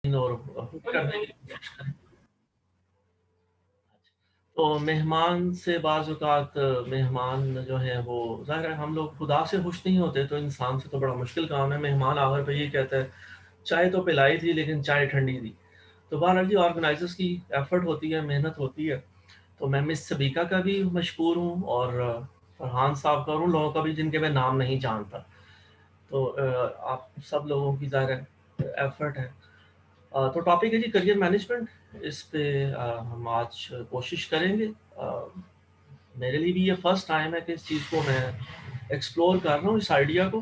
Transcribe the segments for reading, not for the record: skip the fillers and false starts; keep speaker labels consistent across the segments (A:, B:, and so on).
A: और करने की कोशिश करें। तो मेहमान से बाज़ औक़ात मेहमान जो है वो ज़ाहिर है हम लोग खुदा से खुश नहीं होते, तो इंसान से तो बड़ा मुश्किल काम है। मेहमान आकर पे ये कहता है, चाय तो पिलाई थी लेकिन चाय ठंडी थी। तो बहरहाल जी ऑर्गेनाइज़र्स की एफ़र्ट होती है, मेहनत होती है। तो मैं मिस सबीका का भी मशकूर हूँ और फरहान साहब का और उन लोगों का भी जिनके मैं नाम नहीं जानता। तो आप सब लोगों की ज़ाहिर है एफ़र्ट है। तो टॉपिक है जी करियर मैनेजमेंट। इस पे हम आज कोशिश करेंगे। मेरे लिए भी ये फर्स्ट टाइम है कि इस चीज़ को मैं एक्सप्लोर कर रहा हूँ, इस आइडिया को।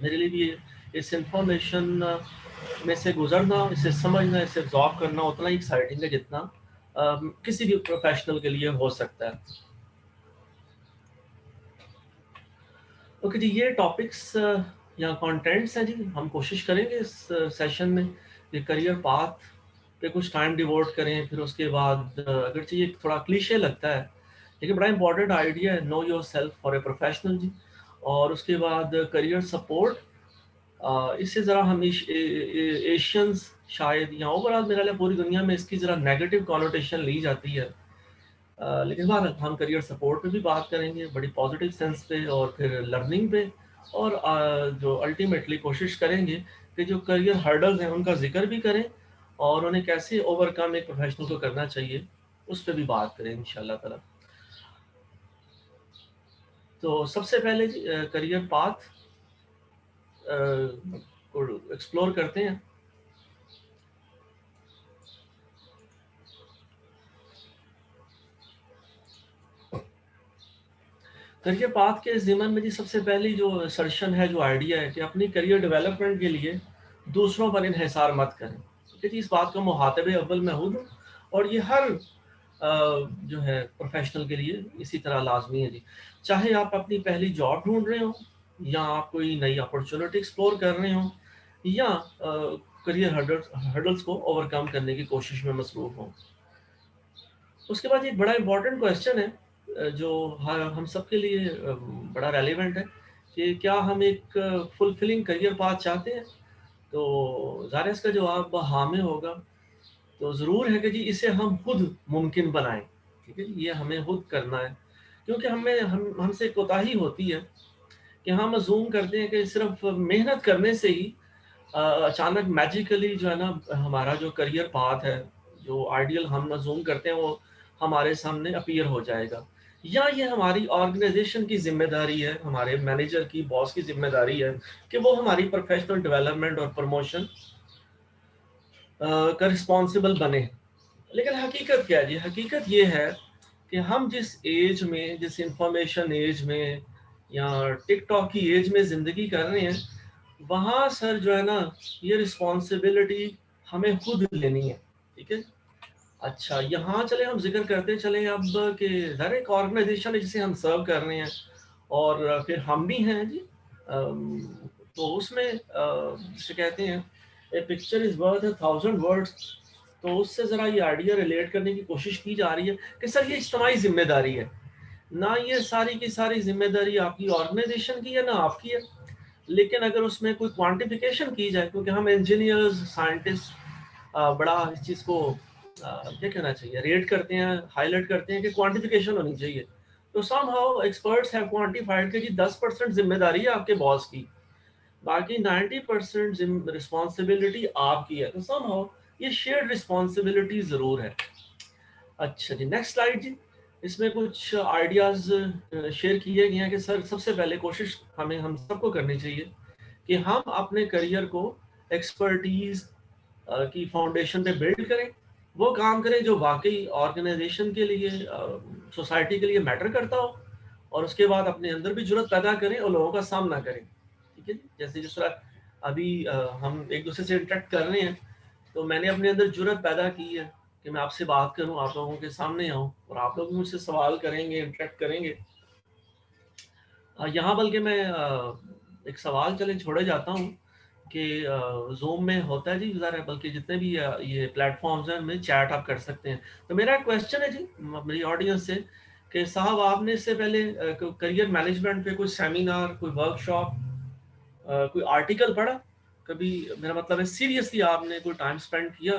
A: मेरे लिए भी इस इंफॉर्मेशन में से गुजरना, इसे समझना, इसे एब्जॉर्ब करना उतना ही एक्साइटिंग है जितना किसी भी प्रोफेशनल के लिए हो सकता है। ओके जी, ये टॉपिक्स या कंटेंट्स हैं जी। हम कोशिश करेंगे इस सेशन में कि करियर पाथ पे कुछ टाइम डिवोट करें। फिर उसके बाद अगरचे ये थोड़ा क्लीशे लगता है, लेकिन बड़ा इंपॉर्टेंट आइडिया है, know yourself for a professional जी। और उसके बाद करियर सपोर्ट, इससे ज़रा हम एशियंस शायद या ओवरऑल मेरा ख्याल पूरी दुनिया में इसकी ज़रा नेगेटिव कॉनोटेशन ली जाती है। लेकिन बहरहाल हम करियर सपोर्ट पे भी बात करेंगे, बड़ी पॉजिटिव सेंस पे, और फिर लर्निंग पे, और जो अल्टीमेटली कोशिश करेंगे कि जो करियर हर्डल्स हैं उनका जिक्र भी करें और उन्हें कैसे ओवरकम एक प्रोफेशनल को करना चाहिए उस पर भी बात करें इंशाल्लाह ताला। तो सबसे पहले करियर पाथ को एक्सप्लोर करते हैं। करियर पाथ के ज़िमन में जी सबसे पहली जो असर्शन है, जो आइडिया है कि अपनी करियर डेवलपमेंट के लिए दूसरों पर इन्हिसार मत करें। ठीक है जी, इस बात का मुहातबे अव्वल मैं खुद हूँ और ये हर जो है प्रोफेशनल के लिए इसी तरह लाजमी है जी। चाहे आप अपनी पहली जॉब ढूंढ रहे हो, या आप कोई नई अपॉर्चुनिटी एक्सप्लोर कर रहे हो, या करियर हर्डल्स को ओवरकम करने की कोशिश में मसरूफ हो। उसके बाद एक बड़ा इम्पोर्टेंट क्वेश्चन है जो हम सबके लिए बड़ा रेलेवेंट है कि क्या हम एक फुलफिलिंग करियर पाथ चाहते हैं? तो ज़ाहिर है इसका जवाब हाँ में होगा। तो ज़रूर है कि जी इसे हम खुद मुमकिन बनाएं। ठीक है जी, ये हमें खुद करना है, क्योंकि हमसे कोताही होती है कि हम अजूम करते हैं कि सिर्फ मेहनत करने से ही अचानक मैजिकली जो है ना हमारा जो करियर पाथ है, जो आइडियल हम अजूम करते हैं वो हमारे सामने अपीयर हो जाएगा। या ये हमारी ऑर्गेनाइजेशन की जिम्मेदारी है, हमारे मैनेजर की, बॉस की जिम्मेदारी है कि वो हमारी प्रोफेशनल डेवलपमेंट और प्रमोशन का रिस्पॉन्सिबल बने। लेकिन हकीकत क्या है जी? हकीकत ये है कि हम जिस एज में, जिस इंफॉर्मेशन एज में या टिकटॉक की एज में ज़िंदगी कर रहे हैं, वहाँ सर जो है ना ये रिस्पॉन्सिबिलिटी हमें खुद लेनी है। ठीक है? अच्छा, यहाँ चले हम ज़िक्र करते चले अब कि ज़रा एक ऑर्गेनाइजेशन है जिसे हम सर्व कर रहे हैं, और फिर हम भी हैं जी। तो उसमें जिसे कहते हैं a picture is worth a thousand words. तो उससे ज़रा ये आइडिया रिलेट करने की कोशिश की जा रही है कि सर ये इज्तिमाई ज़िम्मेदारी है। ना ये सारी की सारी ज़िम्मेदारी आपकी ऑर्गेनाइजेशन की है, ना आपकी है। लेकिन अगर उसमें कोई क्वांटिफिकेशन की जाए, क्योंकि हम इंजीनियर्स, साइंटिस्ट बड़ा इस चीज़ को क्या कहना चाहिए, रेट करते हैं, हाईलाइट करते हैं कि क्वांटिफिकेशन होनी चाहिए। तो समहाउ एक्सपर्ट्स हैव क्वांटिफाइड कि जी 10% ज़िम्मेदारी है आपके बॉस की, बाकी 90% रिस्पॉन्सिबिलिटी आपकी है। तो समहाउ ये शेयर्ड रिस्पॉन्सिबिलिटी ज़रूर है। अच्छा जी, नेक्स्ट स्लाइड जी। इसमें कुछ आइडियाज़ शेयर किए गए हैं कि सर सबसे पहले कोशिश हम सबको करनी चाहिए कि हम अपने करियर को एक्सपर्टीज़ की फाउंडेशन पे बिल्ड करें। वो काम करें जो वाक़ई ऑर्गेनाइज़ेशन के लिए, सोसाइटी के लिए मैटर करता हो, और उसके बाद अपने अंदर भी जुर्रत पैदा करें और लोगों का सामना करें। ठीक है जी? जैसे जिस तरह अभी हम एक-दूसरे से इंटरैक्ट कर रहे हैं, तो मैंने अपने अंदर जुर्रत पैदा की है कि मैं आपसे बात करूँ, आप लोगों के सामने आऊँ और आप लोग भी मुझसे सवाल करेंगे, इंटरैक्ट करेंगे। यहाँ बल्कि मैं एक सवाल चले छोड़े जाता हूँ कि ज़ूम में होता है जी, ज़रा बल्कि जितने भी ये प्लेटफ़ॉर्म्स हैं उनमें चैट आप कर सकते हैं। तो मेरा एक क्वेश्चन है जी मेरी ऑडियंस से कि साहब आपने इससे पहले करियर मैनेजमेंट पे कोई सेमिनार, कोई वर्कशॉप, कोई आर्टिकल पढ़ा? कभी, मेरा मतलब है सीरियसली आपने कोई टाइम स्पेंड किया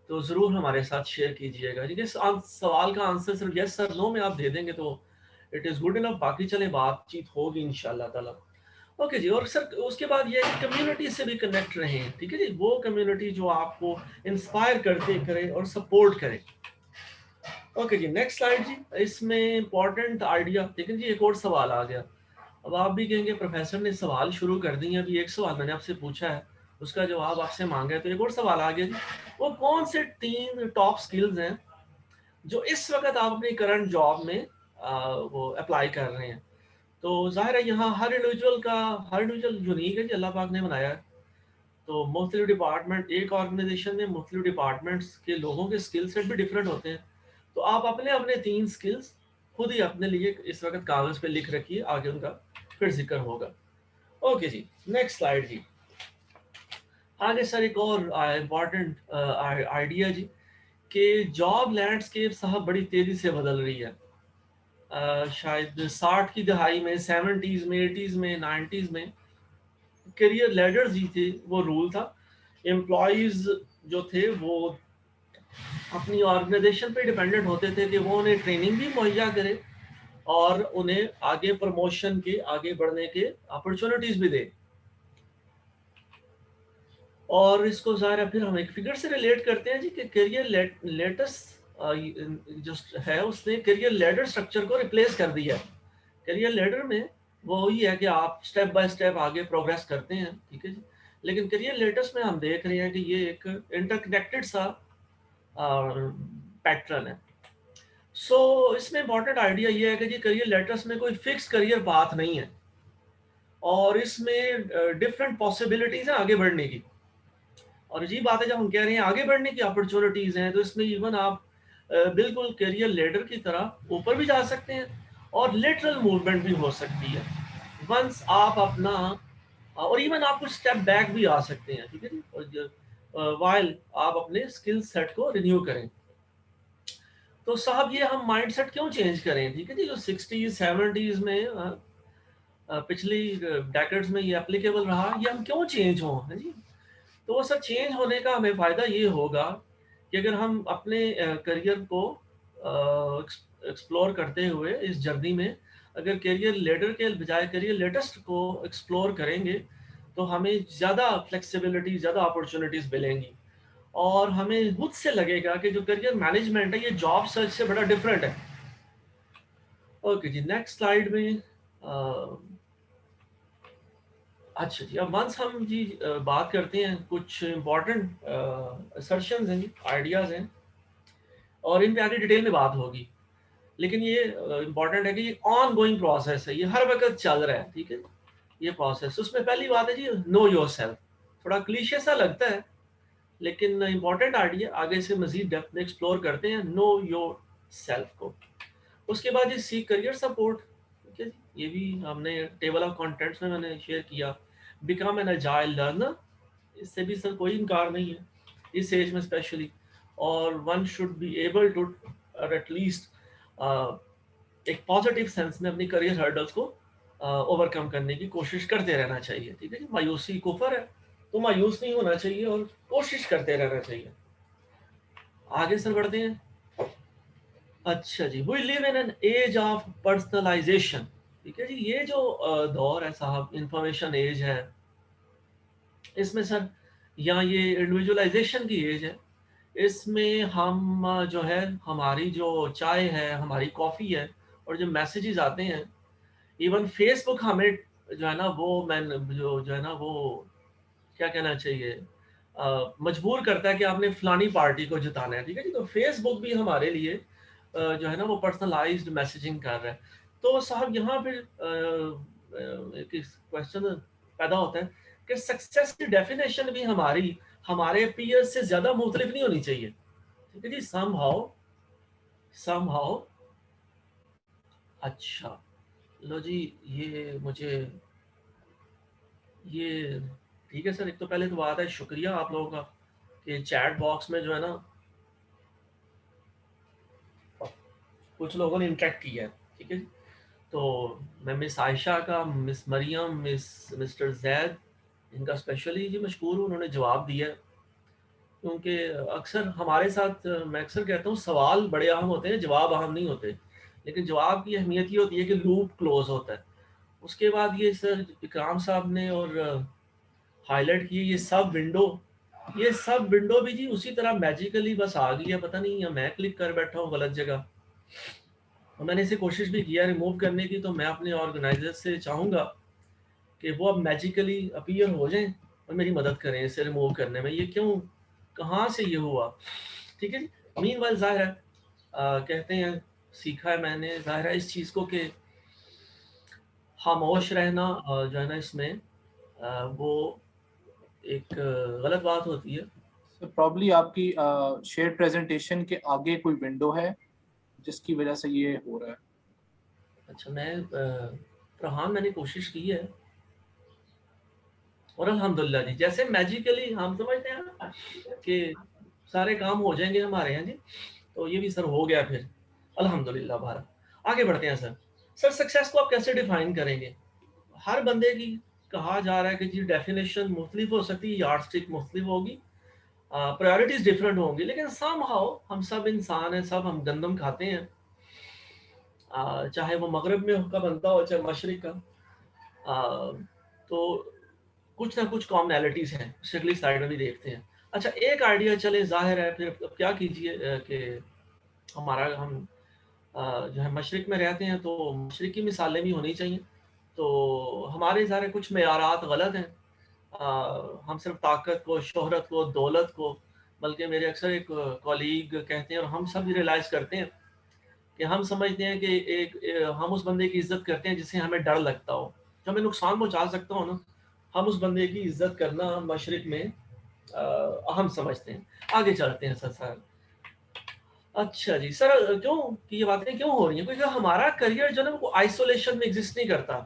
A: तो ज़रूर हमारे साथ शेयर कीजिएगा। ठीक है, इस सवाल का आंसर सिर्फ यस सर नो में आप दे देंगे तो इट इज़ गुड इनफ, बाकी चले बातचीत होगी इंशाल्लाह ताला। ओके जी, और सर उसके बाद ये है कि कम्युनिटी से भी कनेक्ट रहें। ठीक है जी, वो कम्युनिटी जो आपको इंस्पायर करते करे और सपोर्ट करे। ओके जी, नेक्स्ट स्लाइड जी। इसमें इंपॉर्टेंट आइडिया, लेकिन जी एक और सवाल आ गया। अब आप भी कहेंगे प्रोफेसर ने सवाल शुरू कर दिए, अभी एक सवाल मैंने आपसे पूछा है उसका जवाब आपसे मांगा है, तो एक और सवाल आ गया जी। वो कौन से 3 टॉप स्किल्स हैं जो इस वक्त आप अपनी करंट जॉब में वो अप्लाई कर रहे हैं? तो जाहिर है यहाँ हर इंडिविजुअल यूनिक है जी, अल्लाह पाक ने बनाया है। तो मुख्तलिफ डिपार्टमेंट, एक ऑर्गेनाइजेशन में मुख्तलिफ डिपार्टमेंट्स के लोगों के स्किल सेट भी डिफरेंट होते हैं। तो आप अपने अपने 3 स्किल्स खुद ही अपने लिए इस वक्त कागज पे लिख रखिए, आगे उनका फिर जिक्र होगा। ओके जी, नेक्स्ट स्लाइड जी। आगे सर एक और इम्पॉर्टेंट आइडिया जी, कि जॉब लैंडस्केप साहब बड़ी तेजी से बदल रही है। शायद 60 की दहाई में, 70s में, 80s में, 90s में करियर लैडर्स जी थे, वो रूल था। एम्प्लॉयज जो थे वो अपनी ऑर्गेनाइजेशन पे डिपेंडेंट होते थे कि वो उन्हें ट्रेनिंग भी मुहैया करे और उन्हें आगे प्रमोशन के, आगे बढ़ने के अपॉर्चुनिटीज भी दे। और इसको ज़ाहिर फिर हम एक फिगर से रिलेट करते हैं जी, कि करियर लेटेस्ट जो है उसने करियर लेडर स्ट्रक्चर को रिप्लेस कर दिया है। करियर लेडर में वो वही है कि आप स्टेप बाय स्टेप आगे प्रोग्रेस करते हैं। ठीक है जी, लेकिन करियर लेटेस्ट में हम देख रहे हैं कि ये एक इंटरकनेक्टेड सा पैटर्न है। सो इसमें इंपॉर्टेंट आइडिया ये है कि जी करियर लेटेस्ट में कोई फिक्स करियर पाथ नहीं है, और इसमें डिफरेंट पॉसिबिलिटीज हैं आगे बढ़ने की। और ये बात है, जब हम कह रहे हैं आगे बढ़ने की अपॉर्चुनिटीज हैं, तो इसमें इवन आप बिल्कुल करियर लेडर की तरह ऊपर भी जा सकते हैं और लेटरल मूवमेंट भी हो सकती है वंस आप अपना, और इवन आप कुछ स्टेप बैक भी आ सकते हैं। ठीक है जी, और वाइल आप अपने स्किल सेट को रिन्यू करें। तो साहब ये हम माइंडसेट क्यों चेंज करें? ठीक है जी, जो 60s 70s में पिछली डेकेड्स में ये एप्लीकेबल रहा, ये हम क्यों चेंज हों? है जी, तो वो सब चेंज होने का हमें फ़ायदा ये होगा कि अगर हम अपने करियर को एक्सप्लोर करते हुए इस जर्नी में अगर करियर लेडर के बजाय करियर लेटेस्ट को एक्सप्लोर करेंगे, तो हमें ज़्यादा फ्लेक्सिबिलिटी, ज़्यादा अपॉर्चुनिटीज़ मिलेंगी। और हमें खुद से लगेगा कि जो करियर मैनेजमेंट है ये जॉब सर्च से बड़ा डिफरेंट है। ओके जी, नेक्स्ट स्लाइड में अच्छा जी, अब वंस हम जी बात करते हैं, कुछ इम्पोर्टेंट असर्शंस हैं, आइडियाज़ हैं, और इन पे आगे डिटेल में बात होगी। लेकिन ये इम्पोर्टेंट है कि ये ऑन गोइंग प्रोसेस है, ये हर वक्त चल रहा है। ठीक है, ये प्रोसेस, उसमें पहली बात है जी नो योर सेल्फ। थोड़ा क्लीशे सा लगता है, लेकिन इम्पोर्टेंट आइडिया, आगे से मजीद डेप्थ में एक्सप्लोर करते हैं नो योर सेल्फ को। उसके बाद ये सी करियर सपोर्ट। ठीक है जी, ये भी हमने टेबल ऑफ कंटेंट्स में मैंने शेयर किया। बिकम एन अजाइल लर्नर, इससे भी सर कोई इनकार नहीं है इस एज में स्पेशली। और one should be able to at least एक पॉजिटिव सेंस में अपनी करियर हर्डल्स को ओवरकम करने की कोशिश करते रहना चाहिए। ठीक है जी, मायूसी कुफर है, तो मायूस नहीं होना चाहिए और कोशिश करते रहना चाहिए। आगे सर बढ़ते हैं। अच्छा जी, we live in an age of personalization. ठीक है जी, ये जो दौर है साहब, इंफॉर्मेशन एज है, इसमें सर यहाँ ये इंडिविजुअलाइजेशन की एज है। इसमें हम जो है, हमारी जो चाय है, हमारी कॉफ़ी है, और जो मैसेजेस आते हैं, इवन फेसबुक हमें जो है ना वो मैन जो है ना वो क्या कहना चाहिए, मजबूर करता है कि आपने फलानी पार्टी को जिताना है। ठीक है जी, तो फेसबुक भी हमारे लिए जो है ना वो पर्सनलाइज्ड मैसेजिंग कर रहा है। तो साहब यहाँ फिर एक क्वेश्चन पैदा होता है कि सक्सेस की डेफिनेशन भी हमारी हमारे पीयर्स से ज़्यादा मुख्तलिफ नहीं होनी चाहिए। ठीक है जी, समहाउ अच्छा, लो जी, ये मुझे ये ठीक है सर। एक तो पहले तो बात है, शुक्रिया आप लोगों का कि चैट बॉक्स में जो है ना कुछ लोगों ने इंटरेक्ट किया है। ठीक है जी, तो मैं मिस आयशा का, मिस मरियम, मिस्टर जैद, इनका स्पेशली जी मशकूर हूँ, उन्होंने जवाब दिया है। क्योंकि अक्सर हमारे साथ मैं अक्सर कहता हूँ सवाल बड़े अहम होते हैं, जवाब अहम नहीं होते। लेकिन जवाब की अहमियत ये होती है कि लूप क्लोज होता है। उसके बाद ये सर इकराम साहब ने और हाईलाइट किए ये सब विंडो भी जी उसी तरह मैजिकली बस आ गई है, पता नहीं या मैं क्लिक कर बैठा हूँ गलत जगह। और मैंने इसे कोशिश भी किया रिमूव करने की, तो मैं अपने ऑर्गेनाइजर से चाहूँगा कि वो अब मैजिकली अपीयर हो जाएं और मेरी मदद करें इसे रिमूव करने में। ये क्यों, कहाँ से ये हुआ? ठीक है जी। मीनवाइल ज़ाहिर है कहते हैं, सीखा है मैंने ज़ाहिर है इस चीज़ को कि खामोश रहना जो है ना इसमें वो एक गलत बात होती है।
B: So probably आपकी शेयर प्रेजेंटेशन के आगे कोई विंडो है जिसकी वजह से ये हो रहा है।
A: अच्छा, मैं फरहान मैंने कोशिश की है और अल्हम्दुलिल्लाह जी जैसे मैजिकली हम समझते हैं ना कि सारे काम हो जाएंगे हमारे यहाँ जी, तो ये भी सर हो गया फिर अल्हम्दुलिल्लाह। भारत आगे बढ़ते हैं सर। सर सक्सेस को आप कैसे डिफाइन करेंगे? हर बंदे की कहा जा रहा है कि जी डेफिनेशन मुख्तलिफ हो सकती है, यार्डस्टिक मुख्तलिफ होगी, प्रायोरिटीज डिफरेंट होंगी, लेकिन सम हाउ हम सब इंसान हैं, सब हम गंदम खाते हैं, चाहे वो मगरब में का बनता हो चाहे मशरिक का। तो कुछ ना कुछ कॉमनैलिटीज हैं, शक्ली साइड में भी देखते हैं। अच्छा, एक आइडिया चले, जाहिर है फिर अब क्या कीजिए कि हमारा हम जो है मशरिक में रहते हैं तो मशरिक की मिसालें भी होनी चाहिए। तो हमारे सारे कुछ मेयारात गलत हैं। हम सिर्फ ताकत को, शोहरत को, दौलत को, बल्कि मेरे अक्सर एक कॉलीग कहते हैं और हम सब रियलाइज़ करते हैं कि हम समझते हैं कि हम उस बंदे की इज़्ज़त करते हैं जिसे हमें डर लगता हो, जो हमें नुकसान पहुँचा सकता हो ना, हम उस बंदे की इज़्ज़त करना मशरिक में अहम समझते हैं। आगे चलते हैं सर। अच्छा जी सर, क्यों कि ये बातें क्यों हो रही हैं? क्योंकि हमारा करियर जो है ना वो आइसोलेशन में एग्जिस्ट नहीं करता।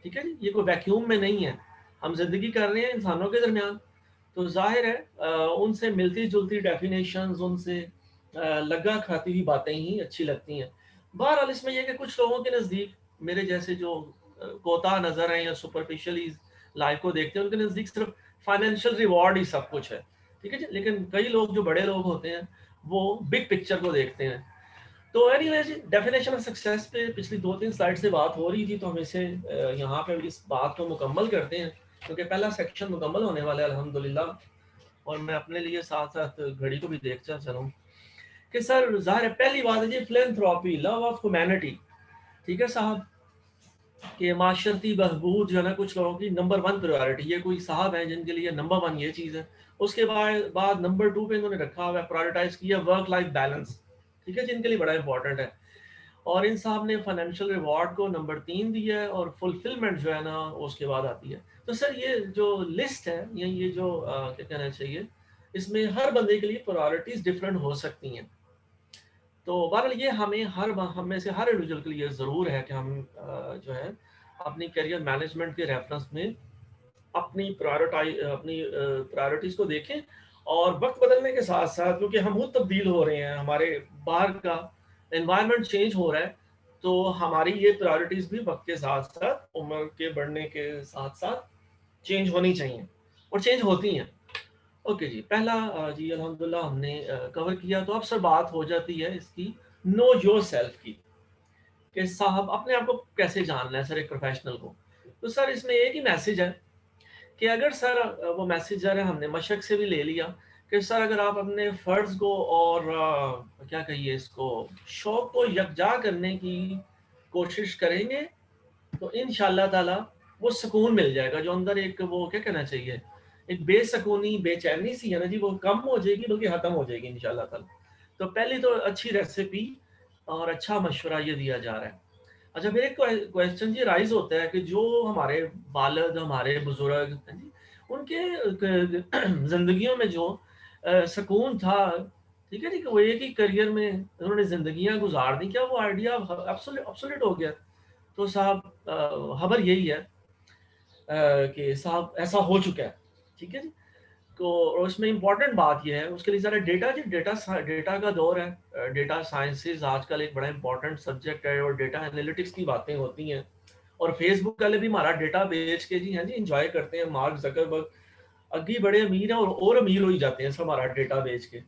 A: ठीक है जी, ये कोई वैक्यूम में नहीं है। हम जिंदगी कर रहे हैं इंसानों के दरमियान, तो जाहिर है उनसे मिलती जुलती डेफिनेशंस, उनसे लगा खाती हुई बातें ही अच्छी लगती हैं। बहरहाल इसमें यह कि कुछ लोगों के नज़दीक मेरे जैसे जो कोता नज़र हैं या सुपरफिशियली लाइफ को देखते हैं, उनके नज़दीक सिर्फ फाइनेंशियल रिवॉर्ड ही सब कुछ है। ठीक है जी, लेकिन कई लोग जो बड़े लोग होते हैं वो बिग पिक्चर को देखते हैं। तो एनीवेज, डेफिनेशन ऑफ सक्सेस पे पिछली 2-3 स्लाइड से बात हो रही थी, तो हम इसे यहाँ पे इस बात को मुकम्मल करते हैं, क्योंकि पहला सेक्शन मुकम्मल होने वाला है अल्हम्दुलिल्लाह। और मैं अपने लिए साथ साथ घड़ी को भी देखता चलूँ कि सर ज़ाहिर है पहली बात है जी फिलैंथ्रोपी, लव ऑफ ह्यूमैनिटी। ठीक है साहब, कि माशरती बहबूद जो है ना कुछ लोगों की नंबर 1 प्रायोरिटी, ये कोई साहब हैं जिनके लिए नंबर 1 ये चीज़ है। उसके बाद नंबर 2 पे इन्होंने रखा हुआ है, प्रायोरिटाइज किया वर्क लाइफ बैलेंस। ठीक है, जिनके लिए बड़ा इंपॉर्टेंट है। और इन साहब ने फाइनेंशियल रिवॉर्ड को नंबर 3 दिया है, और फुलफिलमेंट जो है ना उसके बाद आती है। तो सर ये जो लिस्ट है या ये जो क्या कहना चाहिए, इसमें हर बंदे के लिए प्रायोरिटीज डिफरेंट हो सकती हैं। तो बहरहाल ये हम में से हर इंडिविजुअल के लिए ज़रूर है कि हम जो है अपनी करियर मैनेजमेंट के रेफरेंस में अपनी प्रायोरिटीज़ को देखें। और वक्त बदलने के साथ साथ, क्योंकि हम खुद तब्दील हो रहे हैं, हमारे बाहर का एनवायरनमेंट चेंज हो रहा है, तो हमारी ये प्रायोरिटीज़ भी वक्त के साथ साथ, उम्र के बढ़ने के साथ साथ चेंज होनी चाहिए, और चेंज होती हैं। ओके जी, पहला जी अल्हम्दुलिल्लाह हमने कवर किया। तो अब सर बात हो जाती है इसकी नो योर सेल्फ की, कि साहब अपने आप को कैसे जानना है सर एक प्रोफेशनल को। तो सर इसमें एक ही मैसेज है कि अगर सर वो मैसेजर है हमने मशक से भी ले लिया कि सर अगर आप अपने फ़र्ज़ को और क्या कहिए इसको, शौक को यकजा करने की कोशिश करेंगे, तो इंशाअल्लाह ताला वो सुकून मिल जाएगा जो अंदर एक वो क्या कहना चाहिए, एक बेसुकूनी बेचैनी सी है ना जी, वो कम हो जाएगी, बल्कि ख़त्म हो जाएगी इंशाअल्लाह ताला। तो पहली तो अच्छी रेसिपी और अच्छा मशवरा ये दिया जा रहा है। अच्छा, फिर एक क्वेश्चन जी राइज होता है कि जो हमारे वालिद, हमारे बुजुर्ग हैं जी, उनके जिंदगियों में जो सुकून था, ठीक है जी, कि वो एक ही करियर में उन्होंने जिंदगियां गुजार दी, क्या वो आइडिया ऑब्सोल्यूट हो गया? तो साहब खबर यही है कि साहब ऐसा हो चुका है। ठीक है जी। तो और उसमें इम्पोर्टेंट बात यह है, उसके लिए ज़रा डेटा जी, डेटा का दौर है। डेटा साइंसेज आजकल एक बड़ा इंपॉर्टेंट सब्जेक्ट है, और डेटा एनालिटिक्स की बातें होती हैं, और फेसबुक वाले भी हमारा डेटा बेच के जी, हाँ जी, एंजॉय करते हैं। मार्क जकरबर्ग अभी बड़े अमीर हैं और अमीर हो ही जाते हैं सब हमारा डेटा बेच के।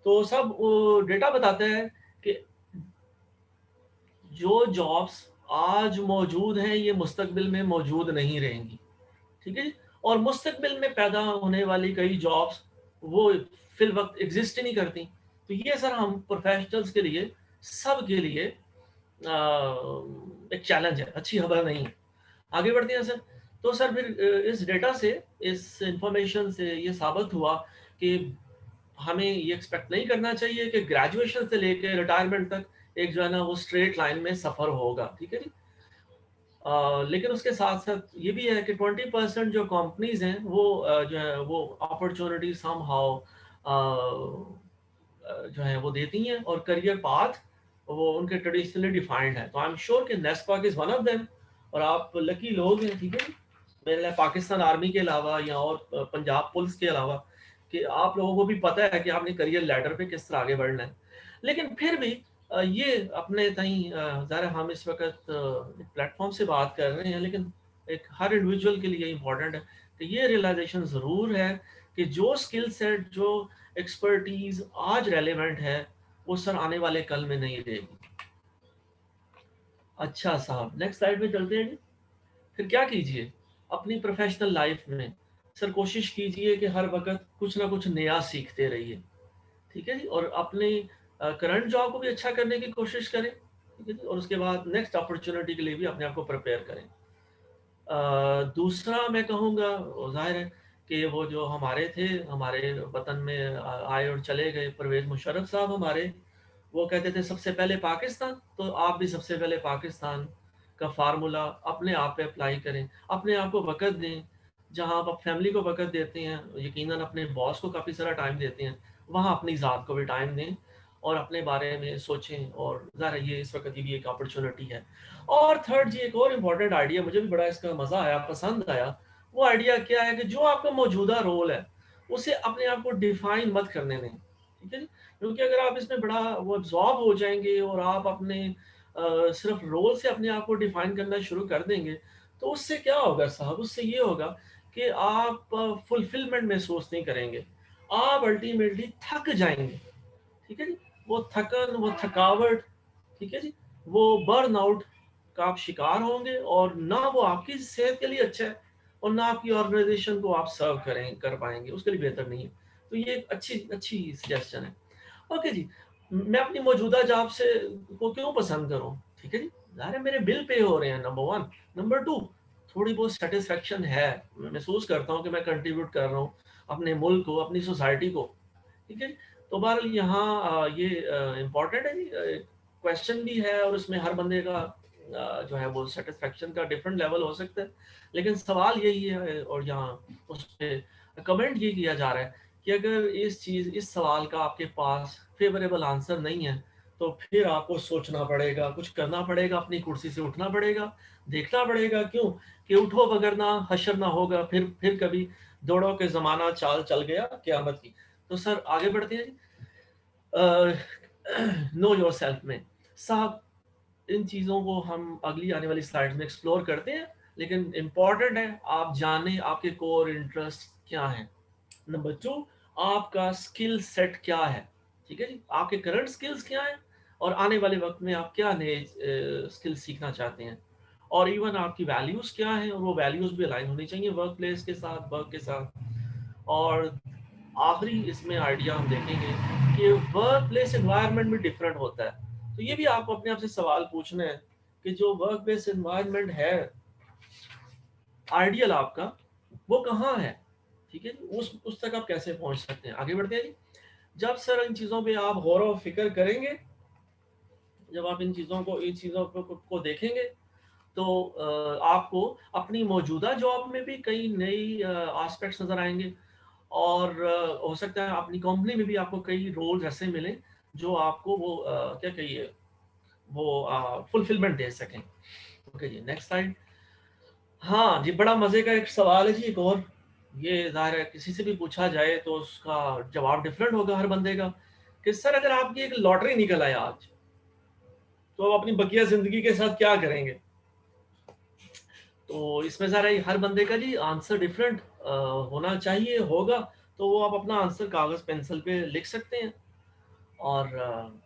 A: तो सब वो डेटा बताता है कि जो जॉब्स आज मौजूद हैं ये मुस्तकबिल में मौजूद नहीं रहेंगी, ठीक है जी। और मुस्तकबिल में पैदा होने वाली कई जॉब्स वो फिल वक्त एग्जिस्ट ही नहीं करती। तो ये सर हम प्रोफेशनल्स के लिए, सब के लिए एक चैलेंज है, अच्छी खबर नहीं है। आगे बढ़ते हैं सर। तो सर फिर इस डेटा से, इस इंफॉर्मेशन से ये साबित हुआ कि हमें ये एक्सपेक्ट नहीं करना चाहिए कि ग्रेजुएशन से लेकर रिटायरमेंट तक एक जो है ना वो स्ट्रेट लाइन में सफर होगा, ठीक है जी। लेकिन उसके साथ साथ ये भी है कि 20% जो कंपनीज हैं वो जो है वो अपॉर्चुनिटी सम हाउ जो है वो देती हैं, और करियर पाथ वो उनके ट्रेडिशनली डिफाइंड है। तो आई एम श्योर कि NESPAK is one of them, और आप लकी लोग हैं, ठीक है। मेरे लिए पाकिस्तान आर्मी के अलावा या और पंजाब पुलिस के अलावा कि आप लोगों को भी पता है कि आपने करियर लैडर पे किस तरह आगे बढ़ना है। लेकिन फिर भी ये अपने ताई ज़रा हम इस वक्त प्लेटफॉर्म से बात कर रहे हैं, लेकिन एक हर इंडिविजुअल के लिए इम्पोर्टेंट है कि ये रियलाइजेशन ज़रूर है कि जो स्किल सेट, जो एक्सपर्टीज आज रेलेवेंट है वो सर आने वाले कल में नहीं रहेगी। अच्छा साहब, नेक्स्ट स्लाइड पे चलते हैं जी। फिर क्या कीजिए अपनी प्रोफेशनल लाइफ में, सर कोशिश कीजिए कि हर वक्त कुछ ना कुछ नया सीखते रहिए, ठीक है जी। और अपनी करंट जॉब को भी अच्छा करने की कोशिश करें, ठीक है जी। और उसके बाद नेक्स्ट अपॉर्चुनिटी के लिए भी अपने आप को प्रिपेयर करें। दूसरा मैं कहूँगा, ज़ाहिर है कि वो जो हमारे थे, हमारे वतन में आए और चले गए परवेज़ मुशर्रफ साहब हमारे, वो कहते थे सबसे पहले पाकिस्तान। तो आप भी सबसे पहले पाकिस्तान का फार्मूला अपने आप पे अप्लाई करें, अपने आप को वक़्त दें। जहाँ आप फैमिली को वक़्त देते हैं, यकीनन अपने बॉस को काफ़ी सारा टाइम देते हैं, वहाँ अपनी ज़ात को भी टाइम दें और अपने बारे में सोचें। और ज़रा ये इस वक़्त ये भी एक अपॉर्चुनिटी है। और थर्ड जी, एक और इम्पॉर्टेंट आइडिया, मुझे भी बड़ा इसका मज़ा आया, पसंद आया। वो आइडिया क्या है कि जो आपका मौजूदा रोल है, उसे अपने आप को डिफ़ाइन मत करने दें, ठीक है जी। क्योंकि अगर आप इसमें बड़ा वो एब्जॉर्ब हो जाएंगे और आप अपने सिर्फ रोल से अपने आप को डिफाइन करना शुरू कर देंगे, तो उससे क्या होगा साहब, उससे ये होगा कि आप फुलफिलमेंट महसूस नहीं करेंगे, आप अल्टीमेटली थक जाएंगे, ठीक है जी। वो थकन, वो थकावट, ठीक है जी, वो बर्न आउट का आप शिकार होंगे, और ना वो आपकी सेहत के लिए अच्छा है और ना आपकी ऑर्गेनाइजेशन को आप सर्व कर पाएंगे, उसके लिए बेहतर नहीं है। तो ये एक अच्छी अच्छी सजेशन है। ओके जी, मैं अपनी मौजूदा जॉब से को क्यों पसंद करूं, ठीक है जी। ज़ाहिर है मेरे बिल पे हो रहे हैं, नंबर वन। नंबर टू, थोड़ी बहुत सेटिस्फेक्शन है, मैं महसूस करता हूँ कि मैं कंट्रीब्यूट कर रहा हूँ अपने मुल्क को, अपनी सोसाइटी को, ठीक है। तो बहरहाल यहाँ ये इम्पोर्टेंट है जी, क्वेश्चन भी है और उसमें हर बंदे का जो है वो सेटिस्फेक्शन का डिफरेंट लेवल हो सकता है। लेकिन सवाल यही है, और यहाँ उस पर कमेंट ये किया जा रहा है कि अगर इस सवाल का आपके पास फेवरेबल आंसर नहीं है, तो फिर आपको सोचना पड़ेगा, कुछ करना पड़ेगा, अपनी कुर्सी से उठना पड़ेगा, देखना पड़ेगा। क्यों कि उठो बगैर ना हशर ना होगा, फिर कभी दौड़ो के ज़माना चाल चल गया क़यामत की। तो सर आगे बढ़ते हैं जी। नो योर सेल्फ में साहब, इन चीज़ों को हम अगली आने वाली स्लाइड्स में एक्सप्लोर करते हैं, लेकिन इम्पॉर्टेंट है आप जानें आपके कोर इंटरेस्ट क्या है। नंबर टू, आपका स्किल सेट क्या है, ठीक है जी। आपके करंट स्किल्स क्या हैं और आने वाले वक्त में आप क्या नए स्किल सीखना चाहते हैं, और इवन आपकी वैल्यूज़ क्या हैं, और वो वैल्यूज़ भी अलाइन होनी चाहिए वर्क प्लेस के साथ, वर्क के साथ। और आखिरी इसमें आइडिया हम देखेंगे कि वर्क प्लेस एनवायरनमेंट भी डिफरेंट होता है। तो ये भी आपको अपने आप से सवाल पूछना है कि जो वर्क प्लेस एनवायरनमेंट है आइडियल आपका, वो कहाँ है, ठीक है जी। उस तक आप कैसे पहुंच सकते हैं। आगे बढ़ते हैं जी। जब सर इन चीज़ों पे आप गौर व फिक्र करेंगे, जब आप इन चीज़ों को देखेंगे, तो आपको अपनी मौजूदा जॉब में भी कई नई एस्पेक्ट्स नज़र आएंगे, और हो सकता है अपनी कंपनी में भी आपको कई रोल्स ऐसे मिले जो आपको वो क्या कहिए वो फुलफिलमेंट दे सकें। ओके जी, नेक्स्ट स्लाइड। हाँ जी, बड़ा मज़े का एक सवाल है जी एक और। ये ज़ाहिर है किसी से भी पूछा जाए तो उसका जवाब डिफरेंट होगा हर बंदे का, कि सर अगर आपकी एक लॉटरी निकल आए आज, तो आप अपनी बकिया ज़िंदगी के साथ क्या करेंगे? तो इसमें ज़रा हर बंदे का जी आंसर डिफरेंट होना चाहिए, होगा, तो वो आप अपना आंसर कागज़ पेंसिल पे लिख सकते हैं और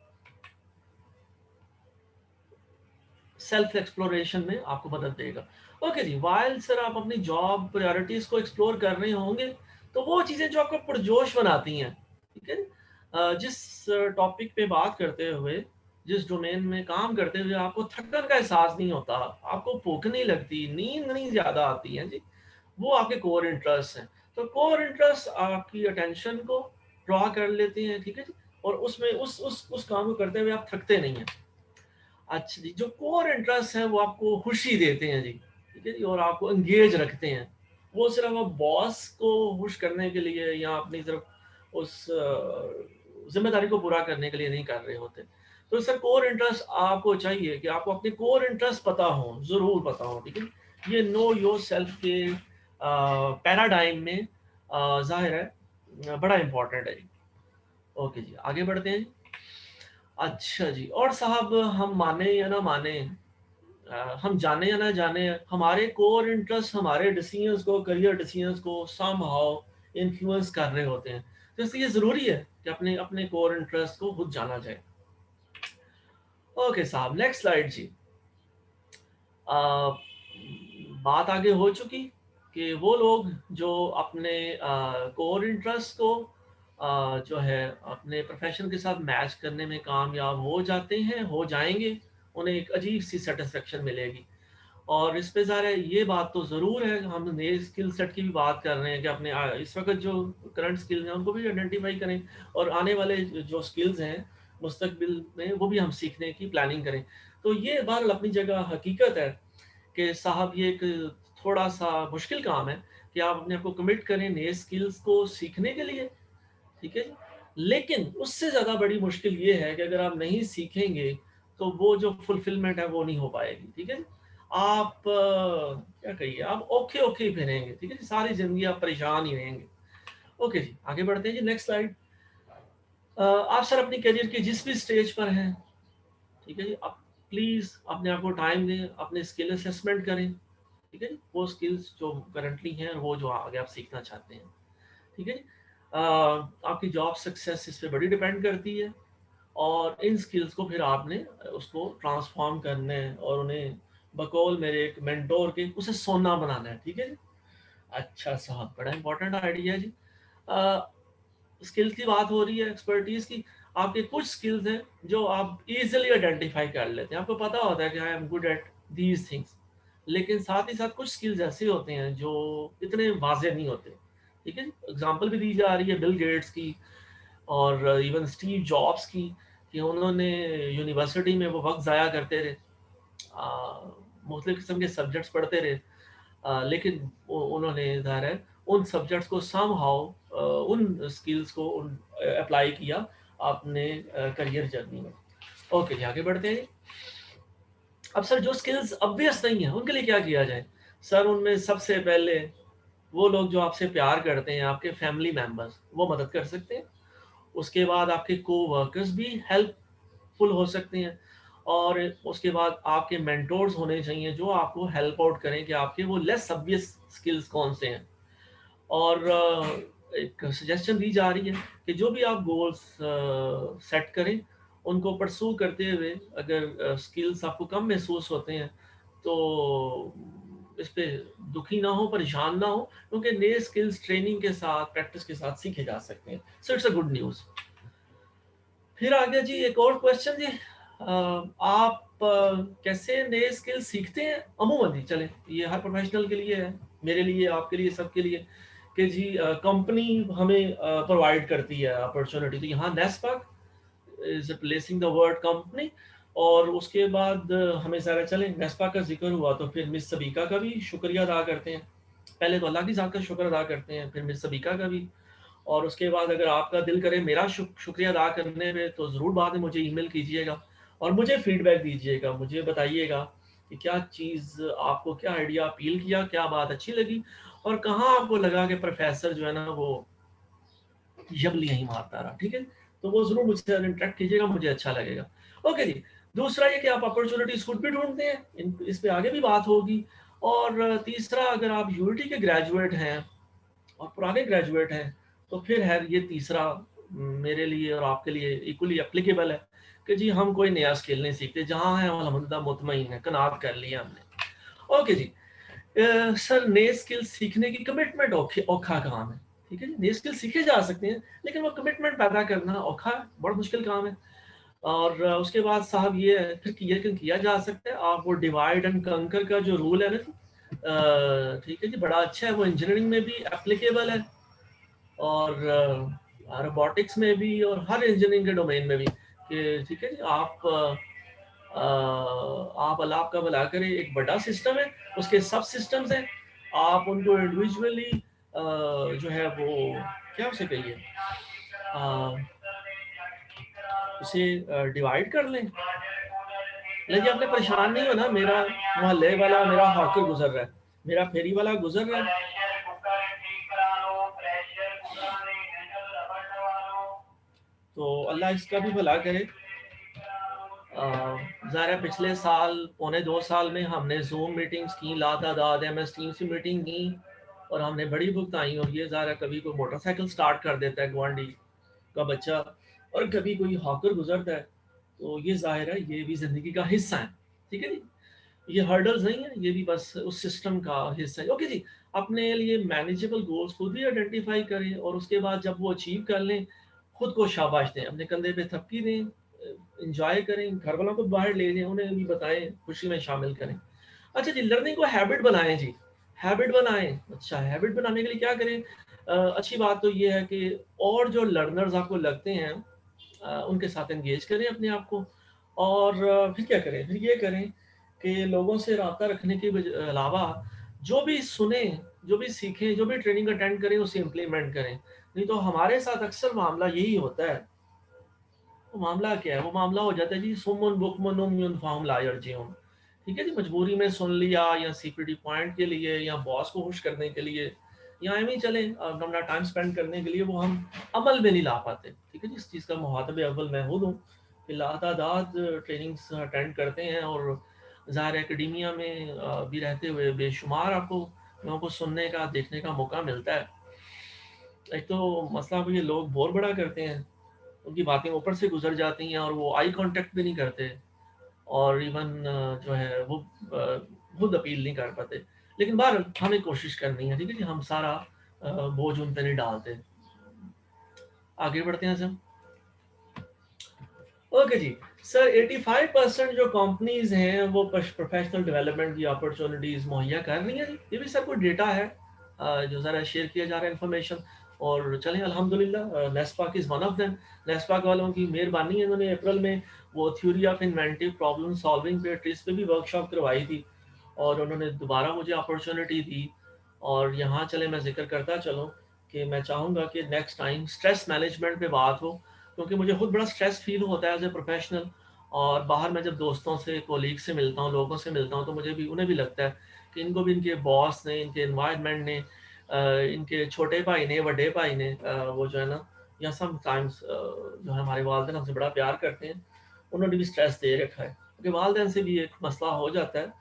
A: सेल्फ एक्सप्लोरेशन में आपको मदद देगा। ओके जी, वाइल सर आप अपनी जॉब प्रायोरिटीज़ को एक्सप्लोर कर रहे होंगे, तो वो चीज़ें जो आपको पुरजोश बनाती हैं, ठीक है? जिस टॉपिक पे बात करते हुए, जिस डोमेन में काम करते हुए आपको थकन का एहसास नहीं होता, आपको भूख नहीं लगती, नींद नहीं ज़्यादा आती है जी, वो आपके कोर इंटरेस्ट हैं। तो कोर इंटरेस्ट आपकी अटेंशन को ड्रॉ कर लेते हैं, ठीक है जी? और उसमें उस काम को करते हुए आप थकते नहीं हैं। अच्छा जी, जो कोर इंटरेस्ट है वो आपको खुशी देते हैं जी, ठीक है जी, और आपको एंगेज रखते हैं। वो सिर्फ आप बॉस को खुश करने के लिए या अपनी तरफ उस जिम्मेदारी को पूरा करने के लिए नहीं कर रहे होते। तो सर कोर इंटरेस्ट आपको चाहिए कि आपको अपने कोर इंटरेस्ट पता हो, ज़रूर पता हो, ठीक है। ये नो योर सेल्फ के पैराडाइम में ज़ाहिर है बड़ा इम्पोर्टेंट है जी। ओके जी, आगे बढ़ते हैं जी। अच्छा जी, और साहब हम माने या ना माने, हम जाने या ना जाने, हमारे कोर इंटरेस्ट हमारे डिसीजंस को, करियर डिसीजंस को समहाउ इन्फ्लुएंस कर रहे होते हैं। तो इसलिए ज़रूरी है कि अपने अपने कोर इंटरेस्ट को खुद जाना जाए। ओके साहब, नेक्स्ट स्लाइड जी। आ, बात आगे हो चुकी कि वो लोग जो अपने कोर इंटरेस्ट को जो है अपने प्रोफेशन के साथ मैच करने में कामयाब हो जाते हैं, हो जाएंगे, उन्हें एक अजीब सी सेटिस्फेक्शन मिलेगी। और इस पे ज़ाहिर है ये बात तो ज़रूर है, हम नए स्किल सेट की भी बात कर रहे हैं कि अपने इस वक्त जो करंट स्किल्स हैं उनको भी आइडेंटिफाई करें और आने वाले जो स्किल्स हैं मुस्तकबिल में वो भी हम सीखने की प्लानिंग करें। तो ये बहरहाल अपनी जगह हकीकत है कि साहब ये एक थोड़ा सा मुश्किल काम है कि आप अपने आप को कमिट करें नए स्किल्स को सीखने के लिए, ठीक है जी। लेकिन उससे ज़्यादा बड़ी मुश्किल ये है कि अगर आप नहीं सीखेंगे तो वो जो फुलफिलमेंट है वो नहीं हो पाएगी, ठीक है जी। आप क्या कहिए, आप ओखे ओखे ही फिरेंगे, ठीक है जी, सारी ज़िंदगी आप परेशान ही रहेंगे। ओके जी, आगे बढ़ते हैं जी, नेक्स्ट स्लाइड। आप सर अपनी करियर की जिस भी स्टेज पर हैं, ठीक है जी, आप प्लीज़ अपने आप को टाइम दें, अपने स्किल असेसमेंट करें, ठीक है जी, वो स्किल्स जो करंटली हैं और वो जो आगे आप सीखना चाहते हैं, ठीक है जी। आपकी जॉब सक्सेस इस पे बड़ी डिपेंड करती है और इन स्किल्स को फिर आपने उसको ट्रांसफॉर्म करना है और उन्हें बकौल मेरे एक मेंटोर के उसे सोना बनाना है, ठीक है जी। अच्छा साहब, बड़ा इंपॉर्टेंट आइडिया है जी। स्किल्स की बात हो रही है, एक्सपर्टीज की। आपके कुछ स्किल्स हैं जो आप इजीली आइडेंटिफाई कर लेते हैं, आपको पता होता है कि I am good at these things. लेकिन साथ ही साथ कुछ स्किल्स ऐसे होते हैं जो इतने वाजे नहीं होते, ठीक है। एग्जांपल भी दी जा रही है बिल गेट्स की और इवन स्टीव जॉब्स की, कि उन्होंने यूनिवर्सिटी में वो वक्त ज़ाया करते रहे, मुख्तलिफ किस्म के सब्जेक्ट्स पढ़ते रहे, लेकिन उन्होंने ज़ाहिर है उन सब्जेक्ट्स को समहाउ उन स्किल्स को अप्लाई किया अपने करियर जर्नी में। ओके जी, आगे बढ़ते हैं। अब सर जो स्किल्स ऑब्वियस नहीं है उनके लिए क्या किया जाए? सर उनमें सबसे पहले वो लोग जो आपसे प्यार करते हैं, आपके फैमिली मेंबर्स, वो मदद कर सकते हैं। उसके बाद आपके कोवर्कर्स भी हेल्पफुल हो सकते हैं और उसके बाद आपके मेंटोर्स होने चाहिए जो आपको हेल्प आउट करें कि आपके वो लेस ऑब्वियस स्किल्स कौन से हैं। और एक सजेशन दी जा रही है कि जो भी आप गोल्स सेट करें उनको परसू करते हुए अगर स्किल्स आपको कम महसूस होते हैं तो इस पे दुखी ना हो, परेशान ना हो, क्योंकि नए स्किल्स ट्रेनिंग के साथ, प्रैक्टिस के साथ सीखे जा सकते हैं। So it's a good news. फिर आ गया जी एक और क्वेश्चन जी। आप कैसे नए स्किल सीखते हैं अमूमन जी? चले, ये हर प्रोफेशनल के लिए है, मेरे लिए, आपके लिए, सबके लिए, कि जी कंपनी हमें प्रोवाइड करती है अपॉर्चुनिटी। तो यहाँ NESPAK is replacing the word company. और उसके बाद हमें सारा चले नेस्पैक का जिक्र हुआ तो फिर मिस सबीका का भी शुक्रिया अदा करते हैं। पहले तो अल्लाह की ज़ात का शुक्र अदा करते हैं, फिर मिस सबीका का भी। और उसके बाद अगर आपका दिल करे मेरा शुक्रिया अदा करने में तो ज़रूर बाद में मुझे ईमेल कीजिएगा और मुझे फीडबैक दीजिएगा, मुझे बताइएगा कि क्या चीज़ आपको, क्या आइडिया अपील किया, क्या बात अच्छी लगी और कहाँ आपको लगा कि प्रोफेसर जो है ना वो यबलियाँ ही मारता रहा, ठीक है। तो वो ज़रूर मुझसे इंटरेक्ट कीजिएगा, मुझे अच्छा लगेगा। ओके जी। दूसरा ये कि आप अपॉर्चुनिटीज़ खुद भी ढूंढते हैं, इस पे आगे भी बात होगी। और तीसरा, अगर आप यूनिटी के ग्रेजुएट हैं और पुराने ग्रेजुएट हैं तो फिर है ये तीसरा मेरे लिए और आपके लिए इक्वली एप्लीकेबल है कि जी हम कोई नया स्किल नहीं सीखते, जहाँ है अलहमदुलिल्लाह मुतमईन है, कनात कर लिया हमने। ओके जी। सर नए स्किल सीखने की कमिटमेंट औखा काम है, ठीक है जी। नए स्किल सीखे जा सकते हैं लेकिन वो कमिटमेंट पैदा करना औखा है, बड़ा मुश्किल काम है। और उसके बाद साहब ये है फिर किया जा सकता है। आप वो डिवाइड एंड कंकर का जो रूल है ना, ठीक है जी, बड़ा अच्छा है, वो इंजीनियरिंग में भी एप्लीकेबल है और रोबोटिक्स में भी और हर इंजीनियरिंग के डोमेन में भी कि ठीक है जी, आप अल्लाह आपका भला करे, एक बड़ा सिस्टम है, उसके सब सिस्टम्स हैं, आप उनको इंडिविजुअली जो है वो क्या उसे कहिए उसे डिवाइड कर लें। लेकिन आपने परेशान नहीं होना, मेरा मोहल्ले वाला मेरा हॉकर गुजर रहा है, मेरा फेरी वाला गुजर रहा है, तो अल्लाह इसका भी भला करे। ज़ाहिर है पिछले साल पौने 2 साल में हमने जूम मीटिंग्स की, लातादाद MS टीम्स की मीटिंग की और हमने बड़ी भुगताई। और ये ज़ाहिर है कभी कोई मोटरसाइकिल स्टार्ट कर देता है गुआंढी का बच्चा और कभी कोई हॉकर गुजरता है, तो ये ज़ाहिर है ये भी ज़िंदगी का हिस्सा है, ठीक है जी। ये हर्डल्स नहीं है, ये भी बस उस सिस्टम का हिस्सा है। ओके जी, अपने लिए मैनेजेबल गोल्स खुद ही आइडेंटिफाई करें और उसके बाद जब वो अचीव कर लें खुद को शाबाश दें, अपने कंधे पे थपकी दें, इंजॉय करें, घर वालों को बाहर ले जाएं, उन्हें भी बताएं, खुशी में शामिल करें। अच्छा जी, लर्निंग को हैबिट बनाएं जी, हैबिट बनाएं। अच्छा, हैबिट बनाने के लिए क्या करें? अच्छी बात तो ये है कि और जो लर्नर्स आपको लगते हैं उनके साथ एंगेज करें अपने आप को। और फिर क्या करें? फिर ये करें कि लोगों से राब्ता रखने के अलावा जो भी सुने, जो भी सीखें, जो भी ट्रेनिंग अटेंड करें उसे इम्प्लीमेंट करें। नहीं तो हमारे साथ अक्सर मामला यही होता है। वो मामला क्या है? वो मामला हो जाता है जी सुमुन बुकमुन उम्युन फहुम ला यरजिऊन। ठीक है जी, मजबूरी में सुन लिया या सीपीटी पॉइंट के लिए या बॉस को खुश करने के लिए या एम ही चले अपना टाइम स्पेंड करने के लिए वो हम अमल में नहीं ला पाते। ठीक है जी, इस चीज़ का मुहातब अव्वल मैं खुद हूँ कि लातादाद ट्रेनिंग्स अटेंड करते हैं और ज़ाहिर एकेडमिया में भी रहते हुए बेशुमार आपको लोगों को सुनने का देखने का मौका मिलता है। एक तो मसला ये लोग बोर बड़ा करते हैं, उनकी बातें ऊपर से गुजर जाती हैं और वो आई कांटेक्ट भी नहीं करते और इवन जो है वो खुद अपील नहीं कर पाते। लेकिन बहरहाल हमें कोशिश करनी है, ठीक है जी, हम सारा बोझ उन पे नहीं डालते। आगे बढ़ते हैं सर। ओके जी। सर 85% जो कंपनीज हैं वो प्रोफेशनल डेवलपमेंट की अपॉर्चुनिटीज मुहैया कर रही हैं। ये भी सब कुछ डेटा है जो ज़रा शेयर किया जा रहा है इन्फॉर्मेशन। और चलें अल्हम्दुलिल्लाह, NESPAK is one of them. NESPAK वालों की मेहरबानी है, इन्होंने अप्रैल में वो theory of inventive problem solving पे ट्रिस पे भी वर्कशॉप करवाई थी और उन्होंने दोबारा मुझे अपॉर्चुनिटी दी। और यहाँ चले मैं जिक्र करता चलूँ कि मैं चाहूँगा कि नेक्स्ट टाइम स्ट्रेस मैनेजमेंट पे बात हो, क्योंकि मुझे खुद बड़ा स्ट्रेस फील होता है एज ए प्रोफेशनल। और बाहर मैं जब दोस्तों से, कोलीग से मिलता हूँ, लोगों से मिलता हूँ, तो मुझे भी उन्हें भी लगता है कि इनको भी इनके बॉस ने, इनके एनवायरनमेंट ने, इनके छोटे भाई ने, बड़े भाई ने, वो जो है ना, या समटाइम्स जो है हमारे वालिदैन हमसे बड़ा प्यार करते हैं, उन्होंने भी स्ट्रेस दे रखा है। क्योंकि वालिदैन से भी एक मसला हो जाता है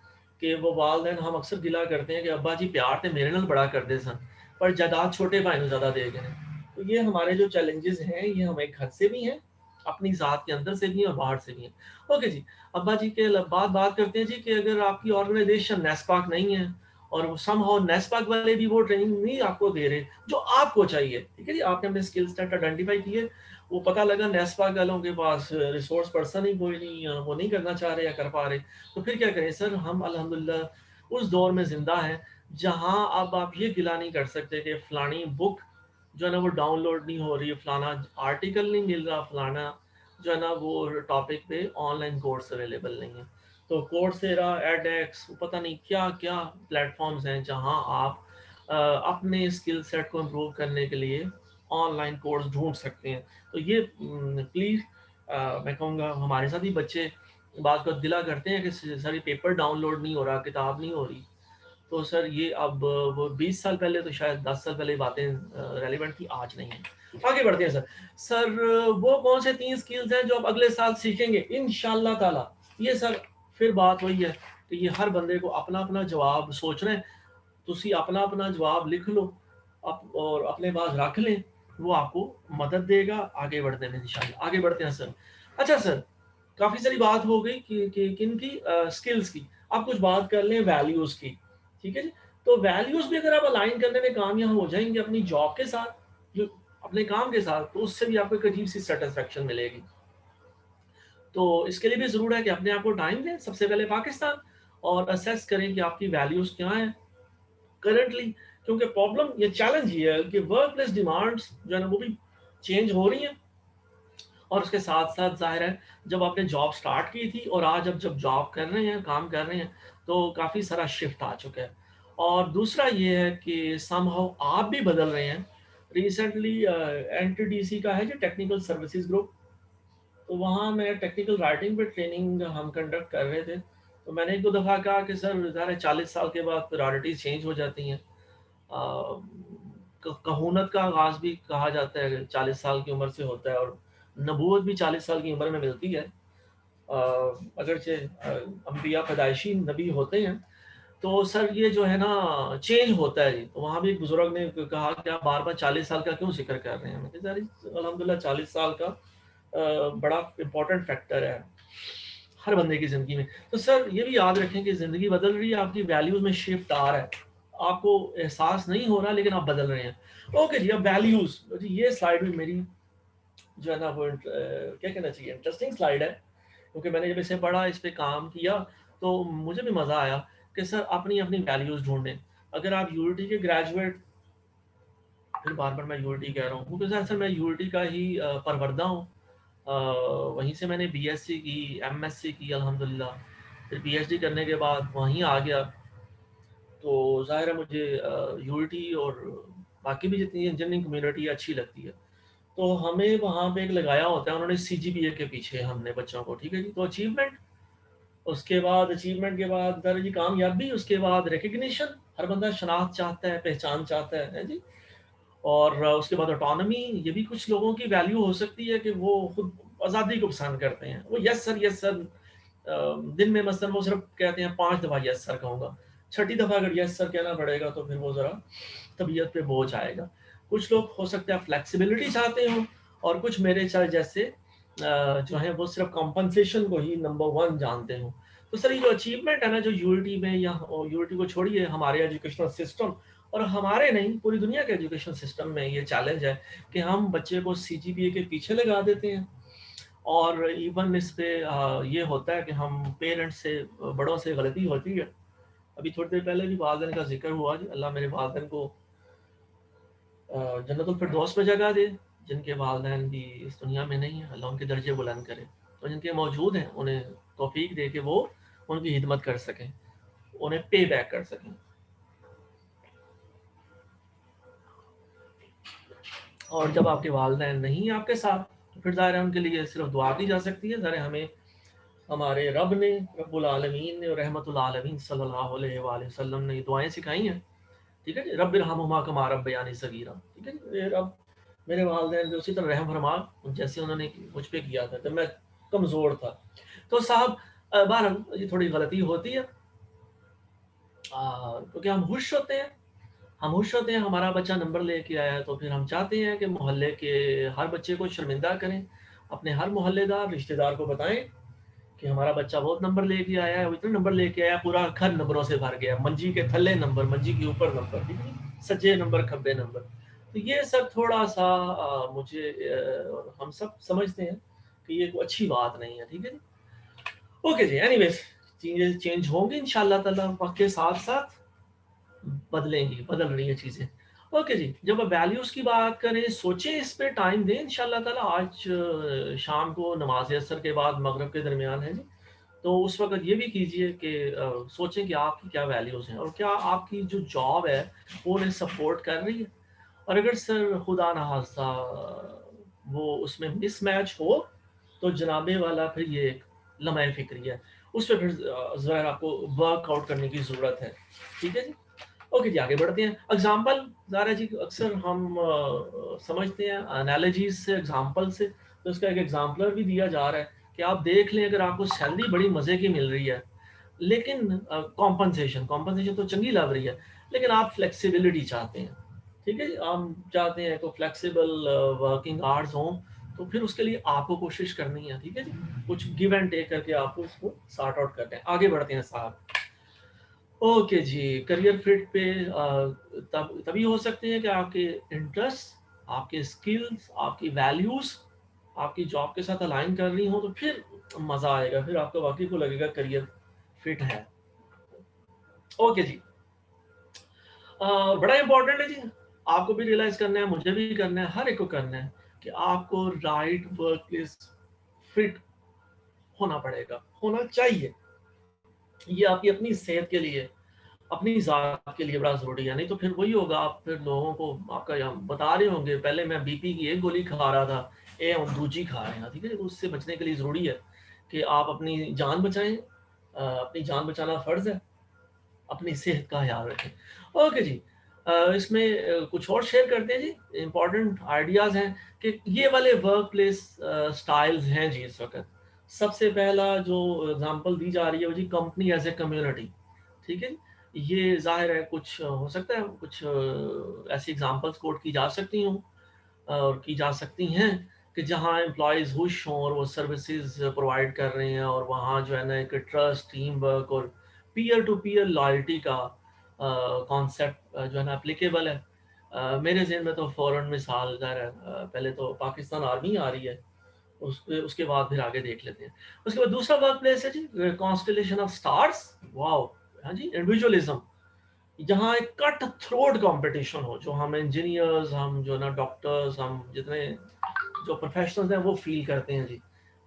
A: कि वो वालिदैन, हम अक्सर गिला करते हैं कि अब्बा जी प्यार तो मेरे नाल बड़ा करते सन पर जायदाद छोटे भाई को ज़्यादा दे गए। तो ये हमारे जो चैलेंजेस हैं ये हमें घर से भी हैं, अपनी ज़ात के अंदर से भी हैं और बाहर से भी हैं। ओके जी, अब्बा जी के बाद बात करते हैं जी कि अगर आपकी ऑर्गेनाइजेशन नेस्पाक नहीं है और समहाउ नेस्पाक वाले भी वो ट्रेनिंग नहीं आपको दे रहे जो आपको चाहिए, ठीक है जी, आपने अपने स्किल सेट आइडेंटिफाई किए, वो पता लगा नेस्पाक वालों के पास रिसोर्स पर्सन ही कोई नहीं, वो नहीं करना चाह रहे या कर पा रहे, तो फिर क्या करें सर? हम अल्हम्दुलिल्लाह उस दौर में जिंदा हैं जहां अब आप ये गिला नहीं कर सकते कि फलानी बुक जो है ना वो डाउनलोड नहीं हो रही है, फलाना आर्टिकल नहीं मिल रहा, फलाना जो है ना वो टॉपिक पे ऑनलाइन कोर्स अवेलेबल नहीं है। तो कोर्सेरा, एडेक्स, पता नहीं क्या क्या प्लेटफॉर्म्स हैं जहां आप अपने स्किल सेट को इम्प्रूव करने के लिए ऑनलाइन कोर्स ढूंढ सकते हैं। तो ये प्लीज़ मैं कहूँगा हमारे साथ ही बच्चे बात को दिला करते हैं कि सारी पेपर डाउनलोड नहीं हो रहा, किताब नहीं हो रही। तो सर ये अब वो 20 साल पहले, तो शायद 10 साल पहले बातें रेलिवेंट थी, आज नहीं है। आगे बढ़ते हैं सर। सर वो कौन से 3 स्किल्स हैं जो आप अगले साल सीखेंगे इंशाल्लाह ताला? ये सर फिर बात वही है कि ये हर बंदे को अपना अपना जवाब सोचना है, तुसी अपना अपना जवाब लिख लो और अपने पास रख लें, वो आपको मदद देगा आगे बढ़ने में इंशाल्लाह। आगे बढ़ते हैं सर। अच्छा सर, काफ़ी सारी बात हो गई कि किन की स्किल्स की, आप कुछ बात कर लें वैल्यूज़ की, ठीक है जी। तो वैल्यूज़ भी अगर आप अलाइन करने में कामयाब हो जाएंगे अपनी जॉब के साथ, जो अपने काम के साथ, तो उससे भी आपको एक अजीब सी सेटिस्फेक्शन मिलेगी। तो इसके लिए भी ज़रूर है कि अपने आप को टाइम दें, सबसे पहले पाकिस्तान, और असेस करें कि आपकी वैल्यूज़ क्या हैं करंटली। क्योंकि प्रॉब्लम ये चैलेंज ये है कि वर्क प्लेस डिमांड्स जो है ना वो भी चेंज हो रही हैं, और उसके साथ साथ जाहिर है जब आपने जॉब स्टार्ट की थी और आज अब जब जॉब कर रहे हैं, काम कर रहे हैं, तो काफ़ी सारा शिफ्ट आ चुका है। और दूसरा ये है कि समहाउ आप भी बदल रहे हैं। रिसेंटली एनटीडीसी का है जो टेक्निकल सर्विसेज ग्रुप, तो वहाँ मैं टेक्निकल राइटिंग पे ट्रेनिंग हम कंडक्ट कर रहे थे। तो मैंने एक दो दफ़ा कहा कि सर ज़ाहिर है 40 साल के बाद प्रायोरिटीज़ चेंज हो जाती हैं। कहूनत का आगाज़ भी कहा जाता है 40 साल की उम्र से होता है, और नबूवत भी 40 साल की उम्र में मिलती है। अगरचे अम्बिया पैदाइशी नबी होते हैं, तो सर ये जो है ना चेंज होता है जी। तो वहाँ भी एक बुजुर्ग ने कहा कि आप बार बार 40 साल का क्यों जिक्र कर रहे हैं। मैं कहा सर अल्हम्दुलिल्लाह 40 साल का बड़ा इम्पोर्टेंट फैक्टर है हर बंदे की ज़िंदगी में। तो सर ये भी याद रखें कि ज़िंदगी बदल रही है, आपकी वैल्यूज़ में शिफ्ट आ रहा है, आपको एहसास नहीं हो रहा लेकिन आप बदल रहे हैं। ओके जी, अब वैल्यूज़ जी, ये स्लाइड भी मेरी जो है ना वो क्या कहना चाहिए इंटरेस्टिंग स्लाइड है, क्योंकि मैंने जब इसे पढ़ा, इस पे काम किया, तो मुझे भी मज़ा आया कि सर अपनी अपनी वैल्यूज़ ढूंढें। अगर आप यूनिटी के ग्रेजुएट, फिर बार बार मैं यूनिटी कह रहा हूँ क्योंकि सर मैं यूनिटी का ही परवरदा हूँ। वहीं से मैंने बीएससी की, एमएससी की अल्हम्दुलिल्लाह, फिर पीएचडी करने के बाद वहीं आ गया। तो ज़ाहिर है मुझे यूनिटी और बाकी भी जितनी इंजीनियरिंग कम्युनिटी अच्छी लगती है। तो हमें वहाँ पे एक लगाया होता है उन्होंने सीजीपीए के पीछे हमने बच्चों को, ठीक है जी। तो अचीवमेंट, उसके बाद अचीवमेंट के बाद दर जी कामयाबी, उसके बाद रिकग्निशन, हर बंदा शनाख्त चाहता है, पहचान चाहता है जी। और उसके बाद ऑटोनॉमी, ये भी कुछ लोगों की वैल्यू हो सकती है कि वो खुद आज़ादी को पसंद करते हैं। वो यस सर दिन में मसलन वो सिर्फ कहते हैं 5 दफ़ा यस सर कहूँगा, छठी दफ़ा अगर यस सर कहना पड़ेगा तो फिर वो ज़रा तबीयत पे बोझ आएगा। कुछ लोग हो सकता है फ्लेक्सिबिलिटी चाहते हो, और कुछ मेरे चाहे जैसे जो है वो सिर्फ कॉम्पनसेशन को ही नंबर 1 जानते हो। तो सर ये जो अचीवमेंट है ना, जो यूनिटी में, या यूनिटी को छोड़िए, हमारे एजुकेशनल सिस्टम, और हमारे नहीं पूरी दुनिया के एजुकेशन सिस्टम में ये चैलेंज है कि हम बच्चे को सीजीपीए के पीछे लगा देते हैं। और इवन इस पे ये होता है कि हम पेरेंट्स से, बड़ों से गलती होती है। अभी थोड़ी देर पहले भी वालिदैन का जिक्र हुआ जी, अल्लाह मेरे वालिदैन को जन्नतुल फिरदौस में जगह दे। जिनके वालिदैन भी इस दुनिया में नहीं है, अल्लाह उनके दर्जे बुलंद करे, और जिनके मौजूद हैं उन्हें तौफीक दे कि वो उनकी हिदमत कर सकें, उन्हें पे बैक कर सकें। और जब आपके वालिदैन नहीं है आपके साथ, तो फिर ज़ाहिर है उनके लिए सिर्फ दुआ की जा सकती है। ज़ाहिर हमें हमारे रब ने, रब्बुल आलमीन ने और रहमतुल आलमीन सल्लल्लाहु अलैहि वसल्लम ने ये दुआएं सिखाई हैं, ठीक है जी। रब्बिरहमुहुमा कमा रब्बयानी सगीरा, ठीक है जी। रब मेरे वालिदैन पे उसी तरह रहम फरमा जैसे उन्होंने मुझ पे किया था जब मैं कमज़ोर था। तो साहब बहरहाल ये थोड़ी गलती होती है, क्योंकि हम खुश होते हैं हमारा बच्चा नंबर लेके आया है, तो फिर हम चाहते हैं कि मोहल्ले के हर बच्चे को शर्मिंदा करें, अपने हर मोहल्लेदार रिश्तेदार को बताएं कि हमारा बच्चा बहुत नंबर लेके आया है, वो इतने नंबर लेके आया, पूरा घर नंबरों से भर गया, मंजी के थल्ले नंबर, मंजी के ऊपर नंबर, ठीक है, सज्जे नंबर, खब्बे नंबर। तो ये सब थोड़ा सा मुझे हम सब समझते हैं कि ये कोई अच्छी बात नहीं है, ठीक है जी। ओके जी, एनीवेज चीजें चेंज होंगी इंशाल्लाह ताला, वक्त के साथ साथ बदलेंगी, बदल रही है चीजें। ओके जी, जब वैल्यूज की बात करें, सोचें, इस पे टाइम दें इंशाल्लाह ताला। आज शाम को नमाज असर के बाद मगरिब के दरमियान है जी, तो उस वक़्त ये भी कीजिए कि सोचें कि आपकी क्या वैल्यूज़ हैं, और क्या आपकी जो जॉब है वो उन्हें सपोर्ट कर रही है। और अगर सर खुदा ना खास्ता वो उसमें मिसमैच हो, तो जनाबे वाला फिर ये एक लम्हे फ़िक्री है, उस पे फिर ज़रा आपको वर्कआउट करने की ज़रूरत है, ठीक है जी। ओके जी, आगे बढ़ते हैं। एग्ज़ाम्पल ज़ारा जी, अक्सर हम समझते हैं एनालॉजीज़ से, एग्ज़ाम्पल से, तो इसका एक एग्ज़ाम्पलर भी दिया जा रहा है कि आप देख लें, अगर आपको सैलरी बड़ी मज़े की मिल रही है, लेकिन कॉम्पनसेशन कॉम्पनसेशन तो चंगी लग रही है, लेकिन आप फ्लेक्सिबिलिटी चाहते हैं, ठीक है जी, आप चाहते हैं तो फ्लेक्सिबल वर्किंग आवर्स हों, तो फिर उसके लिए आपको कोशिश करनी है, ठीक है जी, कुछ गिव एंड टेक करके आपको उसको सॉर्ट आउट करते हैं। आगे बढ़ते हैं साहब। ओके जी, करियर फिट पे तभी हो सकते हैं कि आपके इंटरेस्ट, आपके स्किल्स, आपकी वैल्यूज आपकी जॉब के साथ अलाइन कर रही हो, तो फिर मजा आएगा, फिर आपको वाकई को लगेगा करियर फिट है। ओके जी, बड़ा इंपॉर्टेंट है जी, आपको भी रियलाइज करना है, मुझे भी करना है, हर एक को करना है कि आपको राइट वर्क प्लेस फिट होना पड़ेगा, होना चाहिए। ये आपकी अपनी सेहत के लिए, अपनी ज़ात के लिए बड़ा ज़रूरी है, नहीं तो फिर वही होगा, आप फिर लोगों को आपका यहाँ बता रहे होंगे, पहले मैं बीपी की एक गोली खा रहा था, ए हम दूजी खा रहे हैं, ठीक है। तो उससे बचने के लिए ज़रूरी है कि आप अपनी जान बचाएं, अपनी जान बचाना फ़र्ज़ है, अपनी सेहत का ख्याल रखें। ओके जी, इसमें कुछ और शेयर करते हैं जी, इम्पोर्टेंट आइडियाज़ हैं कि ये वाले वर्क प्लेस स्टाइल्स हैं जी इस वक्त। सबसे पहला जो एग्जांपल दी जा रही है वो जी कंपनी एज ए कम्युनिटी, ठीक है। ये जाहिर है कुछ हो सकता है, कुछ ऐसी एग्जांपल्स कोट की जा सकती हूँ और की जा सकती हैं कि जहाँ एम्प्लॉयज़ खुश हों और वो सर्विसेज प्रोवाइड कर रहे हैं, और वहाँ जो है ना एक ट्रस्ट, टीम वर्क और पीयर टू पीयर लॉयल्टी का कॉन्सेप्ट जो है ना एप्लीकेबल है। मेरे जहन में तो फ़ौरन मिसाल ज़ाहिर है, पहले तो पाकिस्तान आर्मी आ रही है, उसके बाद फिर आगे देख लेते हैं। उसके बाद दूसरा वर्क प्लेस है जी कॉन्स्टलेशन ऑफ स्टार्स। वाओ, हाँ जी, इंडिविजुअलिज्म, जहाँ एक कट थ्रोट कंपटीशन हो, जो हम इंजीनियर्स, हम जो ना डॉक्टर्स, हम जितने जो प्रोफेशनल्स हैं वो फील करते हैं जी,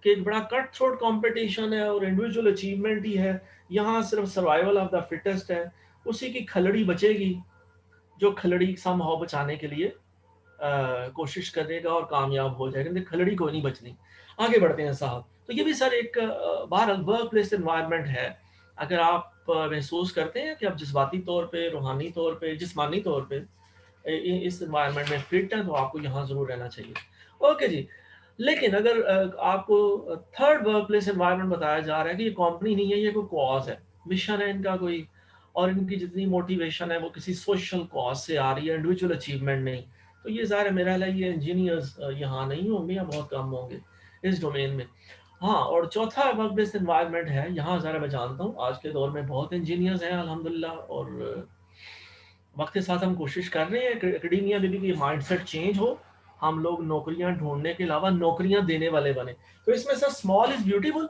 A: कि एक बड़ा कट थ्रोट कंपटीशन है और इंडिविजुअल अचीवमेंट ही है, यहाँ सिर्फ सर्वाइवल ऑफ द फिटेस्ट है, उसी की खलड़ी बचेगी जो खलड़ी समहाउ बचाने के लिए कोशिश करेगा और कामयाब हो जाएगा, लेकिन खलड़ी को नहीं बचनी। आगे बढ़ते हैं साहब। तो ये भी सर एक बहरहाल वर्क प्लेस एनवायरनमेंट है। अगर आप महसूस करते हैं कि आप जज्बाती तौर पे, रूहानी तौर पे, जिस्मानी तौर पे इस एनवायरनमेंट में फिट हैं, तो आपको यहाँ ज़रूर रहना चाहिए। ओके जी, लेकिन अगर आपको थर्ड वर्क प्लेस एनवायरनमेंट बताया जा रहा है कि ये कंपनी नहीं है, ये कोई कॉज है, मिशन है इनका कोई, और इनकी जितनी मोटिवेशन है वो किसी सोशल कॉज से आ रही है, इंडिविजुअल अचीवमेंट नहीं, तो ये ज़ाहिर है मेरा ख्याल है ये इंजीनियर्स यहाँ नहीं होंगे या बहुत कम होंगे इस डोमेन में। हाँ, और चौथा वर्क प्लेस एनवायरनमेंट है, यहाँ ज़रा मैं जानता हूँ आज के दौर में बहुत इंजीनियर्स हैं अल्हम्दुलिल्लाह, और वक्त के साथ हम कोशिश कर रहे हैं एकेडमिया में भी कि माइंडसेट चेंज हो, हम लोग नौकरियां ढूंढने के अलावा नौकरियां देने वाले बने। तो इसमें सर स्मॉल इज ब्यूटीफुल,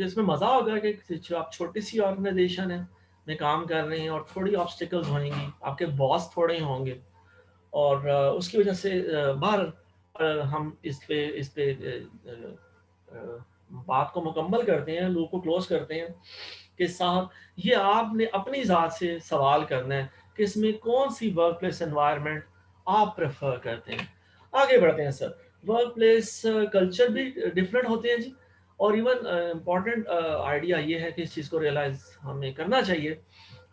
A: इसमें मजा होगा कि जो आप छोटी सी ऑर्गेनाइजेशन है में काम कर रहे हैं और थोड़ी ऑब्स्टिकल्स होंगी, आपके बॉस थोड़े होंगे, और उसकी वजह से बाहर हम इस पे बात को मुकम्मल करते हैं, लूप को क्लोज करते हैं कि साहब ये आपने अपनी ज़ात से सवाल करना है कि इसमें कौन सी वर्क प्लेस एनवायरनमेंट आप प्रेफर करते हैं। आगे बढ़ते हैं सर। वर्क प्लेस कल्चर भी डिफरेंट होते हैं जी, और इवन इम्पॉर्टेंट आइडिया ये है कि इस चीज़ को रियलाइज हमें करना चाहिए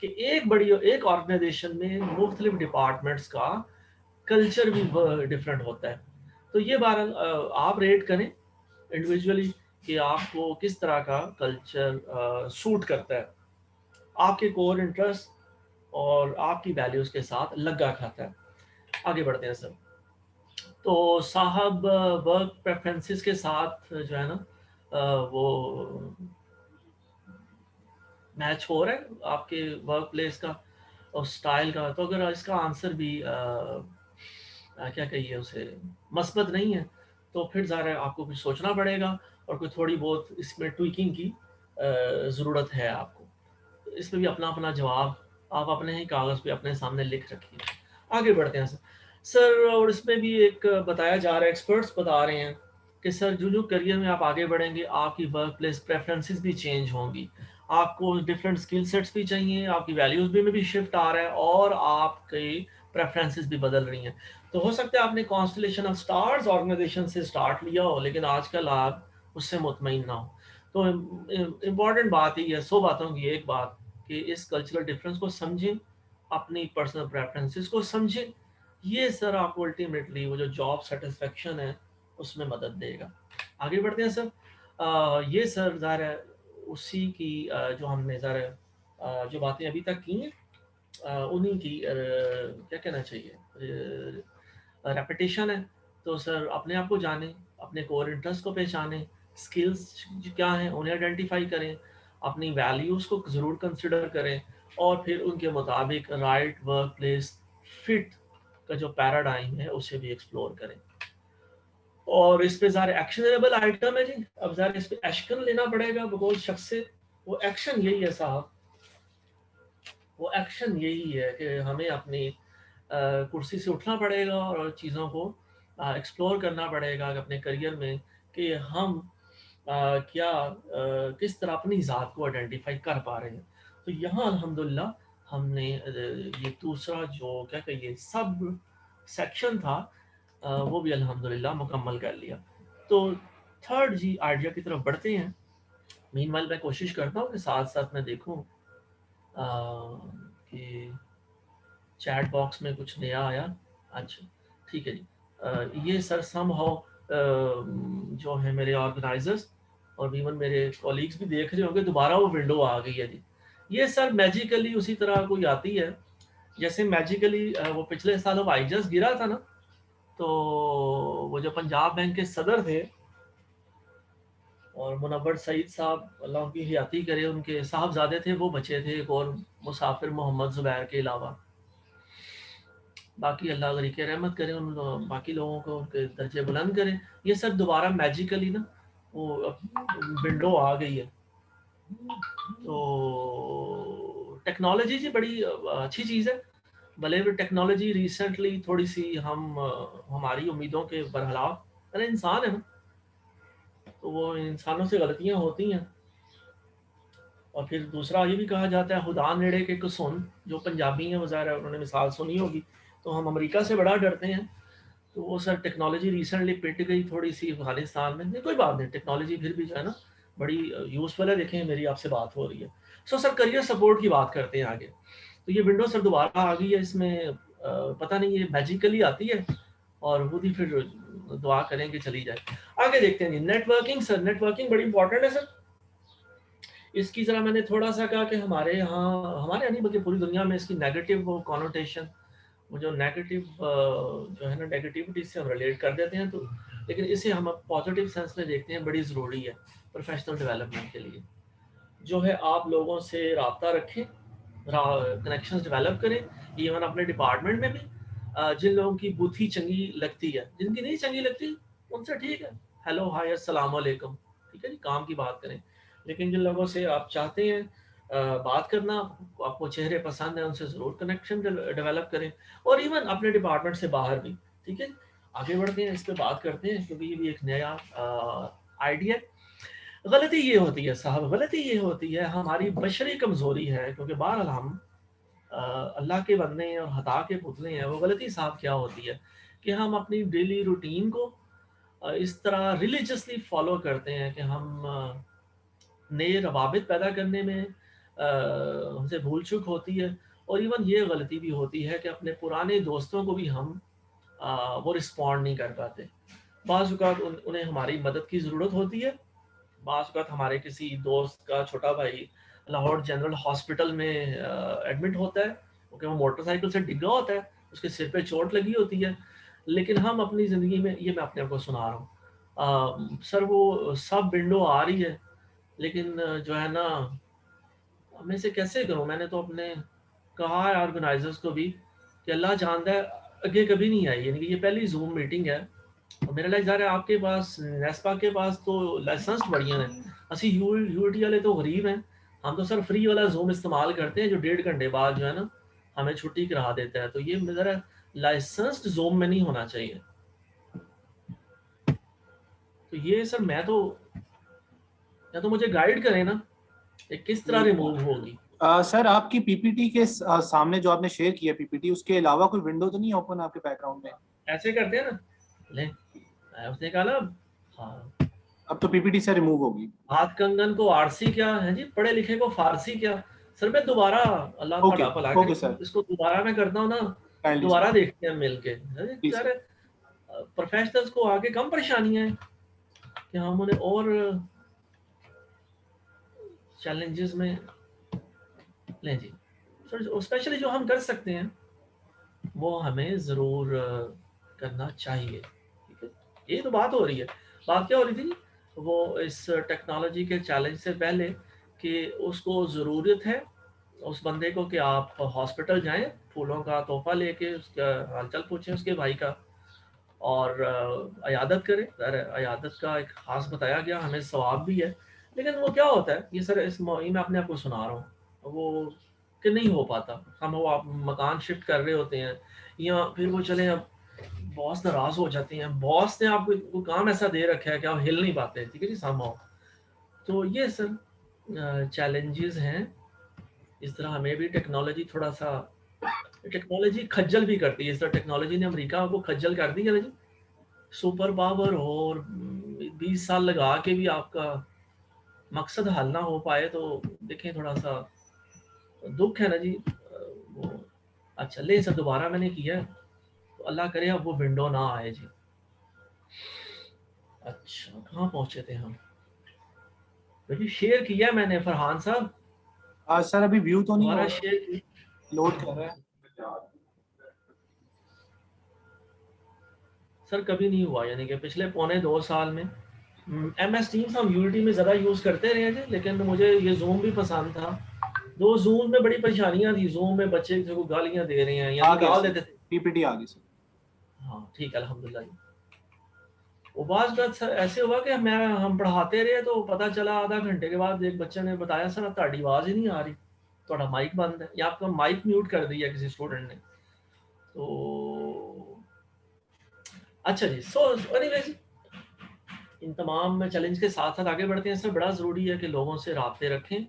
A: कि एक ऑर्गेनाइजेशन में मुख्तलिफ डिपार्टमेंट्स का कल्चर भी डिफरेंट होता है। तो ये बार आप रेट करें इंडिविजुअली कि आपको किस तरह का कल्चर सूट करता है, आपके कोर इंटरेस्ट और आपकी वैल्यूज के साथ लगा खाता है। आगे बढ़ते हैं सर। तो साहब वर्क प्रेफरेंसेस के साथ जो है ना वो मैच हो रहा है आपके वर्क प्लेस का और स्टाइल का, तो अगर इसका आंसर भी क्या कहिए उसे मस्बत नहीं है, तो फिर ज़रा आपको कुछ सोचना पड़ेगा और कोई थोड़ी बहुत इसमें ट्विकिंग की ज़रूरत है आपको। इसमें भी अपना अपना जवाब आप अपने ही कागज़ पे अपने सामने लिख रखिए। आगे बढ़ते हैं सर। और इसमें भी एक बताया जा रहा है, एक्सपर्ट्स बता रहे हैं कि सर जो जो करियर में आप आगे बढ़ेंगे आपकी वर्क प्लेस प्रेफरेंसेस भी चेंज होंगी, आपको डिफरेंट स्किल सेट्स भी चाहिए, आपकी वैल्यूज भी में भी शिफ्ट आ रहा है और आपकी प्रेफरेंसेस भी बदल रही हैं। तो हो सकता है आपने कॉन्स्टलेशन ऑफ स्टार्स ऑर्गेनाइजेशन से स्टार्ट लिया हो, लेकिन आजकल आप उससे मुतमईन ना हो। तो इम्पॉर्टेंट बात ही है, 100 बातों की एक बात, कि इस कल्चरल डिफरेंस को समझें, अपनी पर्सनल प्रेफरेंसेस को समझें। ये सर आपको अल्टीमेटली वो जो जॉब सेटिस्फेक्शन है उसमें मदद देगा। आगे बढ़ते हैं सर। ये सर ज़ाहिर है उसी की जो हमने ज़रा जो बातें अभी तक की हैं उन्हीं की क्या कहना चाहिए रेपिटेशन है। तो सर अपने आप को जानें, अपने कोर इंटरेस्ट को पहचानें, स्किल्स क्या हैं उन्हें आइडेंटिफाई करें, अपनी वैल्यूज़ को ज़रूर कंसिडर करें और फिर उनके मुताबिक राइट वर्क प्लेस फिट का जो पैराडाइम है उसे भी एक्सप्लोर करें। और इस पे ज़रा एक्शनेबल आइटम है जी, अब ज़रा इस पे एक्शन लेना पड़ेगा बिकॉज शख्स से। वो एक्शन यही है साहब, वो एक्शन यही है कि हमें अपनी कुर्सी से उठना पड़ेगा और चीज़ों को एक्सप्लोर करना पड़ेगा अपने करियर में कि हम क्या किस तरह अपनी ज़ात को आइडेंटिफाई कर पा रहे हैं। तो यहाँ अल्हम्दुलिल्लाह हमने ये दूसरा जो क्या कहिए सब सेक्शन था वो भी अल्हम्दुलिल्लाह मुकम्मल कर लिया। तो थर्ड जी आइडिया की तरफ बढ़ते हैं। मीनवाइल मैं कोशिश करता हूँ कि साथ साथ मैं देखूँ कि चैट बॉक्स में कुछ नया आया। अच्छा ठीक है जी। ये सर सम हाउ जो है मेरे ऑर्गेनाइजर्स और इवन मेरे कॉलीग्स भी देख रहे होंगे, दोबारा वो विंडो आ गई है जी। ये सर मैजिकली उसी तरह कोई आती है जैसे मैजिकली वो पिछले साल वो आईजस गिरा था ना, तो वो जो पंजाब बैंक के सदर थे और मुनव्वर सईद साहब अल्लाह उनकी हयाती करे, उनके साहबजादे थे वो बचे थे, एक और मुसाफिर मोहम्मद जुबैर के अलावा। बाकी अल्लाह गरीक रहमत करे उन बाकी लोगों को, उनके दर्जे बुलंद करें। ये सब दोबारा मैजिकली ना वो विंडो आ गई है। तो टेक्नोलॉजी जी बड़ी अच्छी चीज़ है, भले भी टेक्नोलॉजी रिसेंटली थोड़ी सी हमारी उम्मीदों के बरखिलाफ, अरे इंसान है ना, तो वो इंसानों से गलतियां होती हैं। और फिर दूसरा ये भी कहा जाता है खुदा नेड़े के कसून, जो पंजाबी हैं वो ज़ाहिर है उन्होंने मिसाल सुनी होगी। तो हम अमेरिका से बड़ा डरते हैं, तो वो सर टेक्नोलॉजी रिसेंटली पिट गई थोड़ी सी अफगानिस्तान में, नहीं कोई बात नहीं, टेक्नोलॉजी फिर भी जो है ना बड़ी यूज़फुल है। देखें मेरी आपसे बात हो रही है। सो सर करियर सपोर्ट की बात करते हैं आगे। तो ये विंडो सर दोबारा आ गई है, इसमें पता नहीं ये मैजिकली आती है और खुद ही फिर दुआ करेंगे चली जाए। आगे देखते हैं जी नेटवर्किंग। सर नेटवर्किंग बड़ी इंपॉर्टेंट है सर। इसकी ज़रा मैंने थोड़ा सा कहा कि हमारे यहाँ, हमारे नहीं बल्कि पूरी दुनिया में इसकी नेगेटिव कॉनोटेशन, वो जो नेगेटिव जो है ना नेगेटिविटी से हम रिलेट कर देते हैं। तो लेकिन इसे हम पॉजिटिव सेंस में देखते हैं, बड़ी ज़रूरी है प्रोफेशनल डेवलपमेंट के लिए। जो है आप लोगों से रब्ता रखें, कनेक्शंस डेवलप करें, इवन अपने डिपार्टमेंट में भी जिन लोगों की बुद्धि चंगी लगती है, जिनकी नहीं चंगी लगती उनसे ठीक है, हेलो हाय अस्सलाम वालेकुम, ठीक है जी, काम की बात करें। लेकिन जिन लोगों से आप चाहते हैं बात करना, आपको चेहरे पसंद है, उनसे ज़रूर कनेक्शन डेवलप करें, और इवन अपने डिपार्टमेंट से बाहर भी। ठीक है, आगे बढ़ते हैं, इस पर बात करते हैं क्योंकि ये भी एक नया आइडिया। गलती ये होती है साहब, गलती ये होती है, हमारी बशरी कमज़ोरी है, क्योंकि बहरहाल हम अल्लाह के बंदे हैं और हता के पुतले हैं। वो गलती साहब क्या होती है कि हम अपनी डेली रूटीन को इस तरह रिलीजियसली फॉलो करते हैं कि हम नए रवाबित पैदा करने में हमसे भूल चूक होती है। और इवन ये गलती भी होती है कि अपने पुराने दोस्तों को भी हम वो रिस्पॉन्ड नहीं कर पाते। बाज़ औक़ात उन्हें हमारी मदद की ज़रूरत होती है। बाज़ औक़ात हमारे किसी दोस्त का छोटा भाई लाहौर जनरल हॉस्पिटल में एडमिट होता है क्योंकि वो मोटरसाइकिल से डिग्गा होता है, उसके सिर पे चोट लगी होती है। लेकिन हम अपनी ज़िंदगी में, ये मैं अपने आप को सुना रहा हूँ सर, वो सब विंडो आ रही है, लेकिन जो है ना मैं इसे कैसे करूँ। मैंने तो अपने कहा है ऑर्गेनाइजर्स को भी कि अल्लाह जानता है आगे कभी नहीं आई, यानी कि ये पहली जूम मीटिंग है। और मेरा लाइक ज़ाहिर है आपके पास नेस्पा के पास तो लाइसेंस बढ़िया है, असि यूटी वाले तो गरीब हैं। हम तो सर फ्री वाला जूम इस्तेमाल करते हैं जो 1.5 घंटे बाद जो है ना हमें छुट्टी करा देता है। तो ये ज़रा लाइसेंस्ड जूम में नहीं होना चाहिए। तो ये सर मैं तो, या तो मुझे गाइड करें ना ये किस तरह रिमूव होगी।
B: सर आपकी पीपीटी के सामने जो आपने शेयर किया पीपीटी, उसके अलावा कोई विंडो तो नहीं ओपन आपके बैकग्राउंड में?
A: ऐसे करते हैं ना, ले उसने कहा ना, हाँ
B: अब तो पीपीटी से रिमूव होगी।
A: हाथ कंगन को आरसी क्या है जी, पढ़े लिखे को फारसी क्या। सर मैं दोबारा, अल्लाह
B: ओके
A: ताला भला करे,
B: ओके सर,
A: इसको दोबारा मैं करता हूँ ना,
B: काइंडली
A: दोबारा
B: सर,
A: देखते हैं मिलके।
B: Please
A: sir
B: sir.
A: प्रोफेशनल्स को आगे कम परेशानियां हैं कि हम उन्हें और चैलेंजेस में लें जी सर, स्पेशली जो हम कर सकते हैं वो हमें ज़रूर करना चाहिए, ठीक है। ये तो बात हो रही है, बात क्या हो रही थी वो इस टेक्नोलॉजी के चैलेंज से पहले कि उसको ज़रूरत है उस बंदे को कि आप हॉस्पिटल जाएं, फूलों का तोहफा लेके उसका हालचाल पूछें उसके भाई का, और अयादत करें। अयादत का एक ख़ास बताया गया, हमें सवाब भी है। लेकिन वो क्या होता है, ये सर इस मैं अपने आप को सुना रहा हूँ, वो कि नहीं हो पाता। हम वो आप मकान शिफ्ट कर रहे होते हैं या फिर वो चले, अब बॉस नाराज़ हो जाते हैं, बॉस ने आपको कोई काम ऐसा दे रखा है कि आप हिल नहीं पाते, ठीक है जी, संभव। तो ये सर चैलेंजेस हैं। इस तरह हमें भी टेक्नोलॉजी थोड़ा सा, टेक्नोलॉजी खज्जल भी करती है। इस तरह टेक्नोलॉजी ने अमेरिका को खज्जल कर दी है ना जी। सुपर पावर हो और 20 साल लगा के भी आपका मकसद हल ना हो पाए तो देखें, थोड़ा सा दुख है ना जी। वो अच्छा ले सर, दोबारा मैंने किया है, तो अल्लाह करे अब वो विंडो ना आए जी। अच्छा कहाँ पहुंचे थे हम? जी शेयर किया मैंने फरहान साहब,
B: सर अभी व्यू तो नहीं हो
A: दोबारा
B: रहा,
A: शेयर की।
B: लोड कर रहा है।
A: सर कभी नहीं हुआ, यानी कि पिछले पौने 2 साल में MS टीम्स हम यूनिटी में ज़्यादा यूज़ करते रहे थे, लेकिन मुझे ये जूम भी पसंद था। दो जूम में बड़ी परेशानियां थी, जूम में बच्चे को गालियां दे रहे हैं या
B: आ गया
A: निकाल
B: सर,
A: देते थे।
B: पीपीटी आ गई सर।
A: हाँ ठीक है अल्हम्दुलिल्लाह जी। वो बात बात सर ऐसे हुआ कि हम पढ़ाते रहे तो पता चला आधा घंटे के बाद एक बच्चे ने बताया सर ਤੁਹਾਡੀ आवाज़ ही नहीं आ रही, थोड़ा माइक बंद है, या आपका माइक म्यूट कर दिया किसी स्टूडेंट ने। तो अच्छा जी, सो एनीवे जी, इन तमाम चैलेंज के साथ साथ आगे बढ़ते हैं सर। बड़ा ज़रूरी है कि लोगों से राब्ते रखें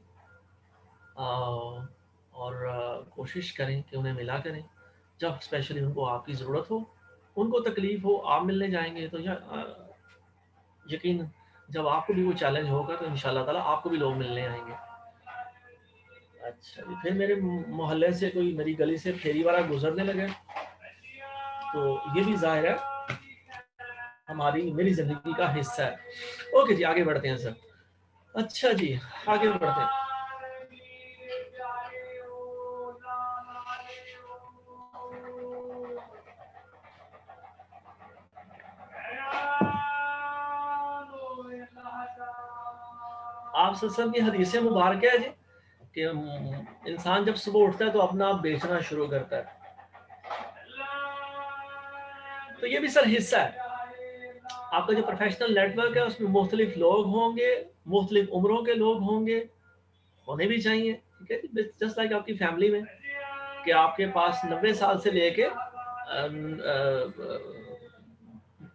A: और कोशिश करें कि उन्हें मिला करें जब स्पेशली उनको आपकी ज़रूरत हो, उनको तकलीफ़ हो, आप मिलने जाएंगे तो यकीन जब आपको भी वो चैलेंज होगा तो इंशाल्लाह ताला आपको भी लोग मिलने आएंगे। अच्छा जी, फिर मेरे मोहल्ले से कोई, मेरी गली से फेरी वाला गुजरने लगे, तो ये भी जाहिर है हमारी मेरी ज़िंदगी का हिस्सा है। ओके जी आगे बढ़ते हैं सर। अच्छा जी आगे बढ़ते हैं। आप सल्लल्लाहु की हदीस मुबारक है जी कि इंसान जब सुबह उठता है तो अपना आप बेचना शुरू करता है। तो ये भी सर हिस्सा है आपका जो प्रोफेशनल नेटवर्क है, उसमें मुख्तलिफ लोग होंगे, मुख्तलिफ उम्रों के लोग होंगे, होने भी चाहिए, ठीक है। जस्ट लाइक आपकी फैमिली में कि आपके पास 90 साल से लेके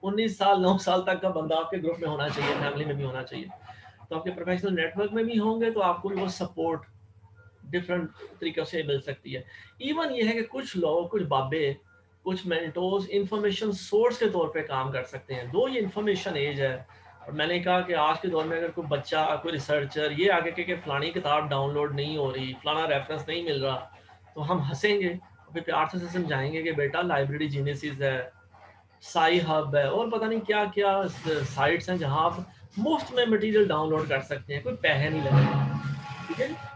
A: 19 साल 9 साल तक का बंदा आपके ग्रुप में होना चाहिए, फैमिली में भी होना चाहिए। तो आपके प्रोफेशनल नेटवर्क में भी होंगे तो आपको भी वो सपोर्ट डिफरेंट तरीक़ों से मिल सकती है। इवन ये है कि कुछ लोग, कुछ बाबे, कुछ मेंटोर्स इंफॉर्मेशन सोर्स के तौर पे काम कर सकते हैं। दो ये इंफॉर्मेशन एज है, और मैंने कहा कि आज के दौर में अगर कोई बच्चा, कोई रिसर्चर ये आगे के फलानी किताब डाउनलोड नहीं हो रही, फलाना रेफरेंस नहीं मिल रहा, तो हम हंसेंगे, फिर प्यार से समझाएंगे कि बेटा लाइब्रेरी जीनेसिस है, साई हब है, और पता नहीं क्या क्या साइट्स हैं जहाँ आप मुफ्त में मटेरियल डाउनलोड कर सकते हैं, कोई पैसे नहीं लगेंगे, ठीक है।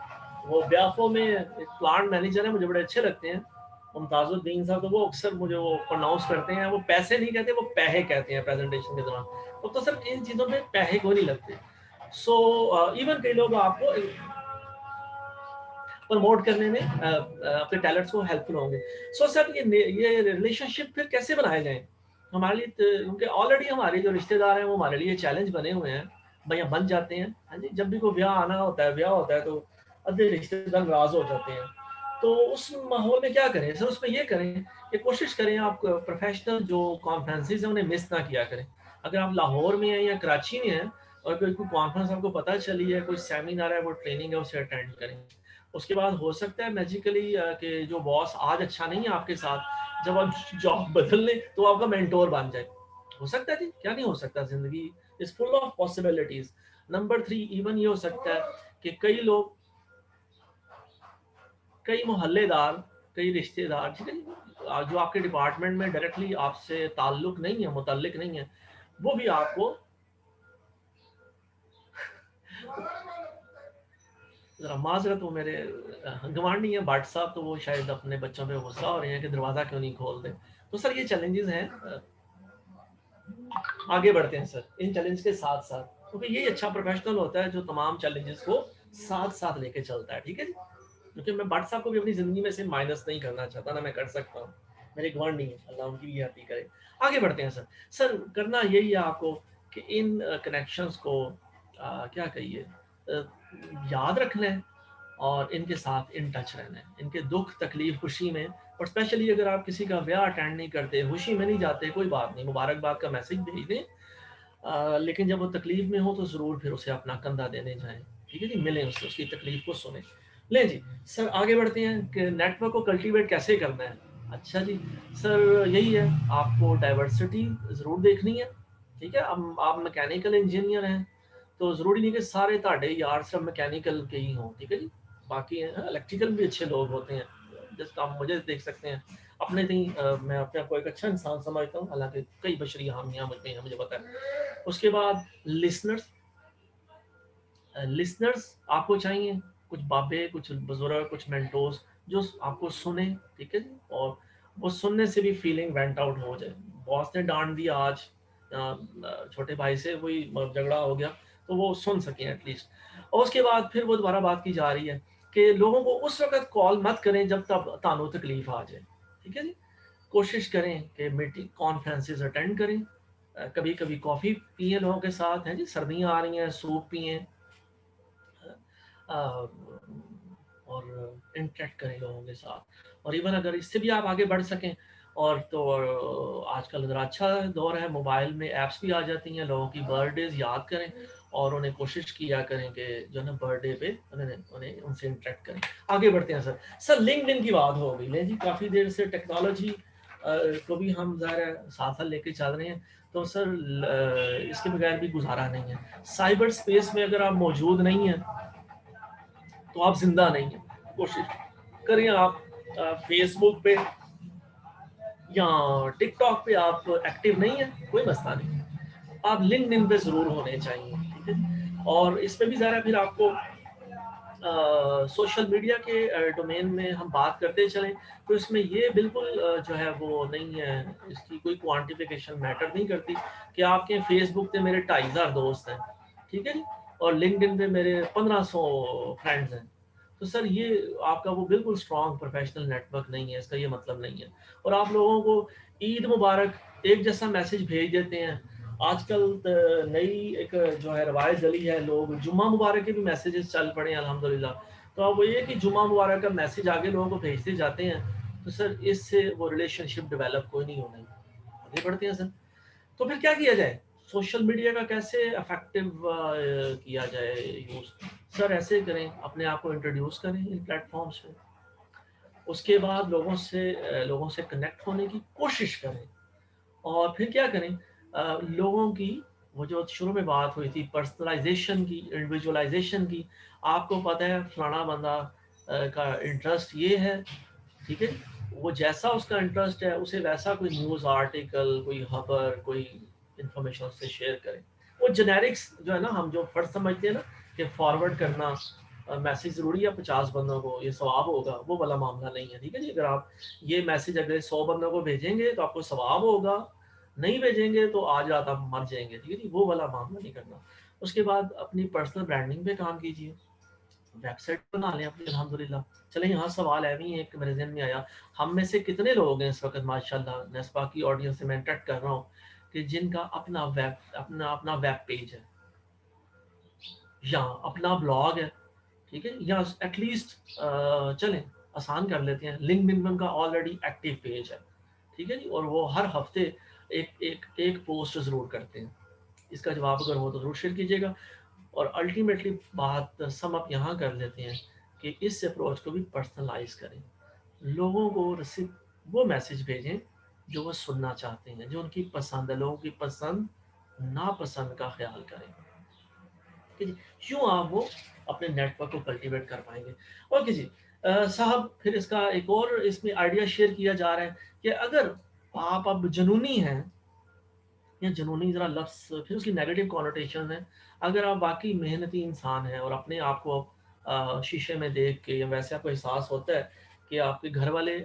A: वो ब्याफो में एक प्लांट मैनेजर है, मुझे बड़े अच्छे लगते हैं, मुमताजुद्दीन साहब, तो वो अक्सर मुझे वो प्रोनाउंस करते हैं, वो पैसे नहीं कहते, वो पैसे कहते हैं प्रेजेंटेशन के दौरान। तो सर इन चीज़ों में पैसे को नहीं लगते। सो इवन कई लोग आपको प्रमोट करने में अपने टैलेंट्स को हेल्पफुल होंगे। सो सर ये रिलेशनशिप फिर कैसे बनाए जाएं हमारे लिए, क्योंकि ऑलरेडी हमारे जो रिश्तेदार हैं वो हमारे लिए चैलेंज बने हुए हैं, भैया बन जाते हैं। हाँ जी, जब भी कोई ब्याह आना होता है, ब्याह होता है तो आधे रिश्तेदार नाराज हो जाते हैं। तो उस माहौल में क्या करें सर? उसमें ये करें कि कोशिश करें आप प्रोफेशनल जो कॉन्फ्रेंसेज हैं उन्हें मिस ना किया करें। अगर आप लाहौर में हैं या कराची में हैं और कोई कॉन्फ्रेंस आपको पता चली है, कोई सेमिनार है, वो ट्रेनिंग है, उसे अटेंड करें। उसके बाद हो सकता है मैजिकली कि जो बॉस आज अच्छा नहीं है आपके साथ, जब आप जॉब बदल लें तो आपका मेंटोर बन जाए। हो सकता है जी, क्या नहीं हो सकता, जिंदगी is full of possibilities. Number 3 even ये हो सकता है कि कई लोग, कई मोहल्लेदार, कई रिश्तेदार, ठीक है, जो आपके डिपार्टमेंट में डायरेक्टली आपसे ताल्लुक नहीं है, मुतल्लिक नहीं है, वो भी आपको ज़रा माज़रत, वो मेरे गवांढी हैं भट्ट साहब, तो वो शायद अपने बच्चों पे गुस्सा हो रहे हैं कि दरवाज़ा क्यों नहीं खोलते। तो सर ये चैलेंजेस हैं। आगे बढ़ते हैं सर इन चैलेंज के साथ साथ, क्योंकि यही अच्छा प्रोफेशनल होता है जो तमाम चैलेंजेस को साथ साथ लेके चलता है। ठीक है जी, क्योंकि मैं भट्ट साहब को भी अपनी ज़िंदगी में से माइनस नहीं करना चाहता, ना मैं कर सकता हूँ। मेरे गवांढी हैं, अल्लाह उनकी भी हैप्पी करे। आगे बढ़ते हैं सर। सर करना यही है आपको कि इन कनेक्शंस को क्या कहिए, याद रखना है और इनके साथ इन टच रहना है। इनके दुख तकलीफ खुशी में, और स्पेशली अगर आप किसी का ब्याह अटेंड नहीं करते, खुशी में नहीं जाते, कोई बात नहीं, मुबारकबाद का मैसेज भेज दें। लेकिन जब वो तकलीफ में हो तो ज़रूर फिर उसे अपना कंधा देने जाएं। ठीक है जी, मिलें उससे, उसकी तकलीफ को सुने। लें जी सर, आगे बढ़ते हैं कि नेटवर्क को कल्टीवेट कैसे करना है। अच्छा जी सर, यही है, आपको डाइवर्सिटी ज़रूर देखनी है। ठीक है, अब आप मैकेनिकल इंजीनियर हैं तो ज़रूरी नहीं कि सारे ताड़े यार सब मैकेनिकल के ही हों। ठीक है जी, बाकी इलेक्ट्रिकल भी अच्छे लोग होते हैं, जस्ट आप मुझे देख सकते हैं अपने नहीं। मैं अपने आप को एक अच्छा इंसान समझता हूँ, हालांकि कई बशरी हामियाँ मुझ में हैं, मुझे पता है। उसके बाद लिसनर्स, लिसनर्स आपको चाहिए, कुछ बाबे, कुछ बुजुर्ग, कुछ मेंटोर्स जो आपको सुने। ठीक है जी, और वो सुनने से भी फीलिंग वेंट आउट हो जाए। बॉस ने डांट दिया आज छोटे भाई से, वही झगड़ा हो गया, तो वो सुन सकें एटलीस्ट। और उसके बाद फिर वो दोबारा बात की जा रही है कि लोगों को उस वक्त कॉल मत करें जब तक तानो तकलीफ आ जाए। ठीक है जी, कोशिश करें कि मीटिंग कॉन्फ्रेंसेस अटेंड करें, कभी कभी कॉफ़ी पिए लोगों के साथ, हैं जी, सर्दियाँ आ रही हैं, सूप पिए, और इंटरेक्ट करें लोगों के साथ। और इवन अगर इससे भी आप आगे बढ़ सकें, और तो आजकल ज़रा अच्छा दौर है, मोबाइल में ऐप्स भी आ जाती हैं, लोगों की बर्थडेज याद करें और उन्हें कोशिश किया करें कि जो है ना बर्थडे पे उन्हें उनसे इंटरेक्ट करें। आगे बढ़ते हैं सर। सर लिंक्डइन की बात हो गई, लें जी, काफ़ी देर से टेक्नोलॉजी को भी हम ज़ाहिर है साथ साथ लेके चल रहे हैं, तो सर इसके बगैर भी गुजारा नहीं है। साइबर स्पेस में अगर आप मौजूद नहीं हैं तो आप जिंदा नहीं हैं। कोशिश करिए आप फेसबुक पे या टिकटॉक पे आप एक्टिव नहीं है, कोई मसला नहीं, आप लिंक्डइन पे जरूर होने चाहिए। ठीक है, और इसमें भी ज़रा फिर आपको सोशल मीडिया के डोमेन में हम बात करते चलें तो इसमें ये बिल्कुल जो है वो नहीं है, इसकी कोई क्वांटिफिकेशन मैटर नहीं करती कि आपके फेसबुक पे मेरे 2,500 दोस्त हैं, ठीक है जी, और लिंक्डइन पे मेरे 1500 फ्रेंड्स हैं। तो सर ये आपका वो बिल्कुल स्ट्रॉन्ग प्रोफेशनल नेटवर्क नहीं है, इसका ये मतलब नहीं है। और आप लोगों को ईद मुबारक एक जैसा मैसेज भेज देते हैं। आजकल नई एक जो है रवायत चली है, लोग जुम्मा मुबारक के भी मैसेजेस चल पड़े हैं अल्हम्दुलिल्लाह। तो अब वो ये कि जुम्मा मुबारक का मैसेज आगे लोगों को भेजते जाते हैं, तो सर इससे वो रिलेशनशिप डेवलप कोई नहीं होना है। आगे बढ़ते हैं सर। तो फिर क्या किया जाए, सोशल मीडिया का कैसे इफेक्टिव किया जाए यूज। सर ऐसे करें, अपने आप को इंट्रोड्यूस करें इन प्लेटफॉर्म्स पे, उसके बाद लोगों से कनेक्ट होने की कोशिश करें, और फिर क्या करें, लोगों की वो जो शुरू में बात हुई थी पर्सनलाइजेशन की, इंडिविजुअलाइजेशन की। आपको पता है फलाना बंदा का इंटरेस्ट ये है, ठीक है, वो जैसा उसका इंटरेस्ट है उसे वैसा कोई न्यूज़ आर्टिकल, कोई खबर, कोई इंफॉर्मेशन उससे शेयर करें। वो जेनेरिक्स जो है ना, हम जो फर्स्ट समझते हैं ना कि फॉरवर्ड करना मैसेज ज़रूरी है 50 बंदों को ये सवाब होगा, वो वाला मामला नहीं है। ठीक है जी, अगर आप ये मैसेज अगर 100 बंदों को भेजेंगे तो आपको सवाब होगा, नहीं भेजेंगे तो आज रात आप मर जाएंगे। ठीक है जी, वो वाला मामला नहीं करना। उसके बाद अपनी पर्सनल ब्रांडिंग पे काम कीजिए, वेबसाइट बना लें अपनी अल्हम्दुलिल्लाह। चलें, यहाँ सवाल है भी एक मेरे जहन में आया, हम में से कितने लोग हैं इस वक्त माशाल्लाह नेस्पा की ऑडियंस से मैं इंटरेक्ट कर रहा हूँ कि जिनका अपना वेब पेज है या अपना ब्लॉग है, ठीक है, या एटलीस्ट चलें आसान कर लेते हैं, लिंक्डइन में उनका ऑलरेडी एक्टिव पेज है, ठीक है जी, और वो हर हफ्ते एक पोस्ट जरूर करते हैं। इसका जवाब अगर हो तो जरूर शेयर कीजिएगा। और अल्टीमेटली बात सम अप यहाँ कर लेते हैं कि इस अप्रोच को भी पर्सनलाइज करें, लोगों को रिसीव वो मैसेज भेजें जो वो सुनना चाहते हैं, जो उनकी पसंद है, लोगों की पसंद नापसंद का ख्याल करें कि क्यों आप वो अपने नेटवर्क को कल्टीवेट कर पाएंगे। ओके जी साहब, फिर इसका एक और इसमें आइडिया शेयर किया जा रहा है कि अगर आप अब जुनूनी हैं, या जुनूनी ज़रा लफ्ज़ फिर उसकी नेगेटिव कॉनोटेशन है, अगर आप वाकई मेहनती इंसान हैं और अपने आप को शीशे में देख के, या वैसे आपको एहसास होता है कि आपके घर वाले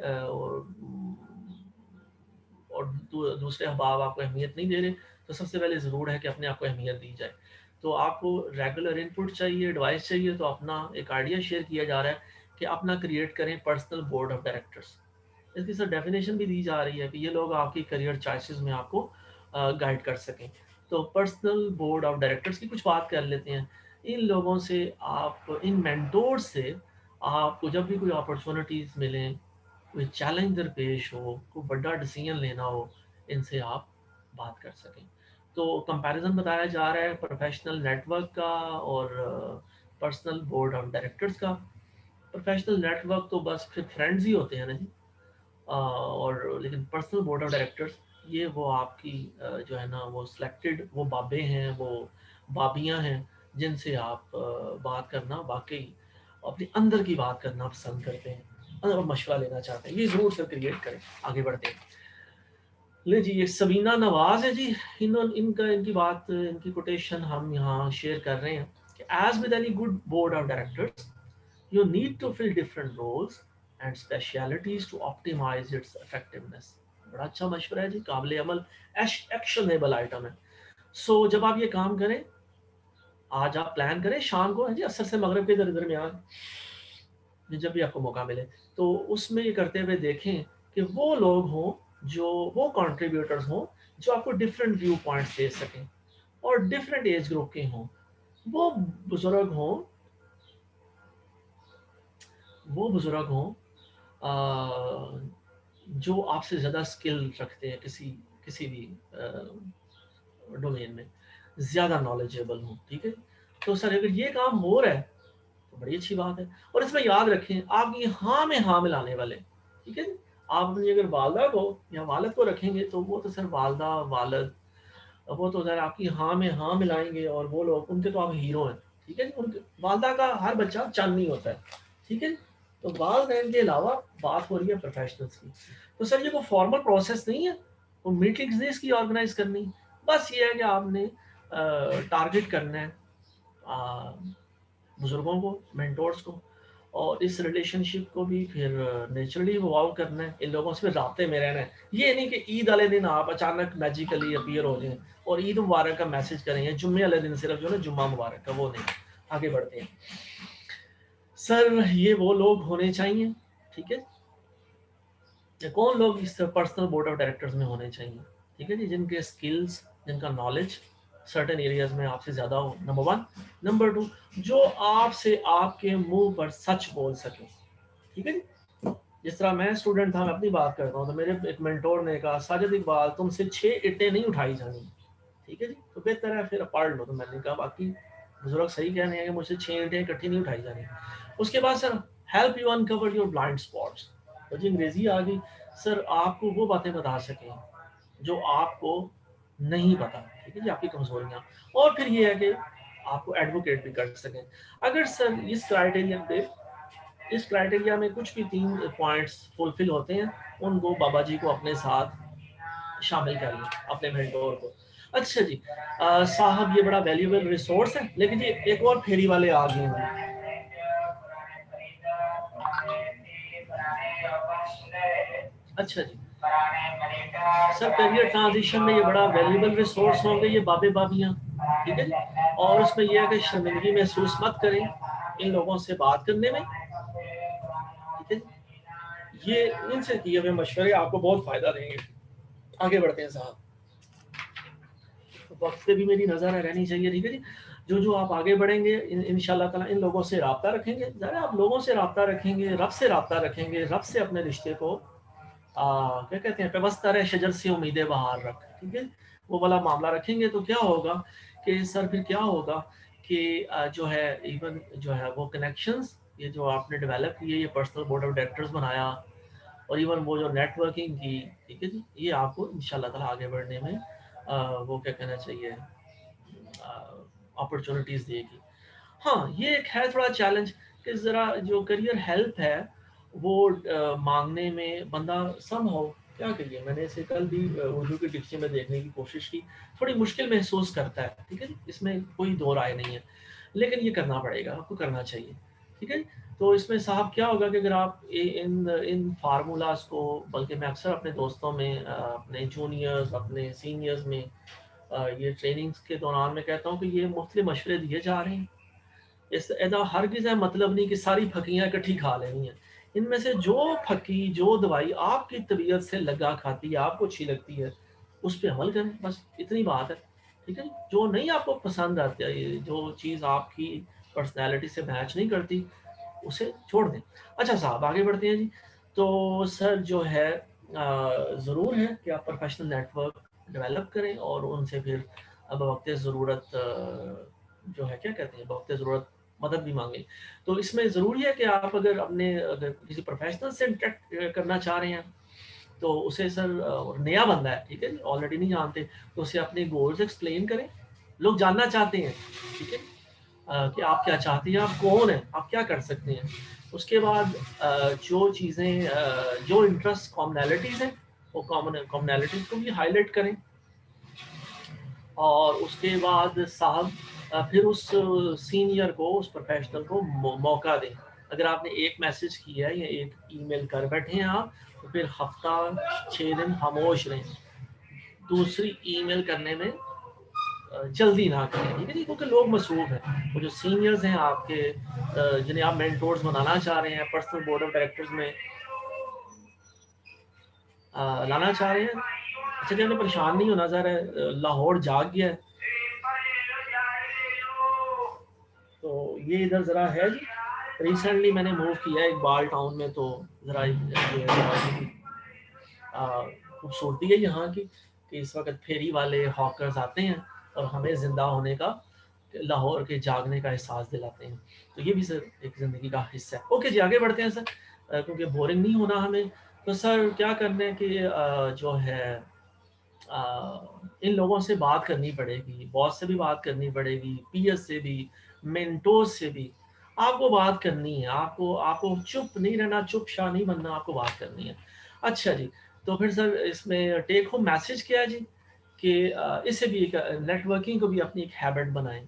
A: और दूसरे अहबाब आपको अहमियत नहीं दे रहे, तो सबसे पहले ज़रूर है कि अपने आप को अहमियत दी जाए। तो आपको रेगुलर इनपुट चाहिए, एडवाइस चाहिए, तो अपना एक आइडिया शेयर किया जा रहा है कि अपना क्रिएट करें पर्सनल बोर्ड ऑफ डायरेक्टर्स। इसकी सर डेफिनेशन भी दी जा रही है कि ये लोग आपकी करियर चॉइसेस में आपको गाइड कर सकें। तो पर्सनल बोर्ड ऑफ डायरेक्टर्स की कुछ बात कर लेते हैं। इन लोगों से आप, इन मेंटोर से आपको जब भी कोई अपॉर्चुनिटीज़ मिलें, कोई चैलेंज दरपेश हो, कोई बड़ा डिसीजन लेना हो, इनसे आप बात कर सकें। तो कंपैरिजन बताया जा रहा है प्रोफेशनल नेटवर्क का और पर्सनल बोर्ड ऑफ डायरेक्टर्स का। प्रोफेशनल नेटवर्क तो बस फिर फ्रेंड्स ही होते हैं ना जी। और लेकिन पर्सनल बोर्ड ऑफ डायरेक्टर्स, ये वो आपकी जो है ना वो सिलेक्टेड वो बाबे हैं, वो बाबियां हैं, जिनसे आप बात करना वाकई अपने अंदर की बात करना पसंद करते हैं और मशवरा लेना चाहते हैं। ये ज़रूर से क्रिएट करें। आगे बढ़ते हैं। ले जी, ये सबीना नवाज है जी। इनकी बात, इनकी कोटेशन हम यहाँ शेयर कर रहे हैं कि as with any good board of directors, you need to fill different roles and specialities to optimize its effectiveness। बड़ा अच्छा मशवरा है जी, काबिल अमल एक्शनेबल आइटम है। सो जब आप ये काम करें, आज आप प्लान करें शाम को है जी, असर से मगरिब के दरमियान, जब भी आपको मौका मिले, तो उसमें ये करते हुए देखें कि वो लोग हों, जो वो कंट्रीब्यूटर्स हों जो आपको डिफरेंट व्यू पॉइंट्स दे सकें और डिफरेंट एज ग्रुप के हों। वो बुजुर्ग हों, वो बुजुर्ग हों जो आपसे ज़्यादा स्किल रखते हैं किसी किसी भी डोमेन में, ज़्यादा नॉलेजेबल हो। ठीक है, तो सर अगर ये काम हो रहा है तो बड़ी अच्छी बात है। और इसमें याद रखें, आपकी हाँ में हाँ मिलाने वाले, ठीक है, आप अपनी अगर वालदा को या वालद को रखेंगे तो वो तो सर वालदा वालद, वो तो सर आपकी हाँ में हाँ मिलाएंगे, और वो लोग, उनके तो आप हीरो हैं। ठीक है, उनके वालदा का हर बच्चा चांदनी होता है। ठीक है, तो वालदैन के अलावा बात हो रही है प्रोफेशनल्स की। तो सर ये कोई फॉर्मल प्रोसेस नहीं है, वो मीटिंग्स नहीं इसकी ऑर्गेनाइज करनी, बस ये है कि आपने टारगेट करना है बुजुर्गों को, मेंटोर्स को, और इस रिलेशनशिप को भी फिर नेचुरली इवॉल्व करना है, इन लोगों से फिर राब्ते में रहना है। ये नहीं कि ईद वाले दिन आप अचानक मैजिकली अपीयर हो जाएं और ईद मुबारक का मैसेज करेंगे, जुम्मे वाले दिन सिर्फ जो है जुम्मा मुबारक का, वो नहीं। आगे बढ़ते हैं सर, ये वो लोग होने चाहिए, ठीक है, कौन लोग इस पर्सनल बोर्ड ऑफ डायरेक्टर्स में होने चाहिए, ठीक है जी, जिनके स्किल्स, जिनका नॉलेज सर्टेन एरियाज में आपसे ज़्यादा हो, नंबर वन। नंबर टू, जो आपसे आपके मुंह पर सच बोल सके। ठीक है जी, जिस तरह मैं स्टूडेंट था, मैं अपनी बात करता हूँ, तो मेरे एक मेंटोर ने कहा, साजिद इकबाल तुमसे 6 ईंटें नहीं उठाई जानी। ठीक है जी, तो बेहतर है फिर पढ़ लो। तो मैंने कहा बाकी बुजुर्ग सही कह रहे हैं कि मुझसे 6 ईंटें इकट्ठी नहीं उठाई जानी। उसके बाद sir, help you uncover your blind spots. तो जी अंग्रेजी आ गई सर, आपको वो बातें बता सकें जो आपको नहीं पता। ठीक है जी, आपकी कमजोरियां, और फिर ये है कि आपको एडवोकेट भी कर सकें। अगर सर इस क्राइटेरिया में कुछ भी 3 पॉइंट्स फुलफिल होते हैं, उनको बाबा जी को अपने साथ शामिल कर लें, अपने मेंटोर को। अच्छा जी, साहब ये बड़ा वैल्यूएबल रिसोर्स है, लेकिन ये एक और फेरी वाले आ गए हैं। अच्छा जी सर, करियर ट्रांजिशन में ये बड़ा वैल्यूएबल रिसोर्स होंगे ये बाबे बाबियाँ। ठीक है जी, और उसमें यह है कि शर्मिंदगी महसूस मत करें इन लोगों से बात करने में। ठीक है जी, ये इनसे किए हुए मशवरे आपको बहुत फायदा देंगे। आगे बढ़ते हैं साहब, तो वक्त पे भी मेरी नज़र रहनी चाहिए। ठीक है जी, जो जो आप आगे बढ़ेंगे इंशाल्लाह ताला इन लोगों से रब्ता रखेंगे। ज़रा आप लोगों से रब्ता रखेंगे, रब से रब्ता रखेंगे, रब से अपने रिश्ते को क्या कहते हैं, पेवस्ता रहे शजर से उम्मीदें बहार रख। ठीक है, वो वाला मामला रखेंगे तो क्या होगा कि सर फिर क्या होगा कि जो है इवन जो है वो कनेक्शंस, ये जो आपने डेवलप किए, ये पर्सनल बोर्ड ऑफ डायरेक्टर्स बनाया, और इवन वो जो नेटवर्किंग की, ठीक है जी, ये आपको इंशाल्लाह ताला आगे बढ़ने में वो क्या कहना चाहिए, अपॉर्चुनिटीज़ देगी। हाँ, ये एक है थोड़ा चैलेंज कि ज़रा जो करियर हेल्प है वो मांगने में बंदा सम हो, क्या करिए, मैंने इसे कल भी उर्दू की डिक्शनरी में देखने की कोशिश की, थोड़ी मुश्किल महसूस करता है। ठीक है जी, इसमें कोई दो राय नहीं है, लेकिन ये करना पड़ेगा, आपको करना चाहिए। ठीक है। तो इसमें साहब क्या होगा कि अगर आप इन इन फार्मूलाज को, बल्कि मैं अक्सर अपने दोस्तों में, अपने जूनियर्स, अपने सीनियर्स में ये ट्रेनिंग्स के दौरान मैं कहता हूँ कि ये मुख्तलिफ मशवरे दिए जा रहे हैं। इस एदा हरगिज़ है मतलब नहीं कि सारी फकियाँ इकट्ठी खा लेनी है। इनमें से जो फकी, जो दवाई आपकी तबीयत से लगा खाती है, आपको अच्छी लगती है, उस पे अमल करें, बस इतनी बात है। ठीक है? जो नहीं आपको पसंद आता है, ये जो चीज़ आपकी पर्सनैलिटी से मैच नहीं करती, उसे छोड़ दें। अच्छा साहब, आगे बढ़ते हैं जी। तो सर जो है ज़रूर है कि आप प्रोफेशनल नेटवर्क डेवलप करें और उनसे फिर अब वक्त ज़रूरत जो है क्या कहते हैं, वक्त ज़रूरत मदद भी मांगे। तो इसमें ज़रूरी है कि आप अगर किसी प्रोफेशनल से इंटरेक्ट करना चाह रहे हैं, तो उसे सर नया बंदा है, ठीक है, ऑलरेडी नहीं जानते, तो उसे अपने गोल्स एक्सप्लेन करें। लोग जानना चाहते हैं, ठीक है, कि आप क्या चाहते हैं, आप कौन हैं, आप क्या कर सकते हैं। उसके बाद जो चीज़ें जो इंटरेस्ट कॉमनैलिटीज़ हैं, वो कॉमनैलिटीज़ को भी हाईलाइट करें। और उसके बाद साहब फिर उस सीनियर को, उस प्रोफेशनल को मौका दें। अगर आपने एक मैसेज किया है या एक ईमेल कर बैठे हैं आप, तो फिर हफ्ता 6 दिन खामोश रहें, दूसरी ईमेल करने में जल्दी ना करें, ठीक है जी, क्योंकि लोग मसरूफ हैं। वो जो सीनियर्स हैं आपके, जिन्हें आप मेंटोर्स बनाना चाह रहे हैं, पर्सनल बोर्ड ऑफ डायरेक्टर्स में लाना चाह रहे हैं। अच्छा जी, हमें परेशान नहीं होना, ज़रा लाहौर जाग गया है, तो ये इधर ज़रा है जी। रिसेंटली मैंने मूव किया है इकबाल टाउन में, तो ज़रा खूबसूरती है यहाँ की कि इस वक्त फेरी वाले हॉकर्स आते हैं और हमें ज़िंदा होने का, लाहौर के जागने का एहसास दिलाते हैं। तो ये भी सर एक ज़िंदगी का हिस्सा है। ओके जी, आगे बढ़ते हैं सर, क्योंकि बोरिंग नहीं होना हमें। तो सर क्या करना है कि जो है इन लोगों से बात करनी पड़ेगी, बॉस से भी बात करनी पड़ेगी, पीएस से भी, मेंटोर्स से भी। आपको बात करनी है, आपको आपको चुप नहीं रहना, चुप शाह नहीं बनना, आपको बात करनी है। अच्छा जी, तो फिर सर इसमें टेक होम मैसेज क्या है जी, कि इससे भी एक नेटवर्किंग को भी अपनी एक हैबिट बनाएं।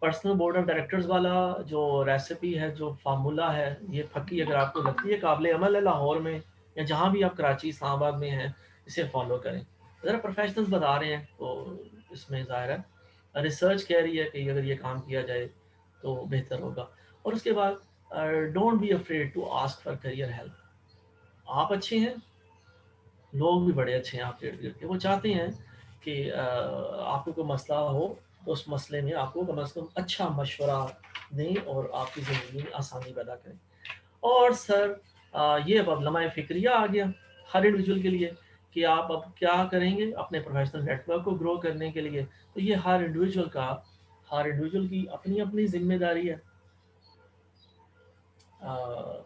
A: पर्सनल बोर्ड ऑफ डायरेक्टर्स वाला जो रेसिपी है, जो फार्मूला है, ये फकी अगर आपको लगती है काबिल अमल है लाहौर में या जहाँ भी आप कराची इस्लामाबाद में हैं, इसे फॉलो करें। ज़रा प्रोफेशनल्स बता रहे हैं, तो इसमें ज़ाहिर है रिसर्च कह रही है कि अगर ये काम किया जाए तो बेहतर होगा। और उसके बाद don't be afraid to ask for career help. आप अच्छे हैं, लोग भी बड़े अच्छे हैं आपके इर्द गिर्द के, वो चाहते हैं कि आपको कोई मसला हो तो उस मसले में आपको कम अज़ कम अच्छा मशवरा दें और आपकी ज़िंदगी में आसानी पैदा करें। और सर ये अब लम्हा फ़िक्रिया आ गया हर इंडिविजुअल के लिए कि आप अब क्या करेंगे अपने प्रोफेशनल नेटवर्क को ग्रो करने के लिए। तो ये हर इंडिविजुअल की अपनी अपनी जिम्मेदारी है। अ,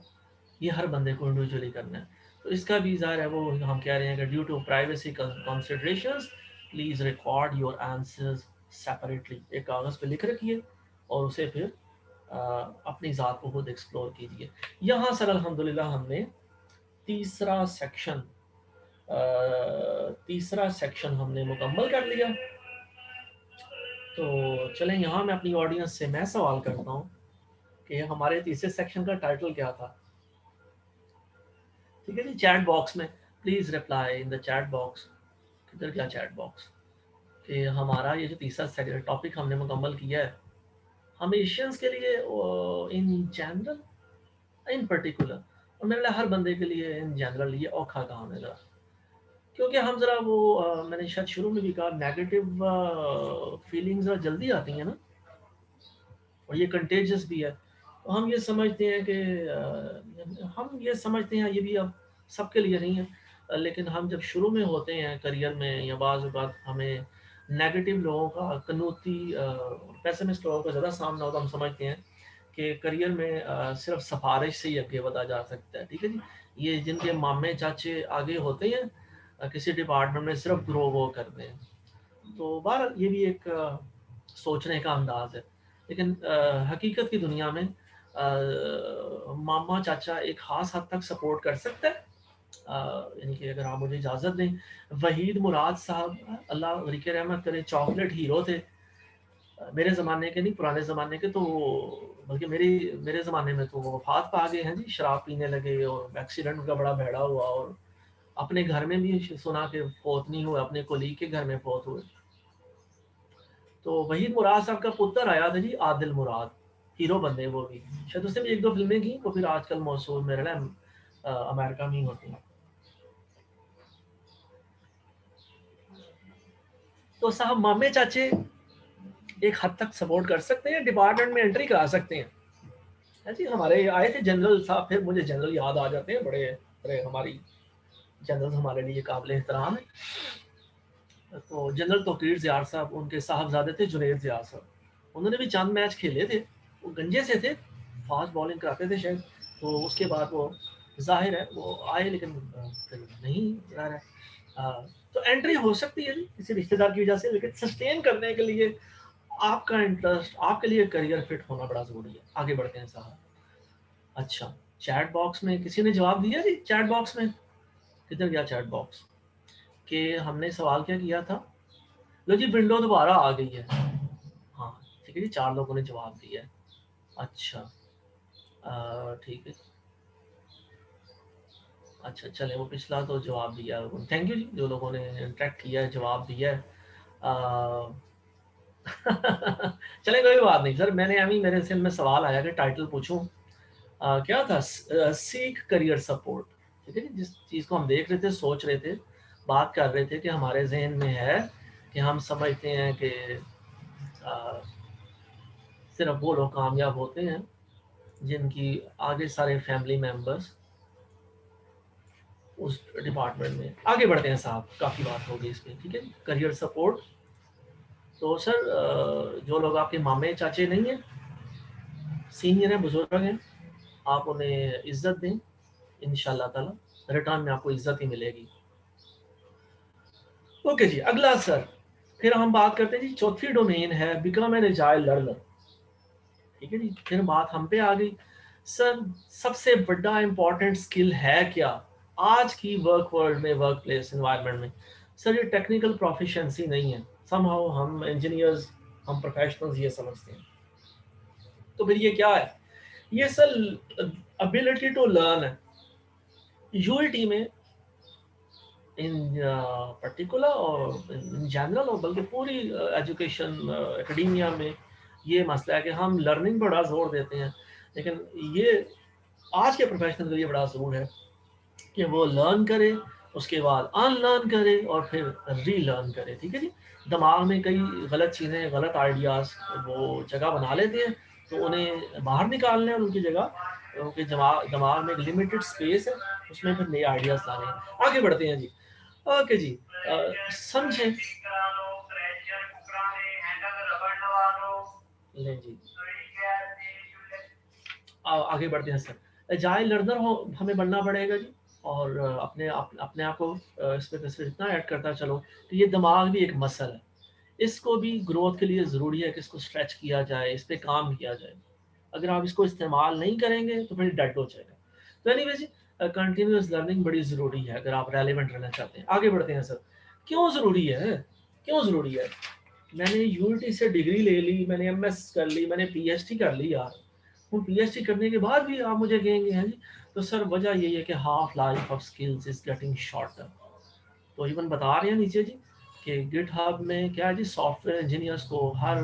A: ये हर बंदे को इंडिविजुअली करना है। तो इसका भी ज़ाहिर है, वो हम कह रहे हैं कि due to privacy considerations please record your answers separately. एक कागज़ पे लिख रखिए और उसे फिर अपनी ज़ात को खुद एक्सप्लोर कीजिए। यहाँ सर अल्हम्दुलिल्लाह हमने तीसरा सेक्शन तीसरा सेक्शन हमने मुकम्मल कर लिया। तो चलें, यहाँ मैं अपनी ऑडियंस से मैं सवाल करता हूँ कि हमारे तीसरे सेक्शन का टाइटल क्या था। ठीक है जी, चैट बॉक्स में please reply in the chat box. किधर गया चैट बॉक्स? कि हमारा ये जो तीसरा टॉपिक हमने मुकम्मल किया है, हम एशियंस के लिए इन जनरल, इन पर्टिकुलर, और मेरे लिए हर बंदे के लिए इन जनरल ये औखा काम है ज़रा, क्योंकि हम ज़रा वो मैंने शायद शुरू में भी कहा, नेगेटिव फीलिंग्स ज़रा जल्दी आती हैं ना, और ये कंटेजियस भी है। तो हम ये समझते हैं कि हम ये समझते हैं, ये भी अब सबके लिए नहीं है, लेकिन हम जब शुरू में होते हैं करियर में, या बाज़ औक़ात हमें नेगेटिव लोगों का, कनूती पेसिमिस्ट लोगों का ज़्यादा सामना होता है, हम समझते हैं कि करियर में सिर्फ सिफारिश से ही आगे बढ़ा जा सकता है। ठीक है जी, ये जिनके मामे चाचे आगे होते हैं किसी डिपार्टमेंट में, सिर्फ ग्रो वो करते हैं। तो बहरहाल ये भी एक सोचने का अंदाज है, लेकिन हकीकत की दुनिया में मामा चाचा एक ख़ास हद तक सपोर्ट कर सकता है। यानी कि अगर आप मुझे इजाज़त दें, वहीद मुराद साहब, अल्लाह उनकी रहमत करे, चॉकलेट हीरो थे। मेरे ज़माने के नहीं, पुराने ज़माने के, तो बल्कि मेरे ज़माने में तो वो वफ़ात पा गए हैं जी, शराब पीने लगे और एक्सीडेंट उनका बड़ा भैड़ा हुआ, और अपने घर में भी सुना कि फ़ौत नहीं हुए, अपने कोलीग के घर में फ़ौत हुए। तो वहीद मुराद साहब का पुत्र आया था जी, आदिल मुराद, हीरो बने वो भी, शायद उसने भी 1-2 फ़िल्में की, वो फिर आजकल मौसूल मेरे ना अमेरिका में ही होती हैं। तो साहब मामे चाचे एक हद तक सपोर्ट कर सकते हैं, डिपार्टमेंट में एंट्री करा सकते हैं। है जी, हमारे आए थे जनरल साहब, फिर मुझे जनरल याद आ जाते हैं, बड़े बड़े हमारी जनरल हमारे लिए काबिल एहतराम है। तो जनरल तौकीर ज़ियार साहब, उनके साहबजादे थे जुनैद ज़ियार साहब, उन्होंने भी चंद मैच खेले थे, वो गंजे से थे, फास्ट बॉलिंग कराते थे शायद। तो उसके बाद वो जाहिर है वो आए, लेकिन फिर नहीं रह रहे। तो एंट्री हो सकती है जी किसी रिश्तेदार की वजह से, लेकिन सस्टेन करने के लिए आपका इंटरेस्ट, आपके लिए करियर फिट होना बड़ा ज़रूरी है। आगे बढ़ते हैं साहब। अच्छा, चैट बॉक्स में किसी ने जवाब दिया जी? चैट बॉक्स में किधर गया चैट बॉक्स? कि हमने सवाल क्या किया था? लो जी, विंडो दोबारा आ गई है। हाँ, ठीक है जी, 4 लोगों ने जवाब दिया है। अच्छा, ठीक है। अच्छा, चले, वो पिछला तो जवाब दिया है। थैंक यू जी, जो लोगों ने इंटरेक्ट किया है, जवाब दिया है। चले, कोई बात नहीं सर, मैंने अभी मेरे सिर में सवाल आया कि टाइटल पूछूं। क्या था? Seek career support. ठीक है जी, जिस चीज़ को हम देख रहे थे, सोच रहे थे, बात कर रहे थे कि हमारे जहन में है कि हम समझते हैं कि आ, सिर्फ वो लोग कामयाब होते हैं जिनकी आगे सारे फैमिली मेम्बर्स उस डिपार्टमेंट में। आगे बढ़ते हैं साहब, काफ़ी बात हो गई इसमें, ठीक है। करियर सपोर्ट, तो सर जो लोग आपके मामे चाचे नहीं हैं, सीनियर हैं, बुजुर्ग हैं, आप उन्हें इज्जत दें, इंशाल्लाह ताला रिटर्न में आपको इज्जत ही मिलेगी। ओके जी, अगला सर, फिर हम बात करते हैं जी, चौथी डोमेन है बिकम एन एजाइल लर्नर। ठीक है जी, फिर बात हम पे आ गई। सर, सबसे बड़ा इंपॉर्टेंट स्किल है क्या आज की वर्क वर्ल्ड में, वर्क प्लेस एनवायरनमेंट में? सर, ये टेक्निकल प्रोफिशिएंसी नहीं है। समहाउ हम इंजीनियर्स, हम प्रोफेशनल्स ये समझते हैं। तो फिर ये क्या है? ये सर एबिलिटी टू लर्न है। यूएलटी में इन पर्टिकुलर और इन जनरल, और बल्कि पूरी एजुकेशन एकेडमिया में ये मसला है कि हम लर्निंग पर बड़ा जोर देते हैं, लेकिन ये आज के प्रोफेशनल के लिए बड़ा ज़रूर है कि वो लर्न करे, उसके बाद अनलर्न करे और फिर रीलर्न करे। ठीक है जी, दिमाग में कई गलत चीज़ें, गलत आइडियाज़ वो जगह बना लेते हैं, तो उन्हें बाहर निकालने और उनकी जगह, उनके दिमाग दिमाग में एक लिमिटेड स्पेस है, उसमें फिर नए आइडियाज़ लाने हैं। आगे बढ़ते हैं जी। ओके जी, समझें, लें जी, आगे बढ़ते हैं सर। एजाइल लर्नर हो हमें बनना पड़ेगा जी, और अपने आप को इसमें इतना ऐड करता चलो कि ये दिमाग भी एक मसल है, इसको भी ग्रोथ के लिए ज़रूरी है कि इसको स्ट्रेच किया जाए, इस पे काम किया जाए। अगर आप इसको इस्तेमाल नहीं करेंगे तो फिर डेड हो जाएगा। तो एनीवेज जी, कंटिन्यूअस लर्निंग बड़ी ज़रूरी है अगर आप रेलिवेंट रहना चाहते हैं। आगे बढ़ते हैं सर। क्यों ज़रूरी है? क्यों ज़रूरी है? मैंने यूनिटी से डिग्री ले ली, मैंने एमएस कर ली, मैंने पीएचडी कर ली यार, हूँ पीएचडी करने के बाद भी आप मुझे कहेंगे हैं जी। तो सर वजह यही है कि half life of skills is getting shorter. तो इवन बता रहे हैं नीचे जी कि गिटहब में क्या है जी, सॉफ्टवेयर इंजीनियर्स को हर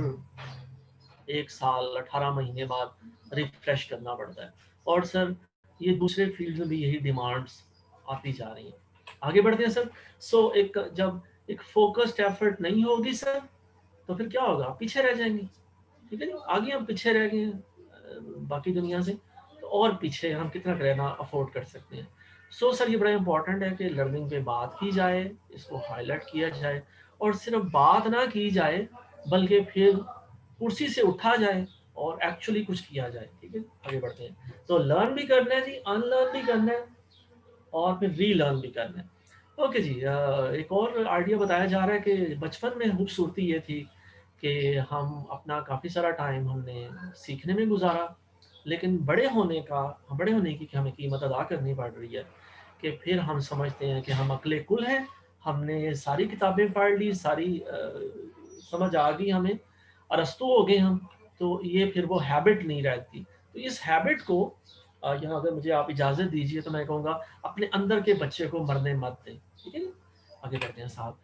A: 1 साल 18 महीने बाद रिफ्रेश करना पड़ता है, और सर ये दूसरे फील्ड में भी यही डिमांड्स आती जा रही हैं। आगे बढ़ते हैं सर। सो एक जब एक फोकस्ड एफर्ट नहीं होगी सर, तो फिर क्या होगा? पीछे रह जाएंगे। ठीक है जी, आगे हम पीछे रह गए हैं बाकी दुनिया से, तो और पीछे हम कितना रहना अफोर्ड कर सकते हैं? सो सर, ये बड़ा इंपॉर्टेंट है कि लर्निंग पे बात की जाए, इसको हाईलाइट किया जाए, और सिर्फ बात ना की जाए बल्कि फिर कुर्सी से उठा जाए और एक्चुअली कुछ किया जाए। ठीक है, आगे बढ़ते हैं। तो लर्न भी करना है जी, अनलर्न भी करना है, और फिर रीलर्न भी करना है। ओके जी, एक और आइडिया बताया जा रहा है कि बचपन में खूबसूरती ये थी कि हम अपना काफ़ी सारा टाइम हमने सीखने में गुजारा, लेकिन बड़े होने की हमें कीमत अदा करनी पड़ रही है कि फिर हम समझते हैं कि हम अक्ले कुल हैं, हमने सारी किताबें पढ़ ली, सारी समझ आ गई हमें, अरस्तु हो गए हम, तो ये फिर वो हैबिट नहीं रहती। तो इस हैबिट को यहाँ अगर मुझे आप इजाज़त दीजिए तो मैं कहूँगा अपने अंदर के बच्चे को मरने मत दें, ठीक है? आगे बढ़ते हैं साहब।